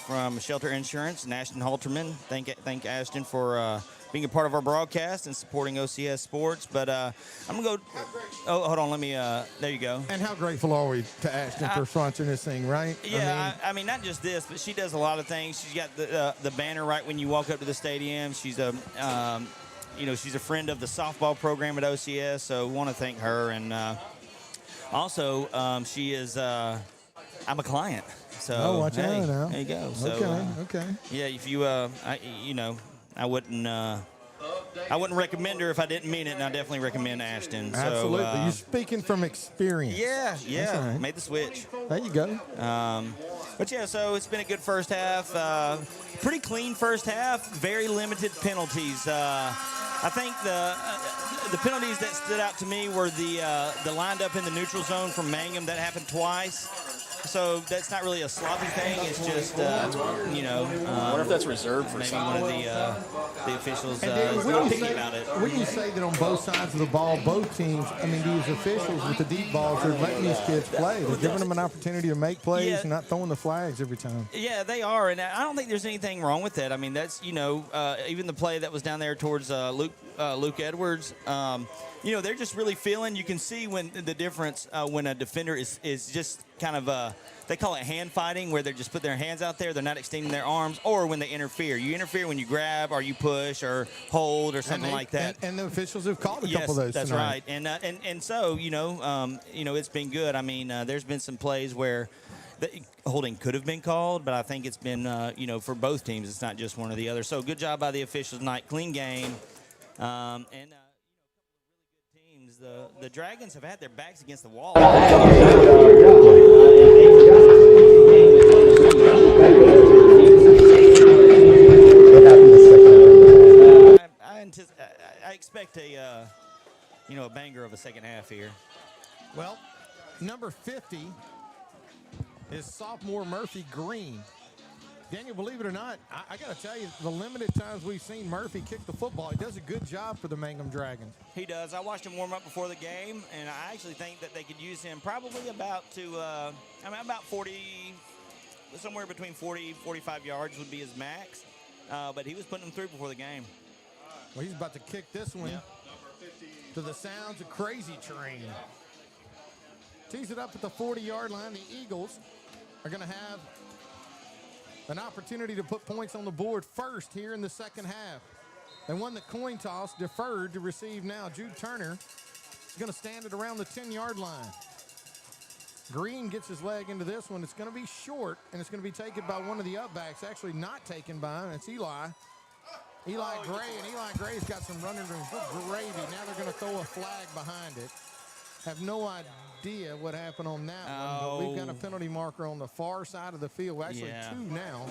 from Shelter Insurance and Ashton Halterman. Thank Ashton for being a part of our broadcast and supporting OCS Sports. But I'm going to go. Oh, hold on. Let me. There you go. And how grateful are we to Ashton for sponsoring this thing, right? Yeah, I mean, not just this, but she does a lot of things. She's got the banner right when you walk up to the stadium. She's a she's a friend of the softball program at OCS, so we want to thank her. And also, she is. I'm a client. So watch out now. There you go. So, okay. Yeah, if you, I wouldn't recommend her if I didn't mean it, and I definitely recommend Ashton. Absolutely. So, You're speaking from experience. Yeah. Right. Made the switch. There you go. But yeah, so it's been a good first half. Pretty clean first half. Very limited penalties. I think the penalties that stood out to me were the lined up in the neutral zone from Mangham. That happened twice. So that's not really a sloppy thing. It's just, you know. I wonder if that's reserved for maybe one of the officials is When picky about it. When you say that on both sides of the ball, both teams, I mean, these officials with the deep balls are letting these kids play. They're giving them an opportunity to make plays and not throwing the flags every time. Yeah, they are, and I don't think there's anything wrong with that. I mean, that's, you know, even the play that was down there towards Luke Edwards, you know, they're just really feeling. You can see when the difference when a defender is just kind of they call it hand fighting, where they just put their hands out there, they're not extending their arms, or when they interfere. You interfere when you grab or you push or hold or something like that. And the officials have called a Yes, couple of those that's tonight. right. And so, you know, it's been good. I mean, there's been some plays where holding could have been called, but I think it's been, you know, for both teams. It's not just one or the other. So good job by the officials tonight. Clean game. The Dragons have had their backs against the wall. I expect a, you know, a banger of a second half here. Well, number 50 is sophomore Murphy Green. Daniel, believe it or not, I got to tell you, the limited times we've seen Murphy kick the football, he does a good job for the Mangham Dragons. He does. I watched him warm up before the game, and I actually think that they could use him probably about 40, somewhere between 40, 45 yards would be his max. But he was putting them through before the game. Well, he's about to kick this one to the sounds of Crazy Train. Tees it up at the 40-yard line. The Eagles are going to have an opportunity to put points on the board first here in the second half. They won the coin toss, deferred to receive now. Jude Turner is going to stand at around the 10-yard line. Green gets his leg into this one. It's going to be short, and it's going to be taken by one of the upbacks. Actually not taken by him. It's Eli Gray, and Eli Gray's got some running room. Good gravy. Now they're going to throw a flag behind it. Have no idea what happened on that one, but we've got a penalty marker on the far side of the field. Actually, two now.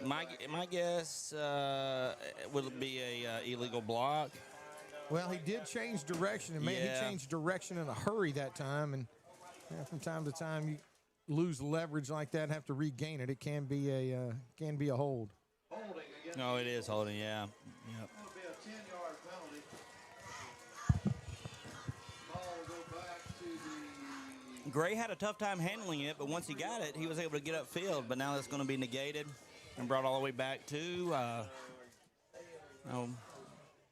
My guess will be a illegal block. Well, he did change direction, and man, he changed direction in a hurry that time. And from time to time, you lose leverage like that and have to regain it. It can be a hold. No, it is holding. Yeah. Yep. Gray had a tough time handling it, but once he got it, he was able to get upfield. But now that's going to be negated and brought all the way back to,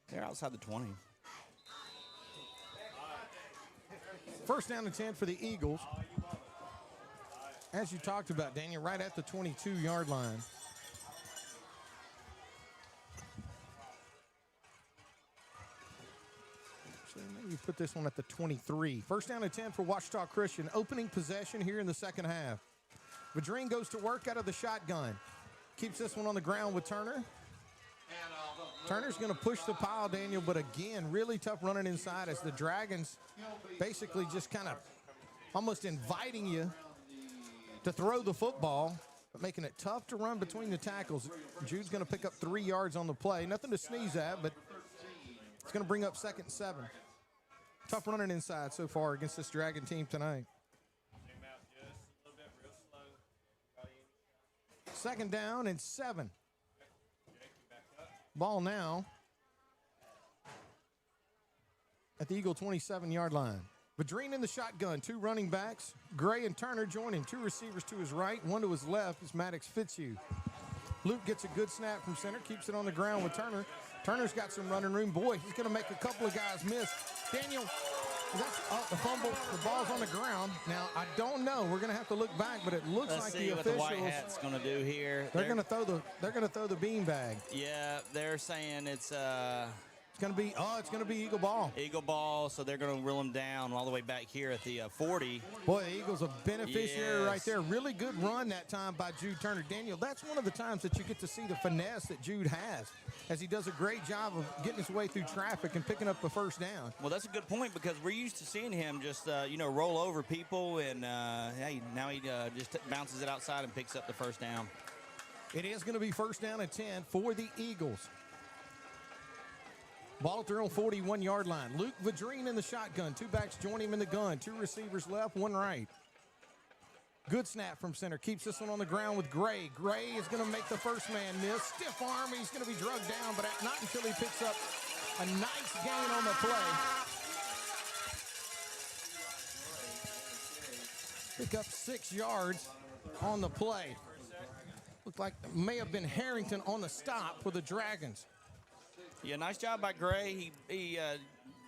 they're outside the 20. First down and 10 for the Eagles. As you talked about, Daniel, right at the 22-yard line. Maybe put this one at the 23. First down and 10 for Ouachita Christian. Opening possession here in the second half. Vadrine goes to work out of the shotgun. Keeps this one on the ground with Turner. Turner's going to push the pile, Daniel, but again, really tough running inside as the Dragons basically just kind of almost inviting you to throw the football, but making it tough to run between the tackles. Jude's going to pick up 3 yards on the play. Nothing to sneeze at, but it's going to bring up 2nd and 7. Tough running inside so far against this Dragon team tonight. Second down and 7. Ball now at the Eagle 27-yard line. Vadrine in the shotgun. 2 running backs. Gray and Turner join him. 2 receivers to his right. 1 to his left is Maddox Fitzu. Luke gets a good snap from center. Keeps it on the ground with Turner. Turner's got some running room. Boy, he's going to make a couple of guys miss. Daniel, that's the fumble. The ball's on the ground. Now, I don't know. We're going to have to look back, but it looks Let's like see the what officials. the white hat's going to do here. They're going to throw the beanbag. Yeah, they're saying it's going to be Eagle ball. Eagle ball, so they're going to reel them down all the way back here at the 40. Boy, the Eagles a beneficiary right there. Really good run that time by Jude Turner. Daniel, that's one of the times that you get to see the finesse that Jude has, as he does a great job of getting his way through traffic and picking up the first down. Well, that's a good point, because we're used to seeing him just, roll over people, and hey, now he just bounces it outside and picks up the first down. It is going to be first down and 10 for the Eagles. Ball at their own 41-yard line. Luke Vadrine in the shotgun. 2 backs join him in the gun. 2 receivers left, 1 right. Good snap from center. Keeps this one on the ground with Gray. Gray is going to make the first man miss. Stiff arm. He's going to be drugged down, but not until he picks up a nice gain on the play. Pick up 6 yards on the play. Looked like it may have been Harrington on the stop for the Dragons. Yeah, nice job by Gray. He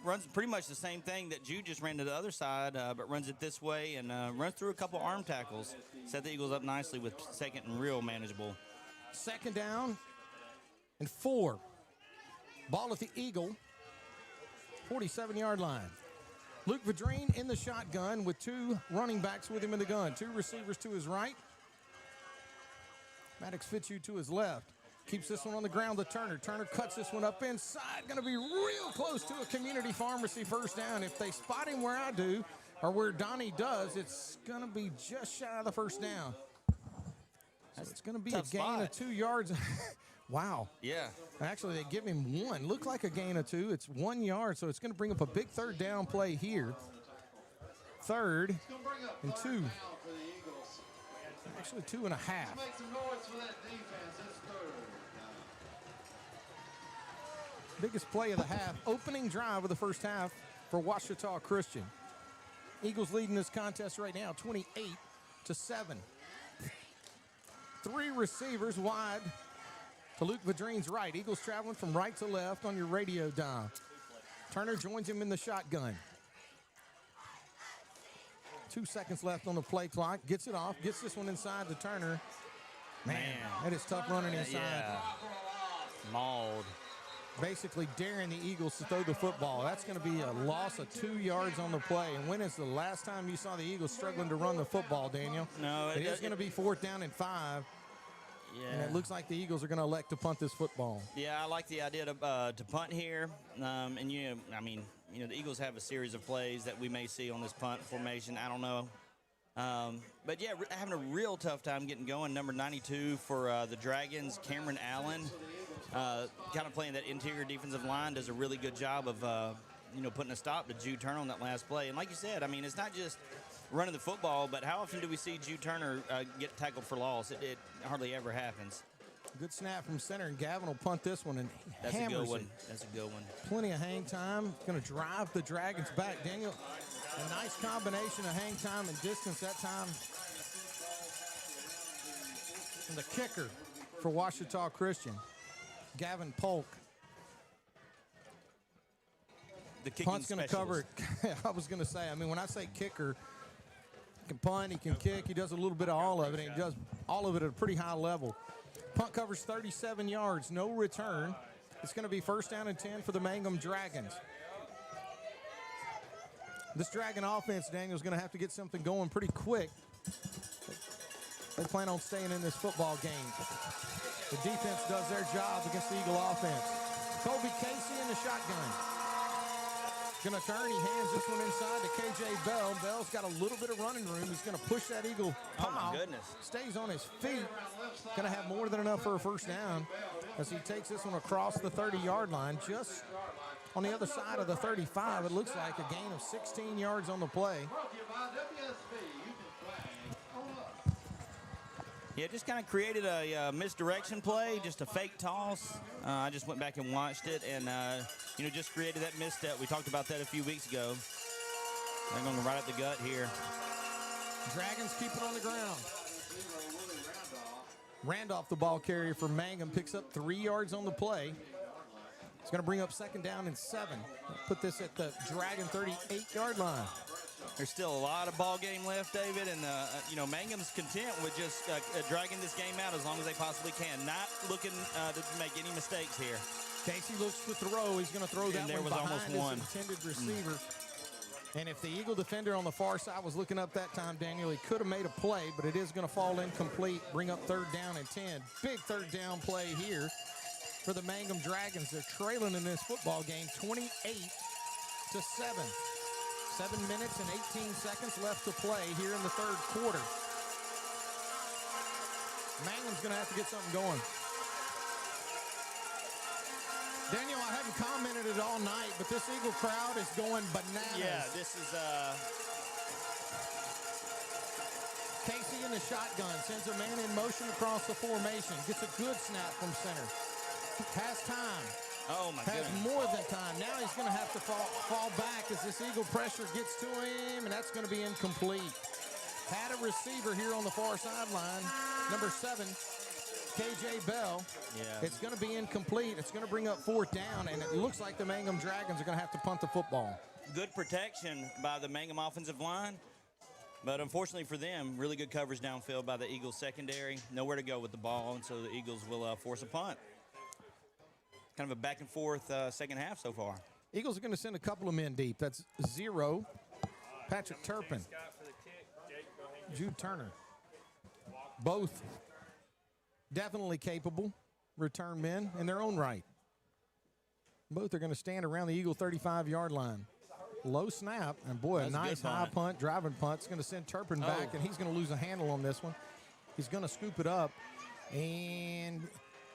runs pretty much the same thing that Jude just ran to the other side, but runs it this way and runs through a couple arm tackles. Set the Eagles up nicely with second and real manageable. Second down and 4. Ball at the Eagle, 47-yard line. Luke Vadrine in the shotgun with 2 running backs with him in the gun. 2 receivers to his right. Maddox Fitzu to his left. Keeps this one on the ground to Turner. Turner cuts this one up inside. Going to be real close to a community pharmacy first down. If they spot him where I do, or where Donnie does, it's going to be just shy of the first down. So it's going to be a gain of 2 yards. Wow. Yeah. Actually, they give him 1. Looked like a gain of 2. It's 1 yard, so it's going to bring up a big third down play here. 3rd and 2. Actually, 2.5. Make some noise for that defense. It's 3rd. Biggest play of the half. Opening drive of the first half for Ouachita Christian. Eagles leading this contest right now, 28-7. 3 receivers wide to Luke Vadrine's right. Eagles traveling from right to left on your radio dial. Turner joins him in the shotgun. 2 seconds left on the play clock. Gets it off. Gets this one inside to Turner. Man, that is tough running inside. Yeah. Mauled. Basically daring the Eagles to throw the football. That's going to be a loss of 2 yards on the play. And when is the last time you saw the Eagles struggling to run the football, Daniel? No. It is going to be 4th down and 5. Yeah. And it looks like the Eagles are going to elect to punt this football. Yeah, I like the idea to punt here. And, the Eagles have a series of plays that we may see on this punt formation. I don't know. But, yeah, having a real tough time getting going. Number 92 for the Dragons, Cameron Allen, kind of playing that interior defensive line, does a really good job of, putting a stop to Jude Turner on that last play. And like you said, it's not just running the football, but how often do we see Jude Turner get tackled for loss? It hardly ever happens. Good snap from center, and Gavin will punt this one and That's hammers a good one. it. That's a good one. Plenty of hang time. Going to drive the Dragons back. Daniel, a nice combination of hang time and distance that time. And the kicker for Ouachita Christian, Gavin Polk. The kicking Punt's going to cover it. I was going to say, when I say kicker, he can punt, he can kick, he does a little bit of all of it, and he does all of it at a pretty high level. Punt covers 37 yards, no return. It's going to be 1st down and 10 for the Mangham Dragons. This Dragon offense, Daniel, is going to have to get something going pretty quick. They plan on staying in this football game. The defense does their job against the Eagle offense. Kobe Casey in the shotgun. Going to turn. He hands this one inside to KJ Bell. Bell's got a little bit of running room. He's going to push that Eagle pile. Oh, my goodness. Stays on his feet. Going to have more than enough for a first down as he takes this one across the 30-yard line. Just on the other side of the 35, it looks like a gain of 16 yards on the play. Yeah, just kind of created a misdirection play, just a fake toss. I just went back and watched it and, just created that misstep. We talked about that a few weeks ago. They're going right up the gut here. Dragons keep it on the ground. Randolph, the ball carrier for Mangham, picks up 3 yards on the play. It's going to bring up 2nd down and 7. Put this at the Dragon 38-yard line. There's still a lot of ball game left, David, and Mangham's content with just dragging this game out as long as they possibly can. Not looking to make any mistakes here. Casey looks to throw. He's going to throw that there one was behind almost his intended receiver. And if the Eagle defender on the far side was looking up that time, Daniel, he could have made a play, but it is going to fall incomplete, bring up 3rd down and 10. Big 3rd down play here for the Mangham Dragons. They're trailing in this football game 28-7. 7 minutes and 18 seconds left to play here in the 3rd quarter. Mangham's going to have to get something going. Daniel, I haven't commented it all night, but this Eagle crowd is going bananas. Yeah, this is... Casey in the shotgun, sends a man in motion across the formation, gets a good snap from center. Has time. Oh, my Has goodness. more than time. Now he's going to have to fall back as this Eagle pressure gets to him, and that's going to be incomplete. Had a receiver here on the far sideline, number 7, KJ Bell. Yeah. It's going to be incomplete. It's going to bring up 4th down, and it looks like the Mangham Dragons are going to have to punt the football. Good protection by the Mangham offensive line, but unfortunately for them, really good coverage downfield by the Eagles secondary. Nowhere to go with the ball, and so the Eagles will force a punt. Kind of a back and forth second half so far. Eagles are going to send a couple of men deep. That's 0, Patrick Turpin, Jude Turner. Both definitely capable return men in their own right. Both are going to stand around the Eagle 35-yard line. Low snap, and boy, That's a nice high punt, driving punt. It's going to send Turpin back, and he's going to lose a handle on this one. He's going to scoop it up, and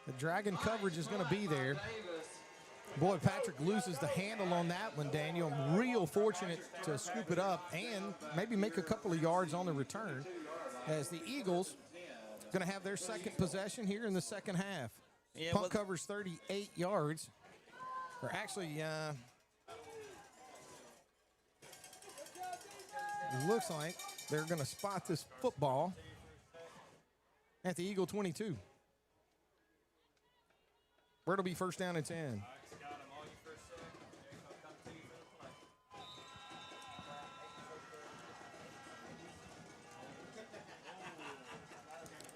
the Dragon coverage is going to be there. Boy, Patrick loses the handle on that one, Daniel. Real fortunate to scoop it up and maybe make a couple of yards on the return as the Eagles going to have their second possession here in the second half. Yeah, Punt covers 38 yards. Or actually, it looks like they're going to spot this football at the Eagle 22. Where it'll be first down and 10.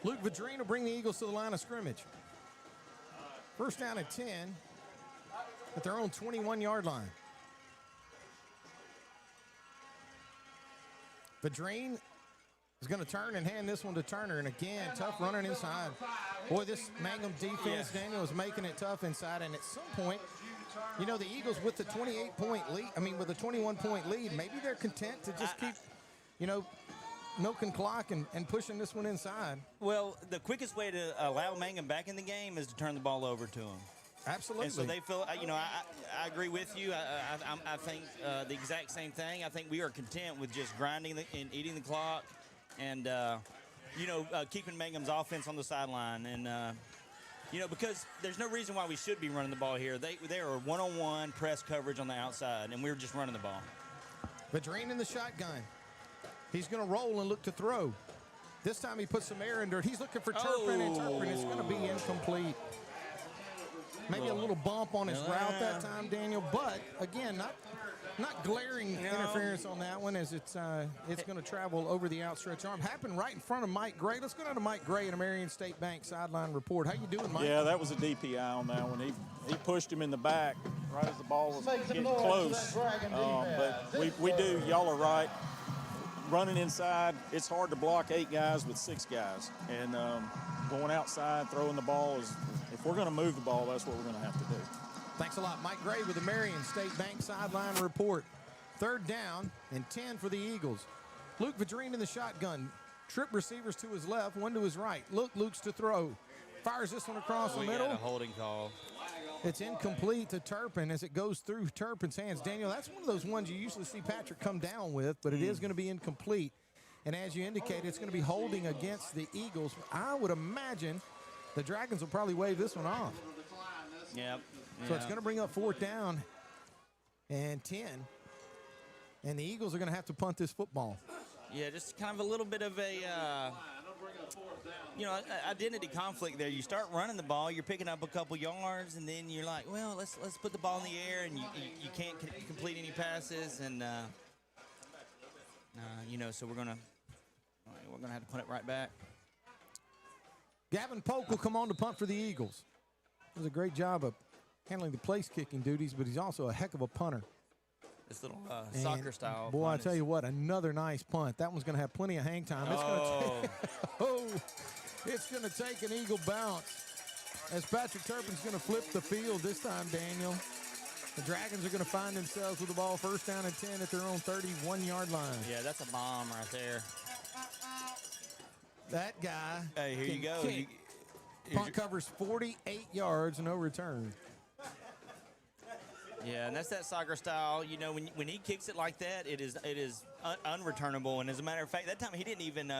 Luke Vadrine will bring the Eagles to the line of scrimmage. First down and 10 at their own 21-yard line. Vadrine is going to turn and hand this one to Turner. And again, tough running inside. Boy, this Mangham defense, Daniel, is making it tough inside. And at some point, you know, the Eagles with the 28-point lead, with a 21-point lead, maybe they're content to just keep, milking clock and pushing this one inside. Well, the quickest way to allow Mangham back in the game is to turn the ball over to them. Absolutely. And so they feel, I agree with you. I think the exact same thing. I think we are content with just grinding and eating the clock and, keeping Mangham's offense on the sideline. And, because there's no reason why we should be running the ball here. They are one-on-one press coverage on the outside, and we're just running the ball. Vadrine in the shotgun. He's going to roll and look to throw. This time he puts some air in dirt. He's looking for Turpin, and Turpin is going to be incomplete. Maybe a little bump on his route that time, Daniel, but again, not glaring interference on that one as it's going to travel over the outstretched arm. Happened right in front of Mike Gray. Let's go down to Mike Gray in a Marion State Bank sideline report. How you doing, Mike? Yeah, that was a DPI on that one. He pushed him in the back right as the ball was getting close. But we do, y'all are right. Running inside, it's hard to block 8 guys with 6 guys. And going outside, throwing the ball is, if we're going to move the ball, that's what we're going to have to do. Thanks a lot. Mike Gray with the Marion State Bank sideline report. 3rd down and 10 for the Eagles. Luke Vadrine in the shotgun. Trip receivers to his left, one to his right. Luke's to throw. Fires this one across the middle. We got a holding call. It's incomplete to Turpin as it goes through Turpin's hands. Daniel, that's one of those ones you usually see Patrick come down with, but it is going to be incomplete. And as you indicated, it's going to be holding against the Eagles. I would imagine the Dragons will probably wave this one off. Yep. So it's going to bring up 4th down and 10. And the Eagles are going to have to punt this football. Yeah, just kind of a little bit of a, identity conflict there. You start running the ball, you're picking up a couple yards, and then you're like, well, let's put the ball in the air, and you can't complete any passes, and so we're gonna have to punt it right back. Gavin Polk will come on to punt for the Eagles. Does a great job of handling the place kicking duties, but he's also a heck of a punter. This little soccer style. Boy, I tell you what, another nice punt. That one's going to have plenty of hang time. It's going to take an Eagle bounce as Patrick Turpin's going to flip the field this time, Daniel. The Dragons are going to find themselves with the ball 1st down and 10 at their own 31-yard line. Yeah, that's a bomb right there. That guy. Hey, here you go. Punt covers 48 yards, no return. Yeah, and that's that soccer style. You know, when he kicks it like that, it is unreturnable. And as a matter of fact, that time he didn't even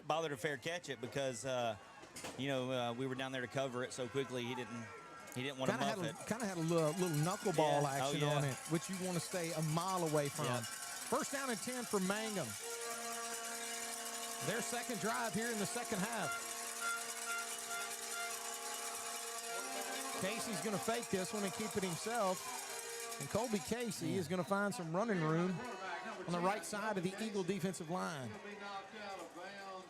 bother to fair catch it because, we were down there to cover it so quickly. He didn't want to muff it. Kind of had a little knuckleball action on it, which you want to stay a mile away from. Yeah. First down and 10 for Mangham. Their second drive here in the second half. Casey's going to fake this one and keep it himself. And Colby Casey is going to find some running room on the right side of the Eagle defensive line.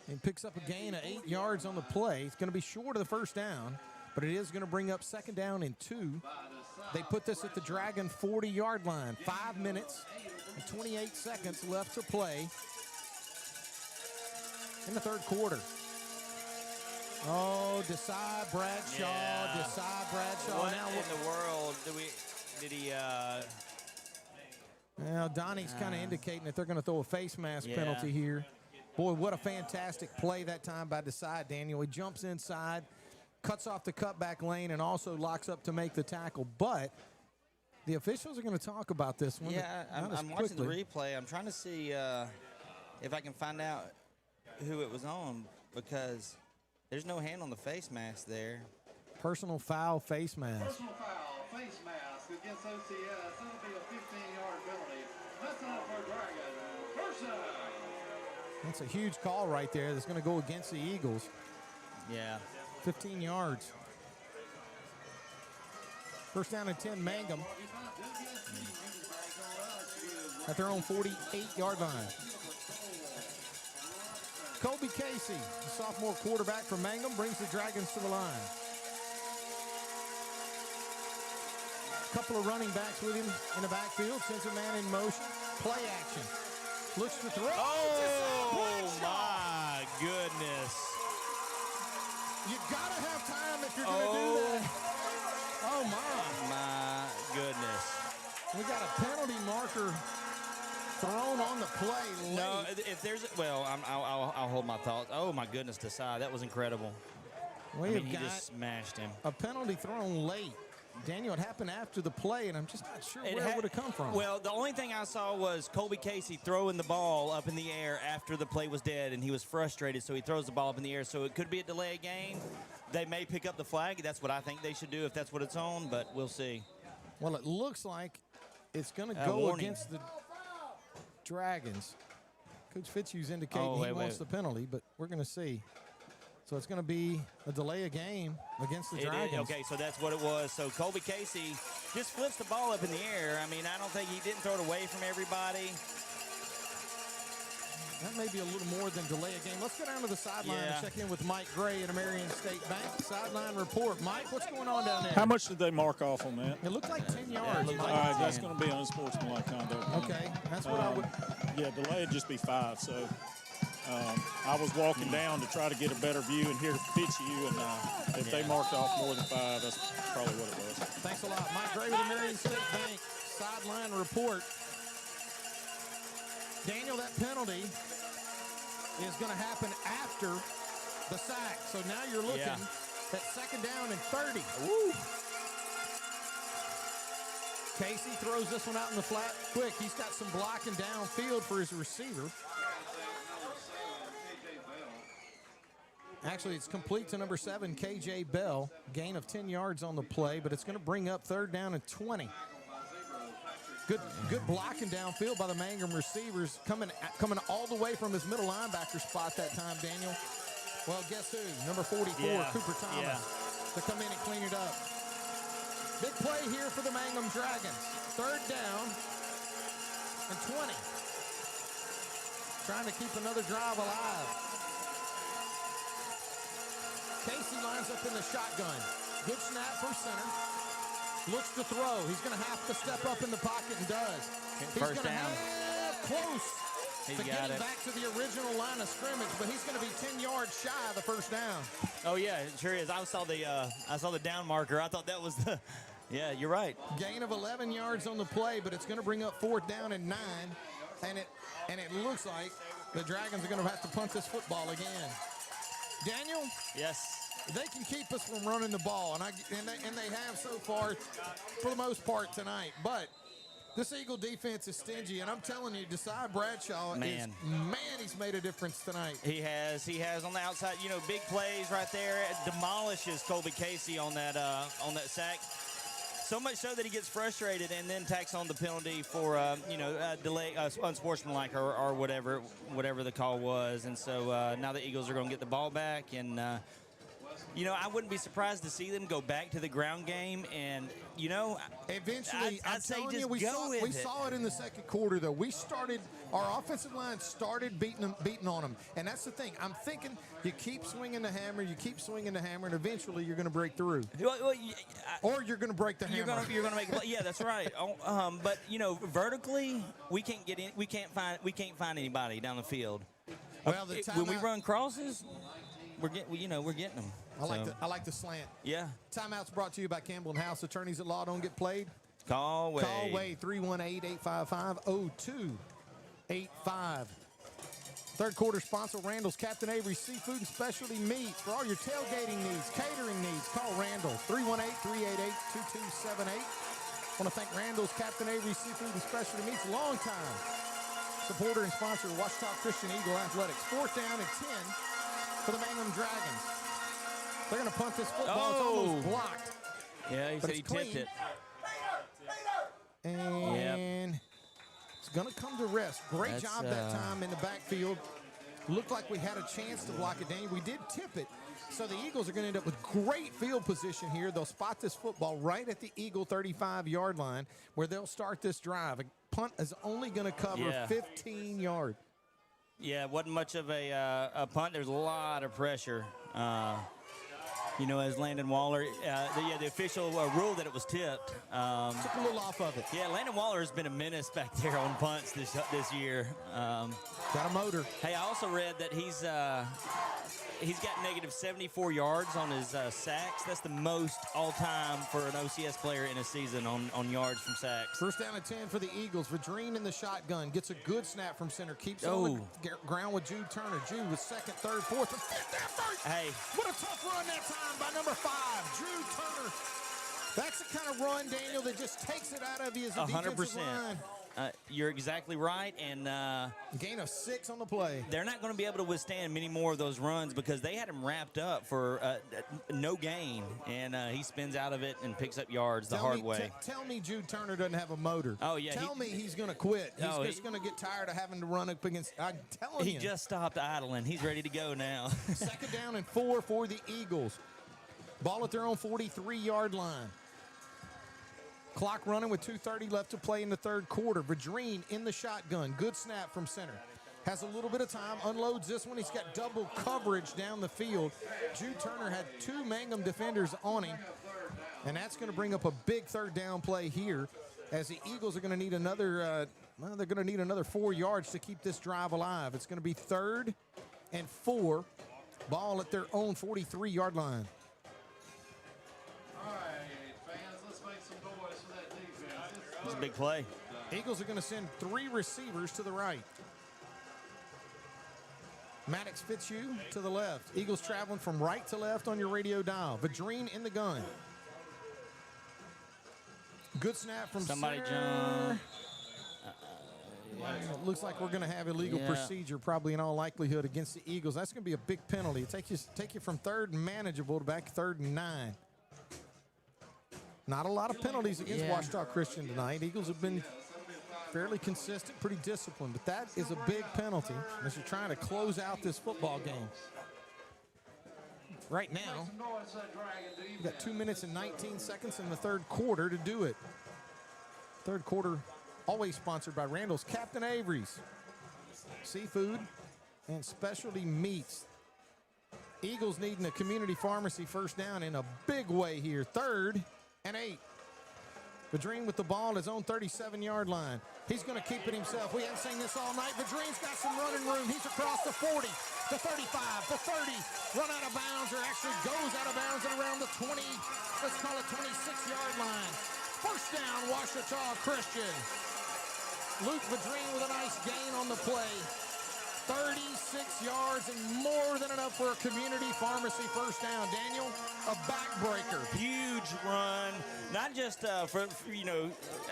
And picks up a gain of 8 yards on the play. It's going to be short of the first down, but it is going to bring up second down and 2. They put this at the Dragon 40-yard line. 5 minutes and 28 seconds left to play in the third quarter. Oh, Desai Bradshaw, Yeah. Desai Bradshaw. What Now, in the world did he? Well, Donnie's kind of indicating that they're going to throw a face mask Yeah. penalty here. Boy, what a fantastic play that time by Desai, Daniel. He jumps inside, cuts off the cutback lane, and also locks up to make the tackle. But the officials are going to talk about this one. Yeah, I'm watching the replay. I'm trying to see if I can find out who it was on because there's no hand on the face mask there. Personal foul face mask. Personal foul, face mask against OCS. That'll be a 15-yard penalty. That's enough for Dragon. First down. That's a huge call right there that's going to go against the Eagles. Yeah. 15 yards. First down and 10, Mangham. At their own 48-yard line. Colby Casey, the sophomore quarterback from Mangham, brings the Dragons to the line. A couple of running backs with him in the backfield. Sends a man in motion. Play action. Looks to throw. Oh, my goodness. You got to have time if you're going to do that. Oh, my goodness. We got a penalty marker thrown on the play late. No, if there's I'll hold my thoughts. Oh, my goodness, Desai. That was incredible. He He just smashed him. A penalty thrown late. Daniel, it happened after the play, and I'm just not sure where it would have come from. Well, the only thing I saw was Colby Casey throwing the ball up in the air after the play was dead, and he was frustrated, so he throws the ball up in the air. So it could be a delay of game. They may pick up the flag. That's what I think they should do if that's what it's on, but we'll see. Well, it looks like it's going to go warning. against the Dragons. Coach Fitzu's indicating he wants the penalty, but we're going to see. So it's going to be a delay of game against the Dragons. Okay, so that's what it was. So Colby Casey just flips the ball up in the air. I mean, I don't think he didn't throw it away from everybody. That may be a little more than delay of game. Let's go down to the sideline and check in with Mike Gray at Marion State Bank. Sideline report. Mike, what's going on down there? How much did they mark off on that? It looked like 10 yards. All right, that's going to be unsportsmanlike conduct. Okay, that's what I would. Yeah, delay would just be 5. So I was walking down to try to get a better view and hear Fitzu, and if they marked off more than 5, that's probably what it was. Thanks a lot. Mike Gray with the Marion State Bank sideline report. Daniel, that penalty is going to happen after the sack. So now you're looking at second down and 30. Woo! Casey throws this one out in the flat quick. He's got some blocking downfield for his receiver. Actually, it's complete to number 7, KJ Bell. Gain of 10 yards on the play, but it's going to bring up third down and 20. Good blocking downfield by the Mangham receivers, coming all the way from his middle linebacker spot that time, Daniel. Well, guess who? Number 44, Cooper Thomas, to come in and clean it up. Big play here for the Mangham Dragons. Third down and 20. Trying to keep another drive alive. Casey lines up in the shotgun. Good snap from center. Looks to throw. He's going to have to step up in the pocket and does. He's going to have close to getting back to the original line of scrimmage, but he's going to be 10 yards shy of the first down. Oh yeah, it sure is. I saw the down marker. I thought that was the. Yeah, you're right. Gain of 11 yards on the play, but it's going to bring up fourth down and 9, and it looks like the Dragons are going to have to punt this football again. Daniel? Yes. they can keep us from running the ball, and they have so far for the most part tonight. But this Eagle defense is stingy, and I'm telling you, Desai Bradshaw he's made a difference tonight. He has on the outside. You know, big plays right there. It demolishes Colby Casey on that sack. So much so that he gets frustrated and then tacks on the penalty for delay, unsportsmanlike or whatever the call was. And so now the Eagles are going to get the ball back, and I wouldn't be surprised to see them go back to the ground game. And eventually, I'd say just we go with it. saw it in the second quarter, though. Our offensive line started beating on them, and that's the thing. I'm thinking you keep swinging the hammer, and eventually you're going to break through, or you're going to break the hammer. You're going to make a play. Yeah, that's right. But vertically, we can't get in. We can't find anybody down the field. Well, when we run crosses, we're getting them. I like the slant. Yeah. Timeout's brought to you by Campbell and House. Attorneys at law don't get played. Call Wade. Call Wade, 318-855-0285. Third quarter sponsor, Randall's Captain Avery Seafood and Specialty Meats. For all your tailgating needs, catering needs, call Randall, 318-388-2278. Want to thank Randall's Captain Avery Seafood and Specialty Meats, long-time supporter and sponsor of Ouachita Christian Eagle Athletics. 4th down and 10 for the Mangham Dragons. They're going to punt this football. It's almost blocked. Yeah, he said he tipped it. And it's going to come to rest. Great job that time in the backfield. Looked like we had a chance to block it down. We did tip it. So the Eagles are going to end up with great field position here. They'll spot this football right at the Eagle 35-yard line where they'll start this drive. A punt is only going to cover 15 yards. Yeah, it wasn't much of a punt. There's a lot of pressure. As Landon Waller, the official ruled that it was tipped. Took a little off of it. Yeah, Landon Waller has been a menace back there on punts this year. Got a motor. Hey, I also read that he's got negative 74 yards on his sacks. That's the most all-time for an OCS player in a season on yards from sacks. 1st down and 10 for the Eagles. Vadrine in the shotgun. Gets a good snap from center. Keeps on the ground with Jude Turner. Jude with 2nd, 3rd, 4th, and 5th effort. Hey. What a tough run that time by number 5, Jude Turner. That's the kind of run, Daniel, that just takes it out of you as a defensive line. You're exactly right, and gain of 6 on the play. They're not going to be able to withstand many more of those runs because they had him wrapped up for no gain, and he spins out of it and picks up yards the hard way. Tell me Jude Turner doesn't have a motor. Oh, yeah. Tell me he's going to quit. He's just going to get tired of having to run up against. I'm telling you. He just stopped idling. He's ready to go now. 2nd down and 4 for the Eagles. Ball at their own 43-yard line. Clock running with 2:30 left to play in the 3rd quarter. Vadrine in the shotgun. Good snap from center. Has a little bit of time. Unloads this one. He's got double coverage down the field. Jude Turner had 2 Mangham defenders on him. And that's going to bring up a big 3rd down play here as the Eagles are going to need another, they're going to need another 4 yards to keep this drive alive. It's going to be 3rd and 4. Ball at their own 43-yard line. All right, fans, let's make some noise for that defense. It's a big play. Eagles are going to send 3 receivers to the right. Maddox Fitzu to the left. Eagles traveling from right to left on your radio dial. Vadrine in the gun. Good snap from somebody center. It looks like we're going to have illegal procedure probably in all likelihood against the Eagles. That's going to be a big penalty. Take you from 3rd and manageable to back 3rd and 9. Not a lot of penalties against Ouachita Christian tonight. Eagles have been fairly consistent, pretty disciplined, but that is a big penalty as you're trying to close out this football game. Right now, we've got 2 minutes and 19 seconds in the 3rd quarter to do it. 3rd quarter always sponsored by Randall's Captain Avery's Seafood and Specialty Meats. Eagles needing a community pharmacy 1st down in a big way here. 3rd and 8. Vadrine with the ball at his own 37-yard line. He's going to keep it himself. We haven't seen this all night. Vadrine's got some running room. He's across the 40, the 35, the 30. Run out of bounds, or actually goes out of bounds at around the 20, let's call it 26-yard line. 1st down, Ouachita Christian. Luke Vadrine with a nice gain on the play. 36 yards and more than enough for a community pharmacy first down. Daniel, a backbreaker. Huge run, not just for,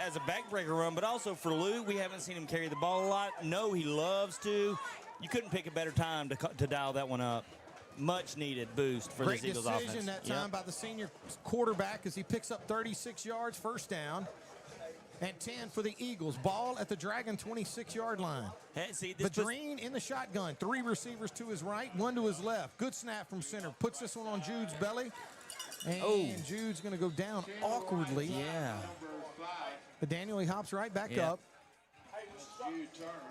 as a backbreaker run, but also for Luke. We haven't seen him carry the ball a lot. No, he loves to. You couldn't pick a better time to dial that one up. Much needed boost for this Eagles offense. Great decision that time by the senior quarterback as he picks up 36 yards, first down. And 10 for the Eagles. Ball at the Dragon 26-yard line. Hey, see, Vadrine in the shotgun. 3 receivers to his right, 1 to his left. Good snap from center. Puts this one on Jude's belly. And Jude's going to go down awkwardly. Yeah. But Daniel, he hops right back up.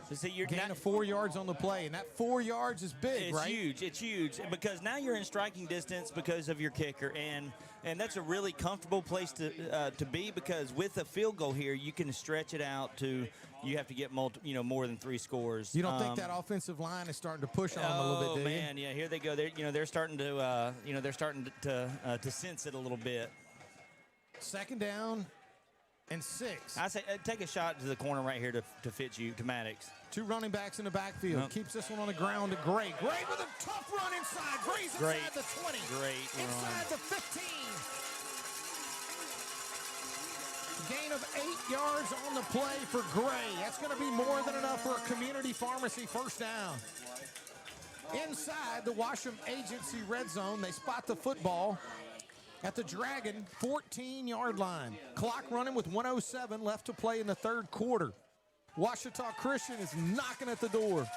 So see, you're gain of 4 yards on the play, and that 4 yards is big, right? It's huge because now you're in striking distance because of your kicker, and that's a really comfortable place to be because with a field goal here, you can stretch it out to you have to get more than 3 scores. You don't think that offensive line is starting to push on them a little bit, do you? Oh man, yeah, here they go. They're starting to sense it a little bit. Second down. And 6. I say take a shot to the corner right here to Fitzu, to Maddox. 2 running backs in the backfield. Nope. Keeps this one on the ground to Gray. Gray with a tough run inside. Gray's inside the 20. Great inside the 15. Gain of 8 yards on the play for Gray. That's going to be more than enough for a community pharmacy first down. Inside the Washam Agency red zone, they spot the football at the Dragon 14-yard line. Clock running with 1:07 left to play in the third quarter. Ouachita Christian is knocking at the door.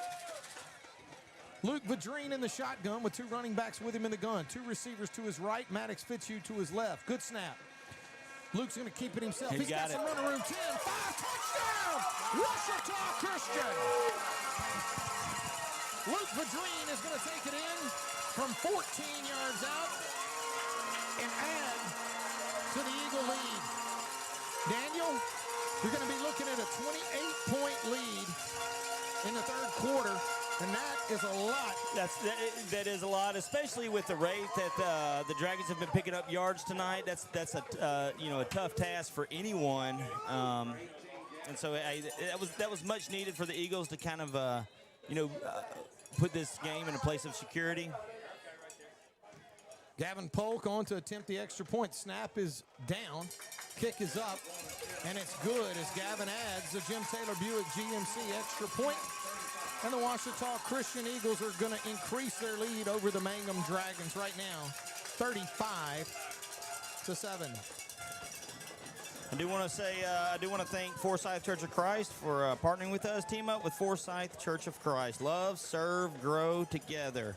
Luke Vadrine in the shotgun with 2 running backs with him in the gun. 2 receivers to his right, Maddox Fitzu to his left. Good snap. Luke's going to keep it himself. He's got some running room. 10, 5, touchdown! Ouachita Christian! Luke Vadrine is going to take it in from 14 yards out and add to the Eagle lead. Daniel, you're going to be looking at a 28-point lead in the third quarter, and that is a lot. That is a lot, especially with the rate that the Dragons have been picking up yards tonight. That's a tough task for anyone, and so that was much needed for the Eagles to kind of put this game in a place of security. Gavin Polk on to attempt the extra point. Snap is down. Kick is up. And it's good as Gavin adds the Jim Taylor Buick GMC extra point. And the Ouachita Christian Eagles are going to increase their lead over the Mangham Dragons right now, 35-7. I do want to thank Forsyth Church of Christ for partnering with us. Team up with Forsyth Church of Christ. Love, serve, grow together.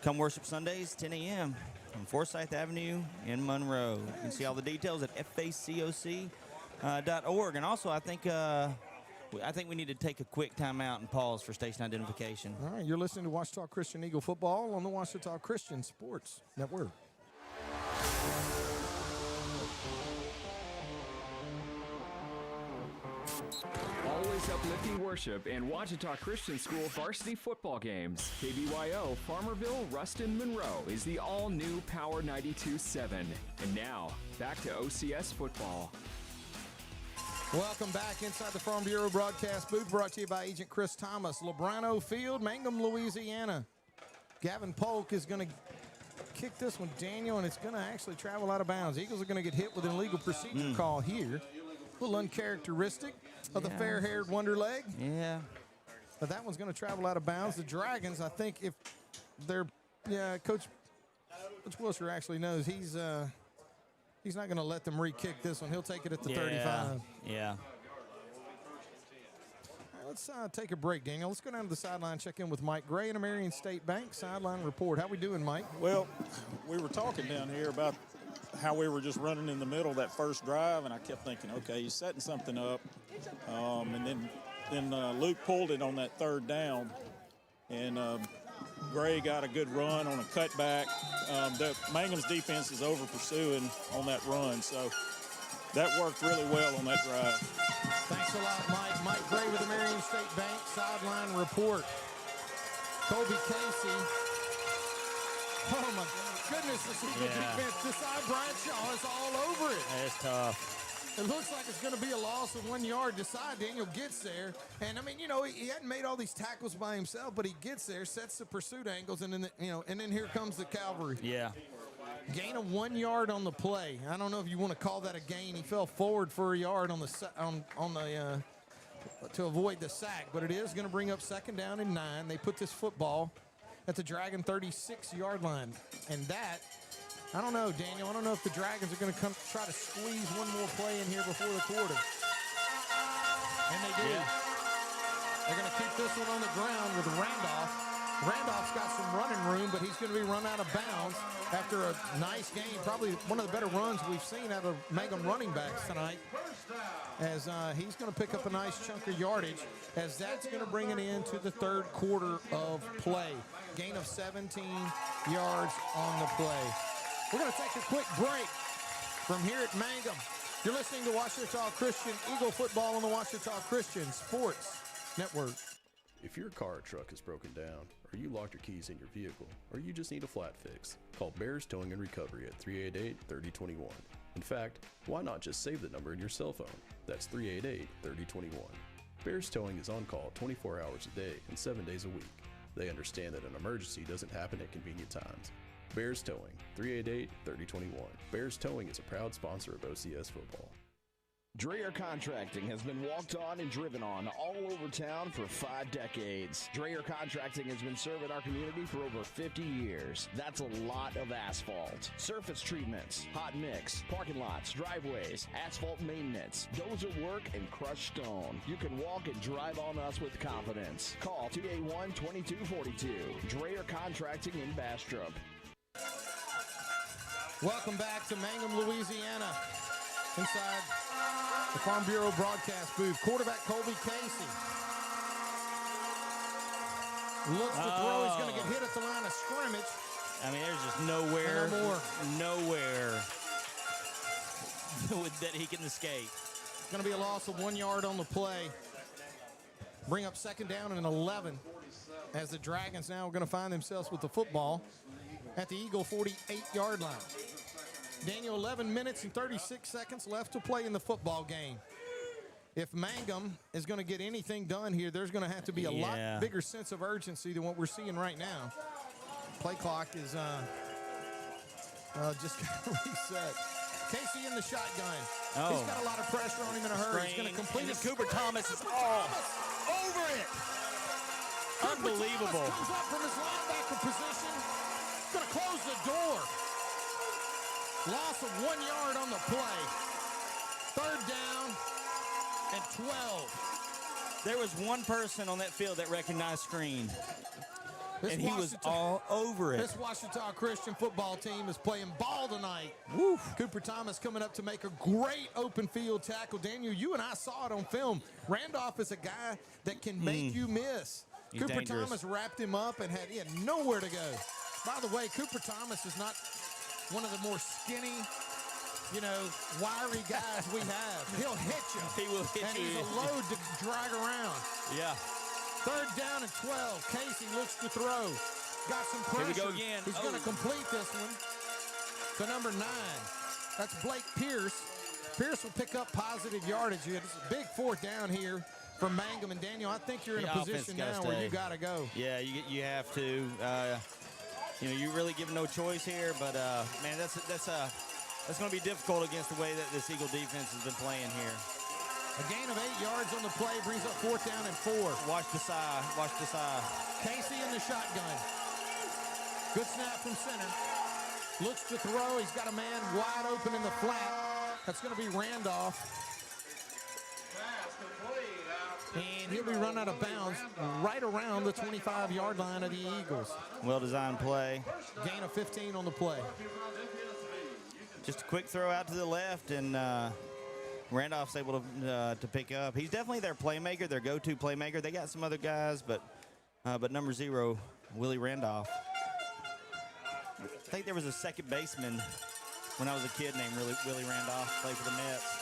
Come worship Sundays, 10 a.m. on Forsyth Avenue in Monroe. You can see all the details at facoc.org. And also, I think we need to take a quick timeout and pause for station identification. All right, you're listening to Ouachita Christian Eagle Football on the Ouachita Christian Sports Network. Always uplifting worship and Ouachita Christian School varsity football games. KBYO, Farmerville, Ruston, Monroe is the all-new Power 92.7. And now, back to OCS football. Welcome back inside the Farm Bureau broadcast booth, brought to you by Agent Chris Thomas. Lebrano Field, Mangham, Louisiana. Gavin Polk is going to kick this one, Daniel, and it's going to actually travel out of bounds. Eagles are going to get hit with an illegal procedure call here. A little uncharacteristic of the fair-haired wonder leg. Yeah. But that one's going to travel out of bounds. The Dragons, I think if they're, Coach Wilshire actually knows he's not going to let them re-kick this one. He'll take it at the 35. Yeah. All right, let's take a break, Daniel. Let's go down to the sideline, check in with Mike Gray and Marion State Bank sideline report. How we doing, Mike? Well, we were talking down here about how we were just running in the middle of that first drive, and I kept thinking, okay, he's setting something up. And then Luke pulled it on that third down, and Gray got a good run on a cutback. Mangham's defense is over pursuing on that run, so that worked really well on that drive. Thanks a lot, Mike. Mike Gray with the Marion State Bank sideline report. Kobe Casey. Oh, my goodness, this is the defense. This side, Brian Shaw is all over it. That's tough. It looks like it's going to be a loss of 1 yard. Decide Daniel gets there. And, I mean, you know, he hadn't made all these tackles by himself, but he gets there, sets the pursuit angles, and then, and then here comes the cavalry. Yeah. Gain of 1 yard on the play. I don't know if you want to call that a gain. He fell forward for a yard on the to avoid the sack, but it is going to bring up 2nd down and 9. They put this football at the Dragon 36-yard line, and that, I don't know, Daniel. I don't know if the Dragons are going to come try to squeeze one more play in here before the quarter, and they do. Yeah. They're going to keep this one on the ground with Randolph. Randolph's got some running room, but he's going to be run out of bounds after a nice game. Probably one of the better runs we've seen out of Mangham running backs tonight, as he's going to pick up a nice chunk of yardage, as that's going to bring it into the 3rd quarter of play. Gain of 17 yards on the play. We're going to take a quick break from here at Mangham. You're listening to Ouachita Christian Eagle football on the Ouachita Christian Sports Network. If your car or truck is broken down, or you locked your keys in your vehicle, or you just need a flat fix, call Bears Towing and Recovery at 388-3021. In fact, why not just save the number in your cell phone? That's 388-3021. Bears Towing is on call 24 hours a day and 7 days a week. They understand that an emergency doesn't happen at convenient times. Bears Towing, 388-3021. Bears Towing is a proud sponsor of OCS football. Dreyer Contracting has been walked on and driven on all over town for 5 decades. Dreyer Contracting has been serving our community for over 50 years. That's a lot of asphalt. Surface treatments, hot mix, parking lots, driveways, asphalt maintenance, dozer work, and crushed stone. You can walk and drive on us with confidence. Call 281-2242. Dreyer Contracting in Bastrop. Welcome back to Mangham, Louisiana. Inside the Farm Bureau broadcast booth, quarterback Colby Casey looks to throw. He's going to get hit at the line of scrimmage. I mean, there's just nowhere that he can escape. It's going to be a loss of 1 yard on the play. Bring up 2nd down and 11, as the Dragons now are going to find themselves with the football at the Eagle 48-yard line. Daniel, 11 minutes and 36 seconds left to play in the football game. If Mangham is going to get anything done here, there's going to have to be a lot bigger sense of urgency than what we're seeing right now. Play clock is just got reset. Casey in the shotgun. He's got a lot of pressure on him in a hurry. He's going to complete it. Cooper Thomas is all over it. Unbelievable. Thomas comes up from his linebacker position. He's going to close the door. Loss of 1 yard on the play. 3rd down and 12. There was one person on that field that recognized screen, and he was all over it. This Ouachita Christian football team is playing ball tonight. Cooper Thomas coming up to make a great open field tackle. Daniel, you and I saw it on film. Randolph is a guy that can make you miss. He's Cooper dangerous. Thomas wrapped him up and he had nowhere to go. By the way, Cooper Thomas is not one of the more skinny, wiry guys we have. He'll hit you. He will hit and you. And he's a load to drag around. Yeah. 3rd down and 12. Casey looks to throw. Got some pressure. Here we go again. He's going to complete this one to number 9. That's Blake Pierce. Pierce will pick up positive yardage. It's a big 4th down here for Mangham. And Daniel, I think you're in a position now where you got to go. Yeah, you have to. You really give no choice here, but man, that's going to be difficult against the way that this Eagle defense has been playing here. A gain of 8 yards on the play brings up 4th down and 4. Watch the side. Watch the side. Casey in the shotgun. Good snap from center. Looks to throw. He's got a man wide open in the flat. That's going to be Randolph. And he'll be run out of bounds right around the 25-yard line of the Eagles. Well-designed play. Gain of 15 on the play. Just a quick throw out to the left, and Randolph's able to pick up. He's definitely their playmaker, their go-to playmaker. They got some other guys, but number 0, Willie Randolph. I think there was a second baseman when I was a kid named Willie Randolph, played for the Mets.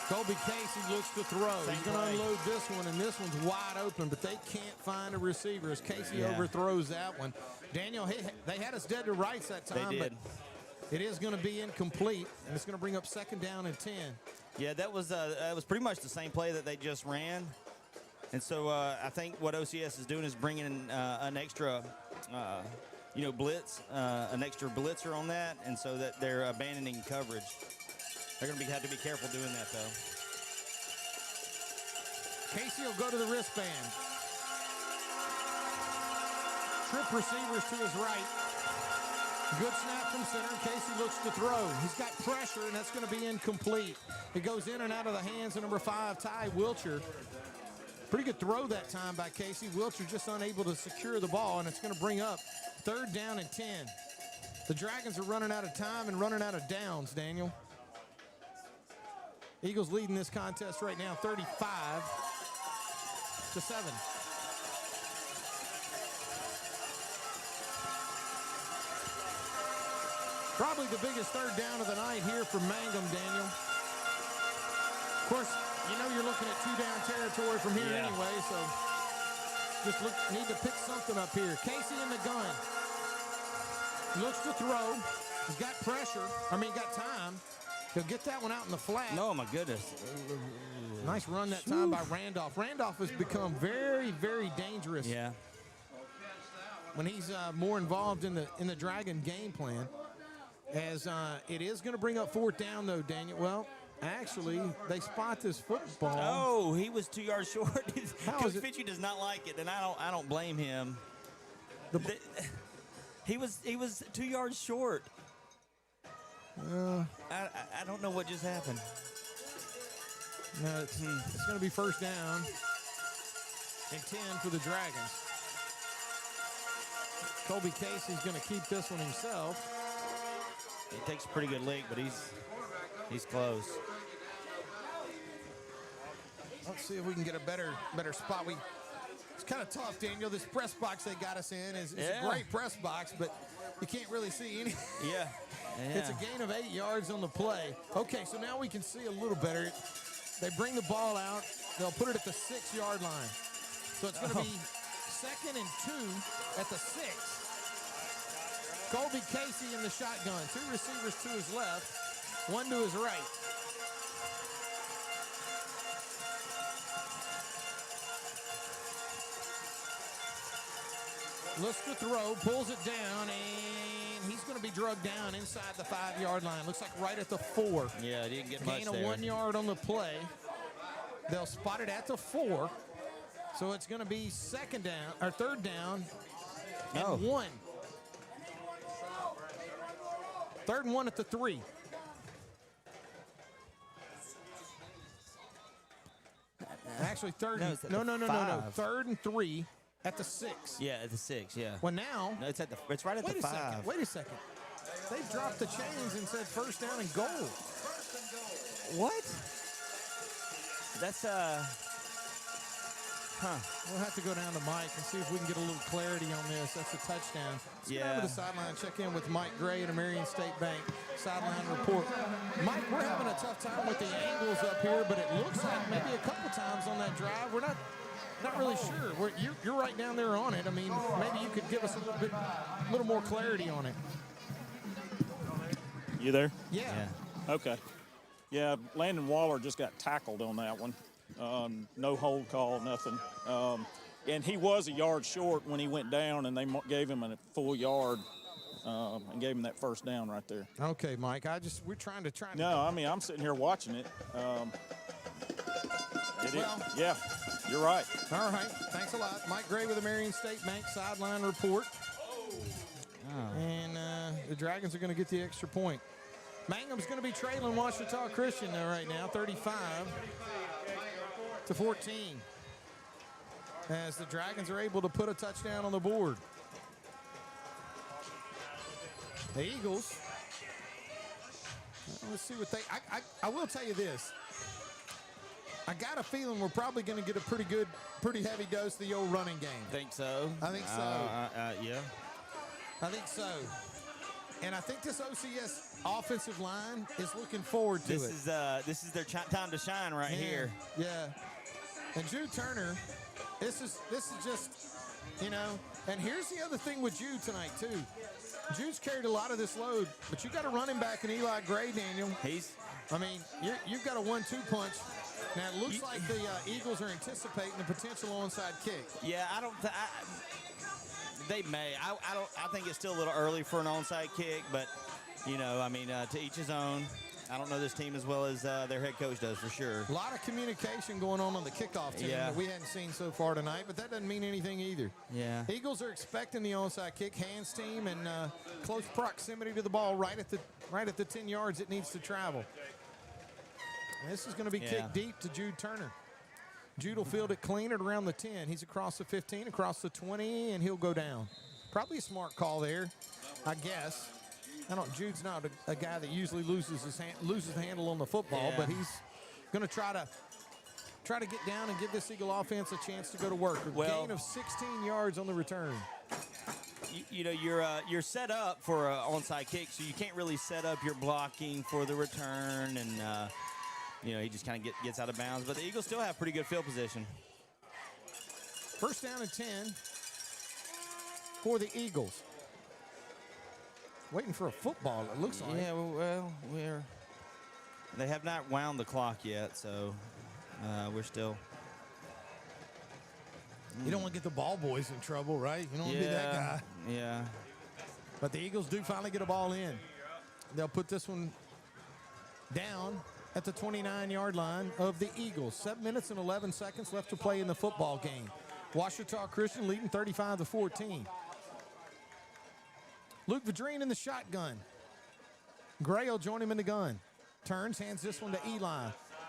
Colby Casey looks to throw. He's going to unload this one, and this one's wide open, but they can't find a receiver as Casey overthrows that one. Daniel, they had us dead to rights that time. They did. But It is going to be incomplete, and it's going to bring up 2nd down and 10. Yeah, that was pretty much the same play that they just ran. And so I think what OCS is doing is bringing in an extra, blitz, an extra blitzer on that, and so that they're abandoning coverage. They're going to have to be careful doing that, though. Casey will go to the wristband. Trip receivers to his right. Good snap from center. Casey looks to throw. He's got pressure, and that's going to be incomplete. It goes in and out of the hands of number 5, Ty Wilcher. Pretty good throw that time by Casey. Wilcher just unable to secure the ball, and it's going to bring up 3rd down and 10. The Dragons are running out of time and running out of downs, Daniel. Eagles leading this contest right now 35-7. Probably the biggest 3rd down of the night here for Mangham, Daniel. Of course, you know you're looking at 2-down territory from here anyway, so just need to pick something up here. Casey in the gun. Looks to throw. He's got pressure. Got time. He'll get that one out in the flat. Oh, my goodness. Nice run that time by Randolph. Randolph has become very, very dangerous. Yeah. When he's more involved in the Dragon game plan. As it is going to bring up 4th down, though, Daniel. Well, actually, they spot this football. Oh, he was 2 yards short. Coach Fitzu does not like it, and I don't blame him. He was 2 yards short. I don't know what just happened. No, it's going to be 1st down and 10 for the Dragons. Colby Casey's going to keep this one himself. He takes a pretty good leak, but he's close. Let's see if we can get a better spot. It's kind of tough, Daniel. This press box they got us in is a great press box, but you can't really see any. Yeah. It's a gain of 8 yards on the play. Okay, so now we can see a little better. They bring the ball out. They'll put it at the 6-yard line. So it's going to be 2nd and 2 at the 6. Colby Casey in the shotgun. 2 receivers to his left, 1 to his right. Looks to throw, pulls it down, and he's going to be drugged down inside the 5-yard line. Looks like right at the 4. Yeah, he didn't get much there. Gain of 1 yard on the play. They'll spot it at the 4. So it's going to be 3rd down and 1. 3rd and 1 at the 3. Actually, no. 3rd and 3 at the 6. Yeah, at the 6. Yeah. Well, now no, it's right at the 5. Wait a second. They've dropped the chains and said 1st down and goal. What? That's We'll have to go down to Mike and see if we can get a little clarity on this. That's a touchdown. Let's go over to the sideline and check in with Mike Gray at Marion State Bank sideline report. Mike, we're having a tough time with the angles up here, but it looks like maybe a couple times on that drive. We're not really sure. You're right down there on it. I mean, maybe you could give us a little more clarity on it. You there? Yeah. Okay. Yeah, Landon Waller just got tackled on that one. No hold call, nothing. And he was a yard short when he went down, and they gave him a full yard and gave him that 1st down right there. Okay, Mike. We're trying to. No, I mean, I'm sitting here watching it. Yeah, you're right. All right. Thanks a lot. Mike Gray with the Marion State Bank sideline report. And the Dragons are going to get the extra point. Mangham's going to be trailing Ouachita Christian there right now, 35-14. As the Dragons are able to put a touchdown on the board. The Eagles, let's see what I will tell you this. I got a feeling we're probably going to get a pretty heavy dose of the old running game. Think so? I think so. Yeah. I think so. And I think this OCS offensive line is looking forward to it. This is their time to shine right here. Yeah. And Drew Turner, this is just, And here's the other thing with Jude tonight, too. Jude's carried a lot of this load, but you got a running back in Eli Gray, Daniel. You've got a 1-2 punch. Now, it looks like the Eagles are anticipating the potential onside kick. Yeah, they may. I think it's still a little early for an onside kick, but, to each his own. I don't know this team as well as their head coach does, for sure. A lot of communication going on the kickoff team that we hadn't seen so far tonight, but that doesn't mean anything either. Yeah. Eagles are expecting the onside kick, hands team, and close proximity to the ball right at the 10 yards it needs to travel. And this is going to be kicked deep to Jude Turner. Jude will field it clean at around the 10. He's across the 15, across the 20, and he'll go down. Probably a smart call there, I guess. Jude's not a guy that usually loses the handle on the football, but he's going to try to get down and give this Eagle offense a chance to go to work. A gain of 16 yards on the return. You're set up for an onside kick, so you can't really set up your blocking for the return, and he just kind of gets out of bounds. But the Eagles still have pretty good field position. First down and 10 for the Eagles. Waiting for a football, it looks like. Yeah, well, they have not wound the clock yet, so we're still. You don't want to get the ball boys in trouble, right? You don't want to be that guy. Yeah. But the Eagles do finally get a ball in. They'll put this one down at the 29-yard line of the Eagles. 7 minutes and 11 seconds left to play in the football game. Ouachita Christian leading 35-14. Luke Vadrine in the shotgun. Gray will join him in the gun. Turns, hands this one to Eli.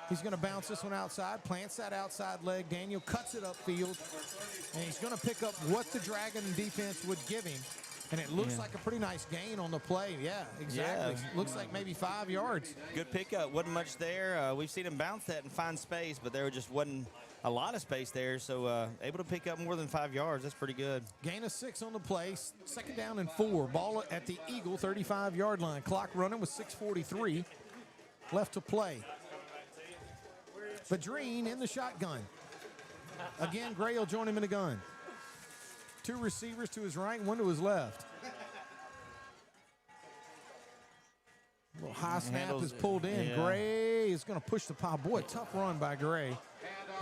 He's going to bounce this one outside, plants that outside leg. Daniel cuts it upfield, and he's going to pick up what the Dragon defense would give him. And it looks like a pretty nice gain on the play. Yeah, exactly. Yeah. Looks like maybe 5 yards. Good pickup. Wasn't much there. We've seen him bounce that and find space, but there just wasn't a lot of space there. So able to pick up more than 5 yards. That's pretty good. Gain of 6 on the play. Second down and 4. Ball at the Eagle 35-yard line. Clock running with 6:43 left to play. Vadrine in the shotgun. Again, Gray will join him in the gun. 2 receivers to his right, 1 to his left. A little high snap is pulled in. Yeah. Gray is going to push the pile. Boy, tough run by Gray.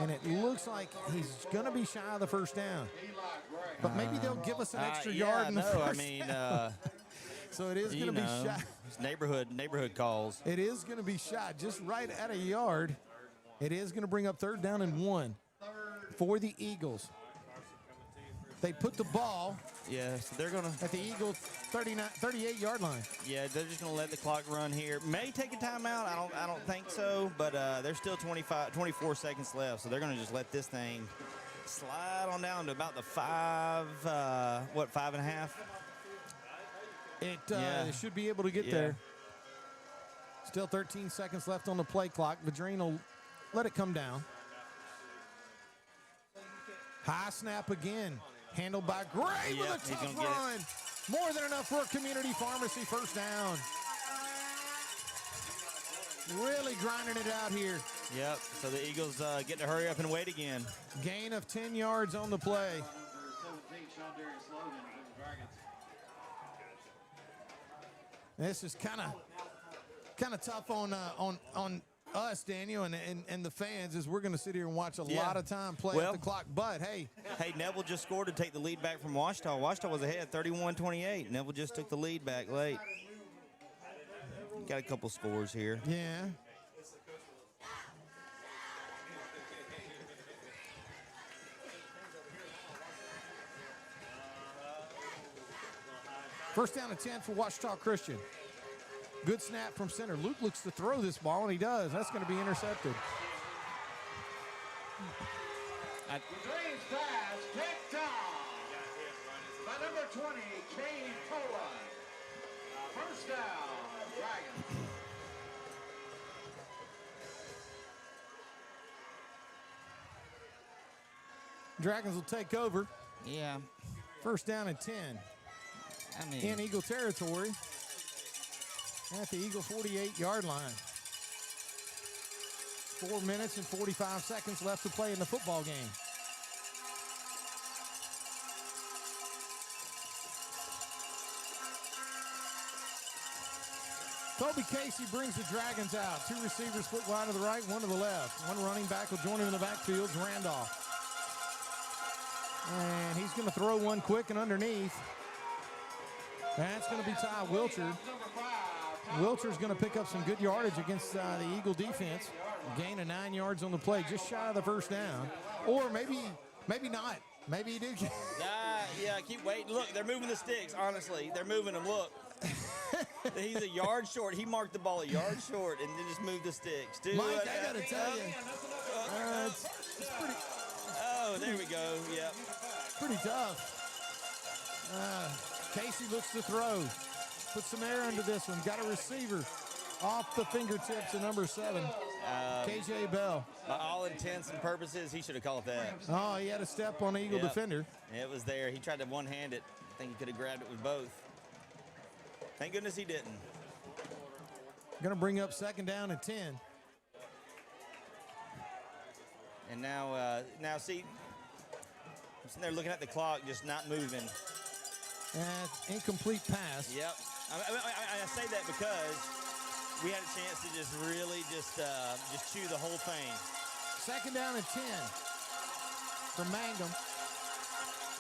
And it looks like he's going to be shy of the first down. But maybe they'll give us an extra yard in the first down. So it is going to be shy. It's neighborhood calls. It is going to be shy just right at a yard. It is going to bring up 3rd down and 1 for the Eagles. They put the ball so they're going to at the Eagles 38-yard line. Yeah, they're just going to let the clock run here. May take a timeout. I don't think so, but there's still 24 seconds left, so they're going to just let this thing slide on down to about the 5.5? It should be able to get there. Still 13 seconds left on the play clock. Vadrine will let it come down. High snap again. Handled by Gray with a tough run. More than enough for a community pharmacy first down. Really grinding it out here. Yep, so the Eagles get to hurry up and wait again. Gain of 10 yards on the play. This is kind of tough on us, Daniel, and the fans, as we're going to sit here and watch a lot of time play at the clock. But, hey, Neville just scored to take the lead back from Ouachita. Ouachita was ahead 31-28. Neville just took the lead back late. Got a couple scores here. Yeah. First down and 10 for Ouachita Christian. Good snap from center. Luke looks to throw this ball, and he does. That's going to be intercepted. Vadrine's pass picked off by number 20, Kane Toa. First down, Dragons. Dragons will take over. Yeah. First down and 10. In Eagle territory. At the Eagle 48-yard line. 4 minutes and 45 seconds left to play in the football game. Kobe Casey brings the Dragons out. 2 receivers split wide to the right, 1 to the left. 1 running back will join him in the backfield. It's Randolph. And he's going to throw one quick and underneath. That's going to be Ty Wilcher. Wilcher's going to pick up some good yardage against the Eagle defense. Gain of 9 yards on the play, just shy of the first down. Or maybe not. Maybe he did. Yeah, keep waiting. Look, they're moving the sticks, honestly. They're moving them. Look. He's a yard short. He marked the ball a yard short and then just moved the sticks. Dude, Mike, I got to tell you. It's pretty. Oh, there we go. Yep. Pretty tough. Casey looks to throw. Put some air into this one. Got a receiver off the fingertips of number 7, KJ Bell. By all intents and purposes, he should have called that. Oh, he had a step on the Eagle defender. It was there. He tried to one-hand it. I think he could have grabbed it with both. Thank goodness he didn't. Going to bring up 2nd down and 10. And now see, I'm sitting there looking at the clock, just not moving. Incomplete pass. Yep. I say that because we had a chance to just really just chew the whole thing. 2nd down and 10 for Mangham.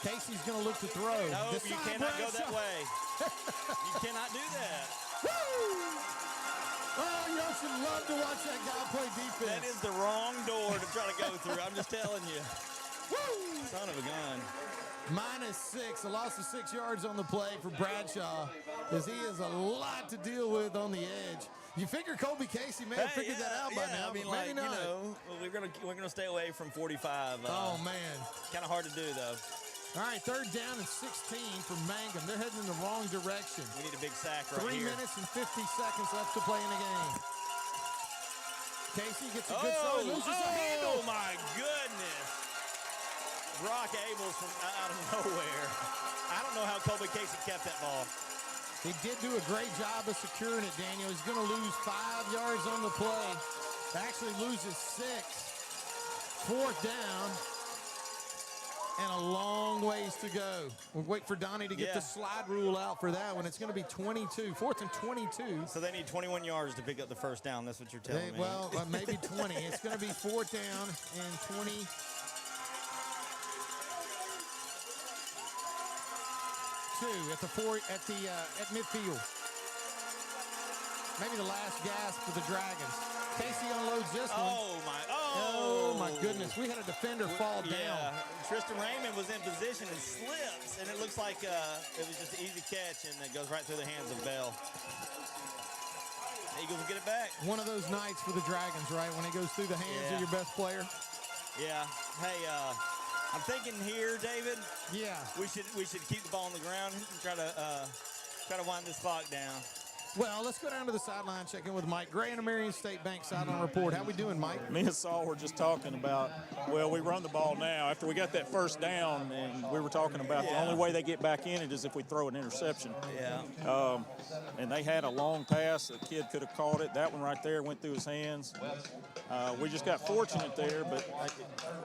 Casey's going to look to throw. No, you cannot go that way. You cannot do that. Oh, you should love to watch that guy play defense. That is the wrong door to try to go through. I'm just telling you. Woo! Son of a gun. -6, a loss of 6 yards on the play for Bradshaw, as he has a lot to deal with on the edge. You figure Kobe Casey may have figured that out by now, I mean, but maybe not. You know, we're gonna stay away from 45. Oh man, kind of hard to do though. All right, 3rd down and 16 for Mangham. They're heading in the wrong direction. We need a big sack right 3 here. 3 minutes and 50 seconds left to play in the game. Casey gets a good throw, loses the handle. Oh my goodness! Brock Abels from out of nowhere. I don't know how Kobe Casey kept that ball. He did do a great job of securing it, Daniel. He's going to lose 5 yards on the play. Actually loses 6. 4th down. And a long ways to go. We'll wait for Donnie to get the slide rule out for that one. It's going to be 22, 4th and 22. So they need 21 yards to pick up the first down. That's what you're telling me. Well, maybe 20. It's going to be 4th down and 22 at midfield. Maybe the last gasp for the Dragons. Casey unloads this one. Oh my goodness. We had a defender fall down. Tristan Raymond was in position and slips, and it looks like it was just an easy catch, and it goes right through the hands of Bell. The Eagles will get it back. One of those nights for the Dragons, right? When it goes through the hands of your best player. Yeah. Hey, I'm thinking here, David. Yeah. We should keep the ball on the ground and try to wind this clock down. Well, let's go down to the sideline, check in with Mike Gray and a Marion State Bank sideline report. How we doing, Mike? Me and Saul were just talking about, well, we run the ball now. After we got that first down, and we were talking about the only way they get back in it is if we throw an interception. Yeah. And they had a long pass. The kid could have caught it. That one right there went through his hands. We just got fortunate there, but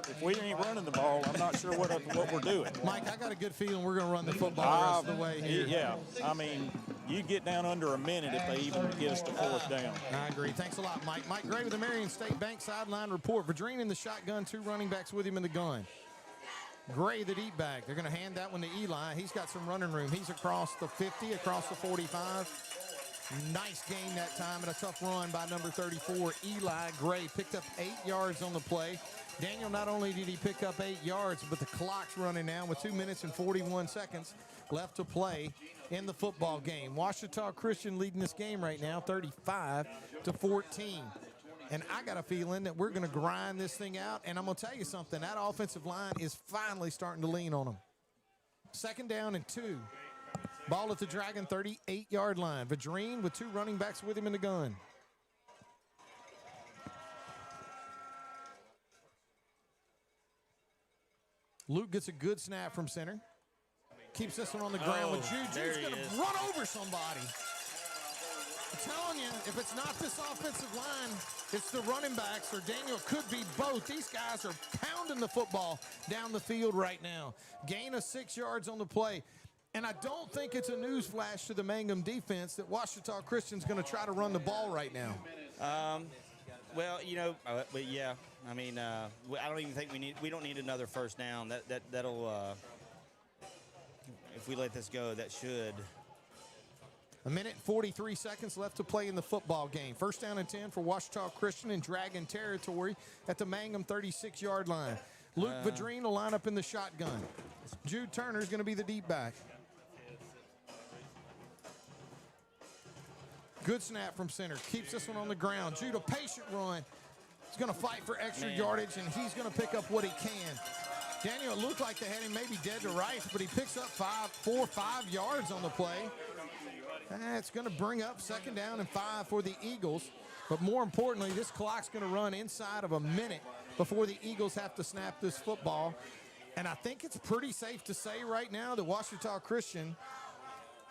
if we ain't running the ball, I'm not sure what we're doing. Mike, I got a good feeling we're going to run the football the rest of the way here. Yeah. I mean, you get down under a minute if they even get us to 4th down. I agree. Thanks a lot, Mike. Mike Gray with the Marion State Bank sideline report. Verdreen in the shotgun, 2 running backs with him in the gun. Gray, the deep back. They're going to hand that one to Eli. He's got some running room. He's across the 50, across the 45. Nice gain that time and a tough run by number 34, Eli Gray. Picked up 8 yards on the play. Daniel, not only did he pick up 8 yards, but the clock's running now with 2 minutes and 41 seconds left to play in the football game. Ouachita Christian leading this game right now, 35-14. And I got a feeling that we're going to grind this thing out. And I'm going to tell you something. That offensive line is finally starting to lean on them. 2nd down and 2. Ball at the Dragon 38-yard line. Verdreen with 2 running backs with him in the gun. Luke gets a good snap from center. Keeps this one on the ground with Jude. Jude's going to run over somebody. I'm telling you, if it's not this offensive line, it's the running backs, or Daniel, could be both. These guys are pounding the football down the field right now. Gain of 6 yards on the play. And I don't think it's a newsflash to the Mangham defense that Ouachita Christian's going to try to run the ball right now. Well, but yeah, I mean, I don't even think we don't need another first down. That'll if we let this go, that should. A minute and 43 seconds left to play in the football game. First down and 10 for Ouachita Christian in Dragon territory at the Mangham 36-yard line. Luke Vadrine will line up in the shotgun. Jude Turner is going to be the deep back. Good snap from center. Keeps this one on the ground. Jude, a patient run. He's going to fight for extra yardage, and he's going to pick up what he can. Daniel, it looked like they had him maybe dead to rights, but he picks up 4 or 5 yards on the play. It's going to bring up second down and 5 for the Eagles. But more importantly, this clock's going to run inside of a minute before the Eagles have to snap this football. And I think it's pretty safe to say right now that Ouachita Christian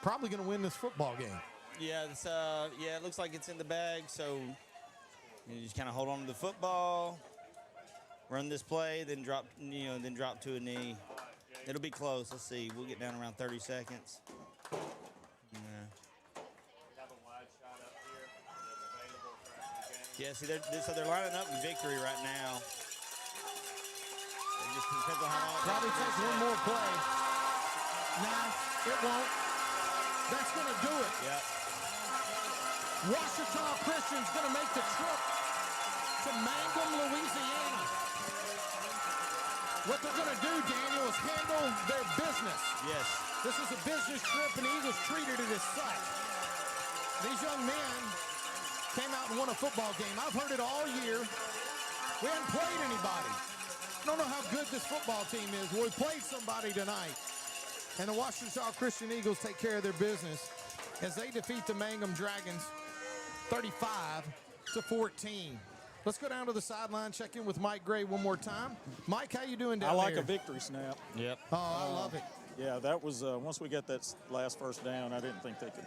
probably going to win this football game. Yeah, it looks like it's in the bag, so you just kind of hold on to the football, run this play, then drop to a knee. It'll be close. Let's see. We'll get down around 30 seconds. Yeah, see, they're lining up in victory right now. It just depends on how long. Probably takes one more play. Nah, it won't. That's going to do it. Yep. Ouachita Christian's going to make the trip to Mangham, Louisiana. What they're going to do, Daniel, is handle their business. Yes. This is a business trip, and the Eagles treated it as such. These young men came out and won a football game. I've heard it all year. We haven't played anybody. I don't know how good this football team is. Well, we played somebody tonight. And the Ouachita Christian Eagles take care of their business as they defeat the Mangham Dragons 35-14. Let's go down to the sideline, check in with Mike Gray one more time. Mike, how you doing down there? I like a victory snap. Yep. Oh, I love it. Yeah, that was once we got that last first down, I didn't think they could.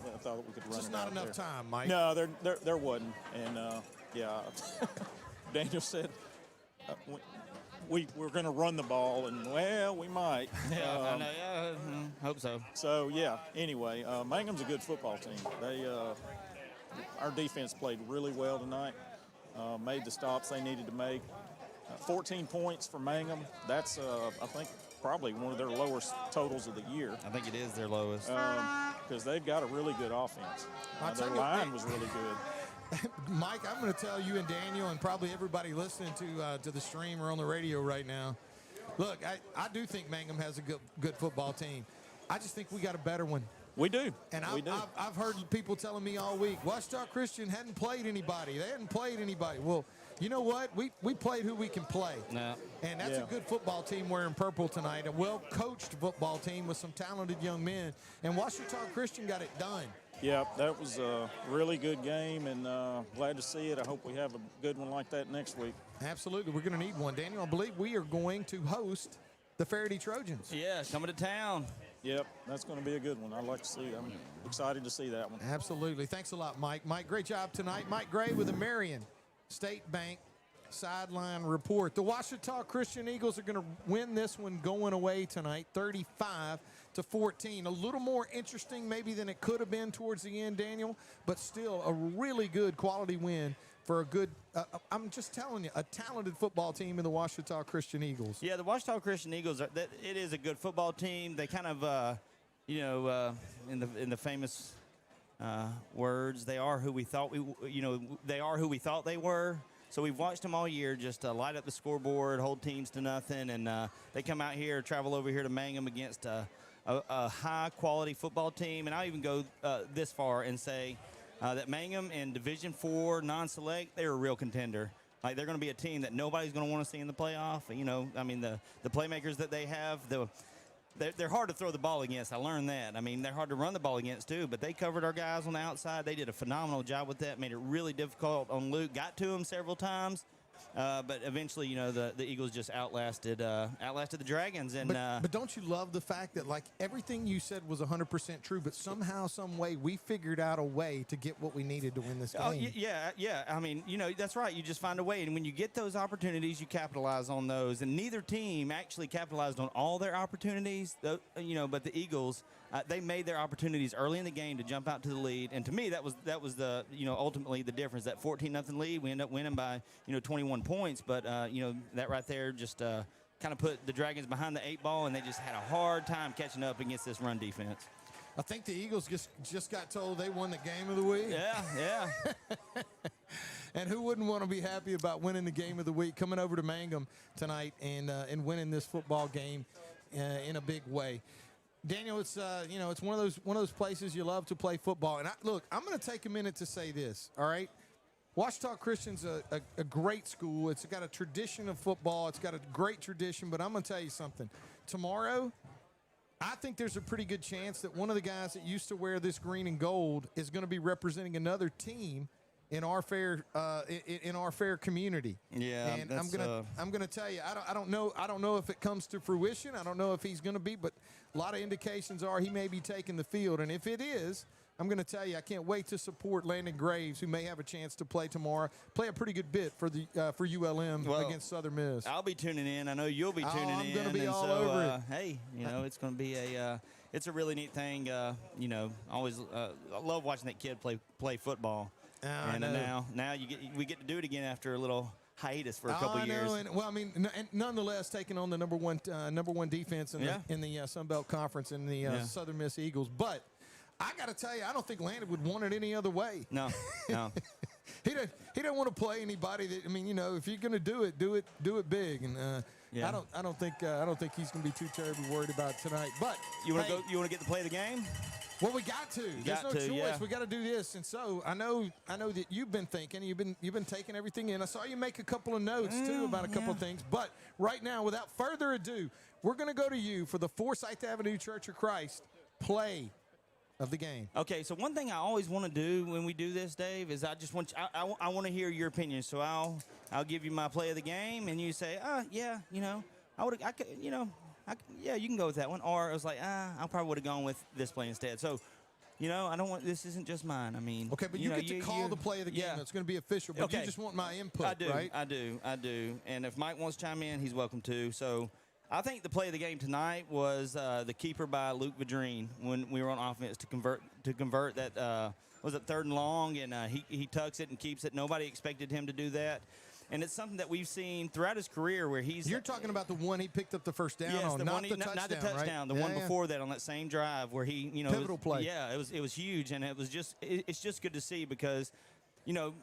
I thought we could run. Just it not out enough there. time, Mike. No, there wasn't, and yeah, Daniel said we're going to run the ball, and well, we might. Hope so. So yeah. Anyway, Mangham's a good football team. Our defense played really well tonight. Made the stops they needed to make. 14 points for Mangham. That's I think probably one of their lowest totals of the year. I think it is their lowest. Because they've got a really good offense. Their line was really good. Mike, I'm going to tell you and Daniel and probably everybody listening to the stream or on the radio right now, look, I do think Mangham has a good football team. I just think we got a better one. We do. And we do. I've heard people telling me all week, Ouachita Christian hadn't played anybody. They hadn't played anybody. Well, you know what? We played who we can play. No. And that's a good football team wearing purple tonight, a well-coached football team with some talented young men. And Ouachita Christian got it done. Yeah, that was a really good game, and glad to see it. I hope we have a good one like that next week. Absolutely. We're going to need one. Daniel, I believe we are going to host the Faraday Trojans. Yeah, coming to town. Yep, that's going to be a good one. I'd like to see. I'm excited to see that one. Absolutely. Thanks a lot, Mike. Mike, great job tonight. Mike Gray with the Marion State Bank sideline report. The Ouachita Christian Eagles are going to win this one going away tonight, 35-14. A little more interesting maybe than it could have been towards the end, Daniel, but still a really good quality win for a good, I'm just telling you, a talented football team in the Ouachita Christian Eagles. Yeah, the Ouachita Christian Eagles, it is a good football team. They kind of, in the famous words, they are who we thought they are who we thought they were. So we've watched them all year just light up the scoreboard, hold teams to nothing, and they come out here, travel over here to Mangham against a high-quality football team. And I'll even go this far and say that Mangham in Division IV non-select, they're a real contender. Like, they're going to be a team that nobody's going to want to see in the playoff. The playmakers that they have, they're hard to throw the ball against. I learned that. They're hard to run the ball against, too. But they covered our guys on the outside. They did a phenomenal job with that, made it really difficult on Luke. Got to him several times. But eventually, you know, the Eagles just outlasted the Dragons. And but don't you love the fact that, like, everything you said was 100% true, but somehow, some way, we figured out a way to get what we needed to win this game. Oh, yeah. I mean, you know, that's right. You just find a way. And when you get those opportunities, you capitalize on those. And neither team actually capitalized on all their opportunities, you know, but the Eagles, they made their opportunities early in the game to jump out to the lead. And to me, that was the, you know, ultimately the difference. That 14-0 lead, we ended up winning by, you know, 21 points. But, you know, that right there just kind of put the Dragons behind the 8 ball, and they just had a hard time catching up against this run defense. I think the Eagles just got told they won the game of the week. Yeah. And who wouldn't want to be happy about winning the game of the week, coming over to Mangham tonight and winning this football game in a big way. Daniel, it's you know, it's one of those places you love to play football. And look, I'm going to take a minute to say this. All right, Ouachita Christian's a great school. It's got a tradition of football. It's got a great tradition. But I'm going to tell you something. Tomorrow, I think there's a pretty good chance that one of the guys that used to wear this green and gold is going to be representing another team in our fair community. Yeah, and I'm gonna tell you, I don't know if it comes to fruition. I don't know if he's going to be, but a lot of indications are he may be taking the field. And if it is, I'm going to tell you, I can't wait to support Landon Graves, who may have a chance to play tomorrow. Play a pretty good bit for ULM against Southern Miss. I'll be tuning in. I know you'll be tuning in. I'm going to be all so, over it. Hey, you know, it's going to be it's a really neat thing. You know, always I love watching that kid play football. And now we get to do it again after a little hiatus for a couple years. And, well, I mean, nonetheless, taking on the number one defense in the Sun Belt Conference in the Southern Miss Eagles, but. I got to tell you, I don't think Landon would want it any other way. No. He don't want to play anybody that. I mean, you know, if you're going to do it big. And I don't think he's going to be too terribly worried about it tonight. But you want to get to play the game? Well, we got to. There's no choice. Yeah. We got to do this. And so I know that you've been thinking, you've been taking everything in. I saw you make a couple of notes too about a couple of things. But right now, without further ado, we're going to go to you for the Forsyth Avenue Church of Christ play of the game. Okay, so one thing I always want to do when we do this, Dave, is I just want I want to hear your opinion. So I'll give you my play of the game, and you say, yeah, you know, you can go with that one. Or I was like, I probably would have gone with this play instead. So, you know, I don't want this isn't just mine. I mean, okay, but you get to call the play of the game. Yeah. It's going to be official, but you just want my input, I do, right? I do. And if Mike wants to chime in, he's welcome to. So. I think the play of the game tonight was the keeper by Luke Vadrine when we were on offense to convert that was it 3rd and long, and he tucks it and keeps it. Nobody expected him to do that, and it's something that we've seen throughout his career where he's. You're talking about the one he picked up the first down on, not the touchdown, right? the one before that on that same drive where he, you know, pivotal play. Yeah, it was huge, and it's just good to see because, you know,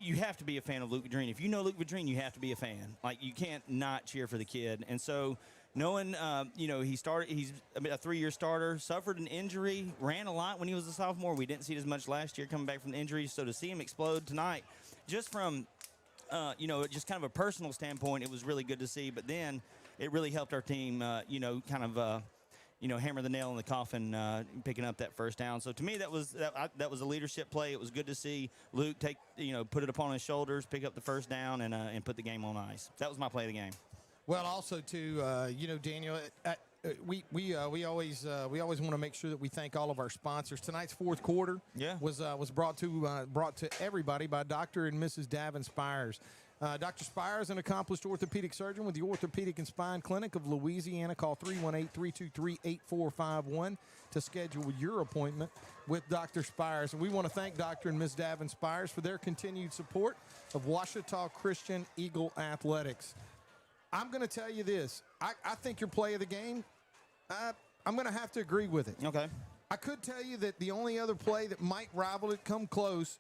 you have to be a fan of Luke Vadrine. If you know Luke Vadrine, you have to be a fan. Like, you can't not cheer for the kid. And so knowing, you know, he's a 3-year starter, suffered an injury, ran a lot when he was a sophomore. We didn't see it as much last year coming back from the injury. So to see him explode tonight, just from, you know, just kind of a personal standpoint, it was really good to see. But then it really helped our team, you know, kind of you know, hammer the nail in the coffin, picking up that first down. So to me, that was a leadership play. It was good to see Luke put it upon his shoulders, pick up the first down, and put the game on ice. That was my play of the game. Well, also too, you know, Daniel, we always want to make sure that we thank all of our sponsors. Tonight's fourth quarter was brought to everybody by Dr. and Mrs. Davin Spires. Dr. Spires, an accomplished orthopedic surgeon with the Orthopedic and Spine Clinic of Louisiana. Call 318-323-8451 to schedule your appointment with Dr. Spires. And we want to thank Dr. and Ms. Davin Spires for their continued support of Ouachita Christian Eagle Athletics. I'm going to tell you this. I think your play of the game, I'm going to have to agree with it. Okay. I could tell you that the only other play that might rival it, come close,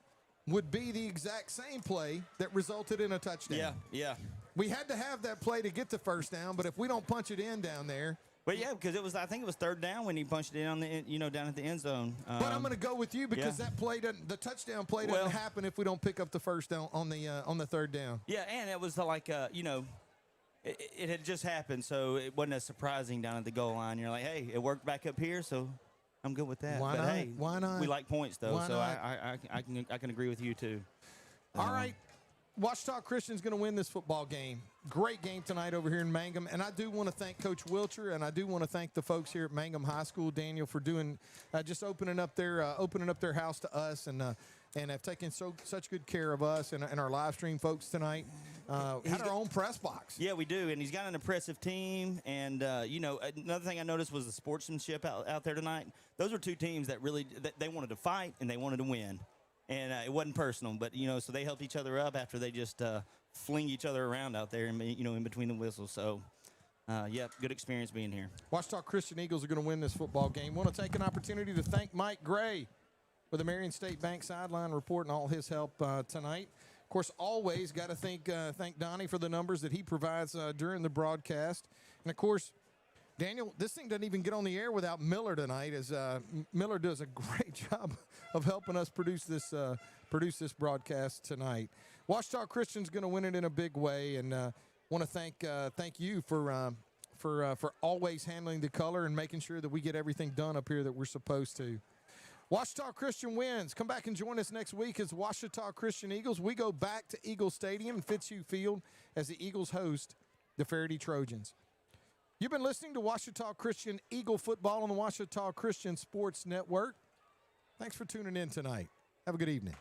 would be the exact same play that resulted in a touchdown. Yeah. We had to have that play to get the first down, but if we don't punch it in down there. But yeah, because I think it was 3rd down when he punched it in on the, you know, down at the end zone. But I'm going to go with you because that play the touchdown play doesn't happen if we don't pick up the first down on the 3rd down. Yeah, and it was like you know, it had just happened, so it wasn't as surprising down at the goal line. You're like, hey, it worked back up here, so I'm good with that. Why but not? Hey, why not? We like points though, Why so not? I can agree with you too. All right. Ouachita Christian's going to win this football game. Great game tonight over here in Mangham. And I do want to thank Coach Wilcher, and I do want to thank the folks here at Mangham High School, Daniel, for doing just opening up their house to us and have taken such good care of us and our live stream folks tonight. Had our own press box. Yeah, we do, and he's got an impressive team. And another thing I noticed was the sportsmanship out there tonight. Those were two teams that really they wanted to fight and they wanted to win, and it wasn't personal. But so they helped each other up after they just fling each other around out there, and in between the whistles. So. Good experience being here. Ouachita Christian Eagles are going to win this football game. Want to take an opportunity to thank Mike Gray with the Marion State Bank sideline report and all his help tonight. Of course, always got to thank Donnie for the numbers that he provides during the broadcast. And, of course, Daniel, this thing doesn't even get on the air without Miller tonight, as Miller does a great job of helping us produce this broadcast tonight. Ouachita Christian's going to win it in a big way, and want to thank you for always handling the color and making sure that we get everything done up here that we're supposed to. Ouachita Christian wins. Come back and join us next week as Ouachita Christian Eagles. We go back to Eagle Stadium and Fitzu Field as the Eagles host the Faraday Trojans. You've been listening to Ouachita Christian Eagle football on the Ouachita Christian Sports Network. Thanks for tuning in tonight. Have a good evening.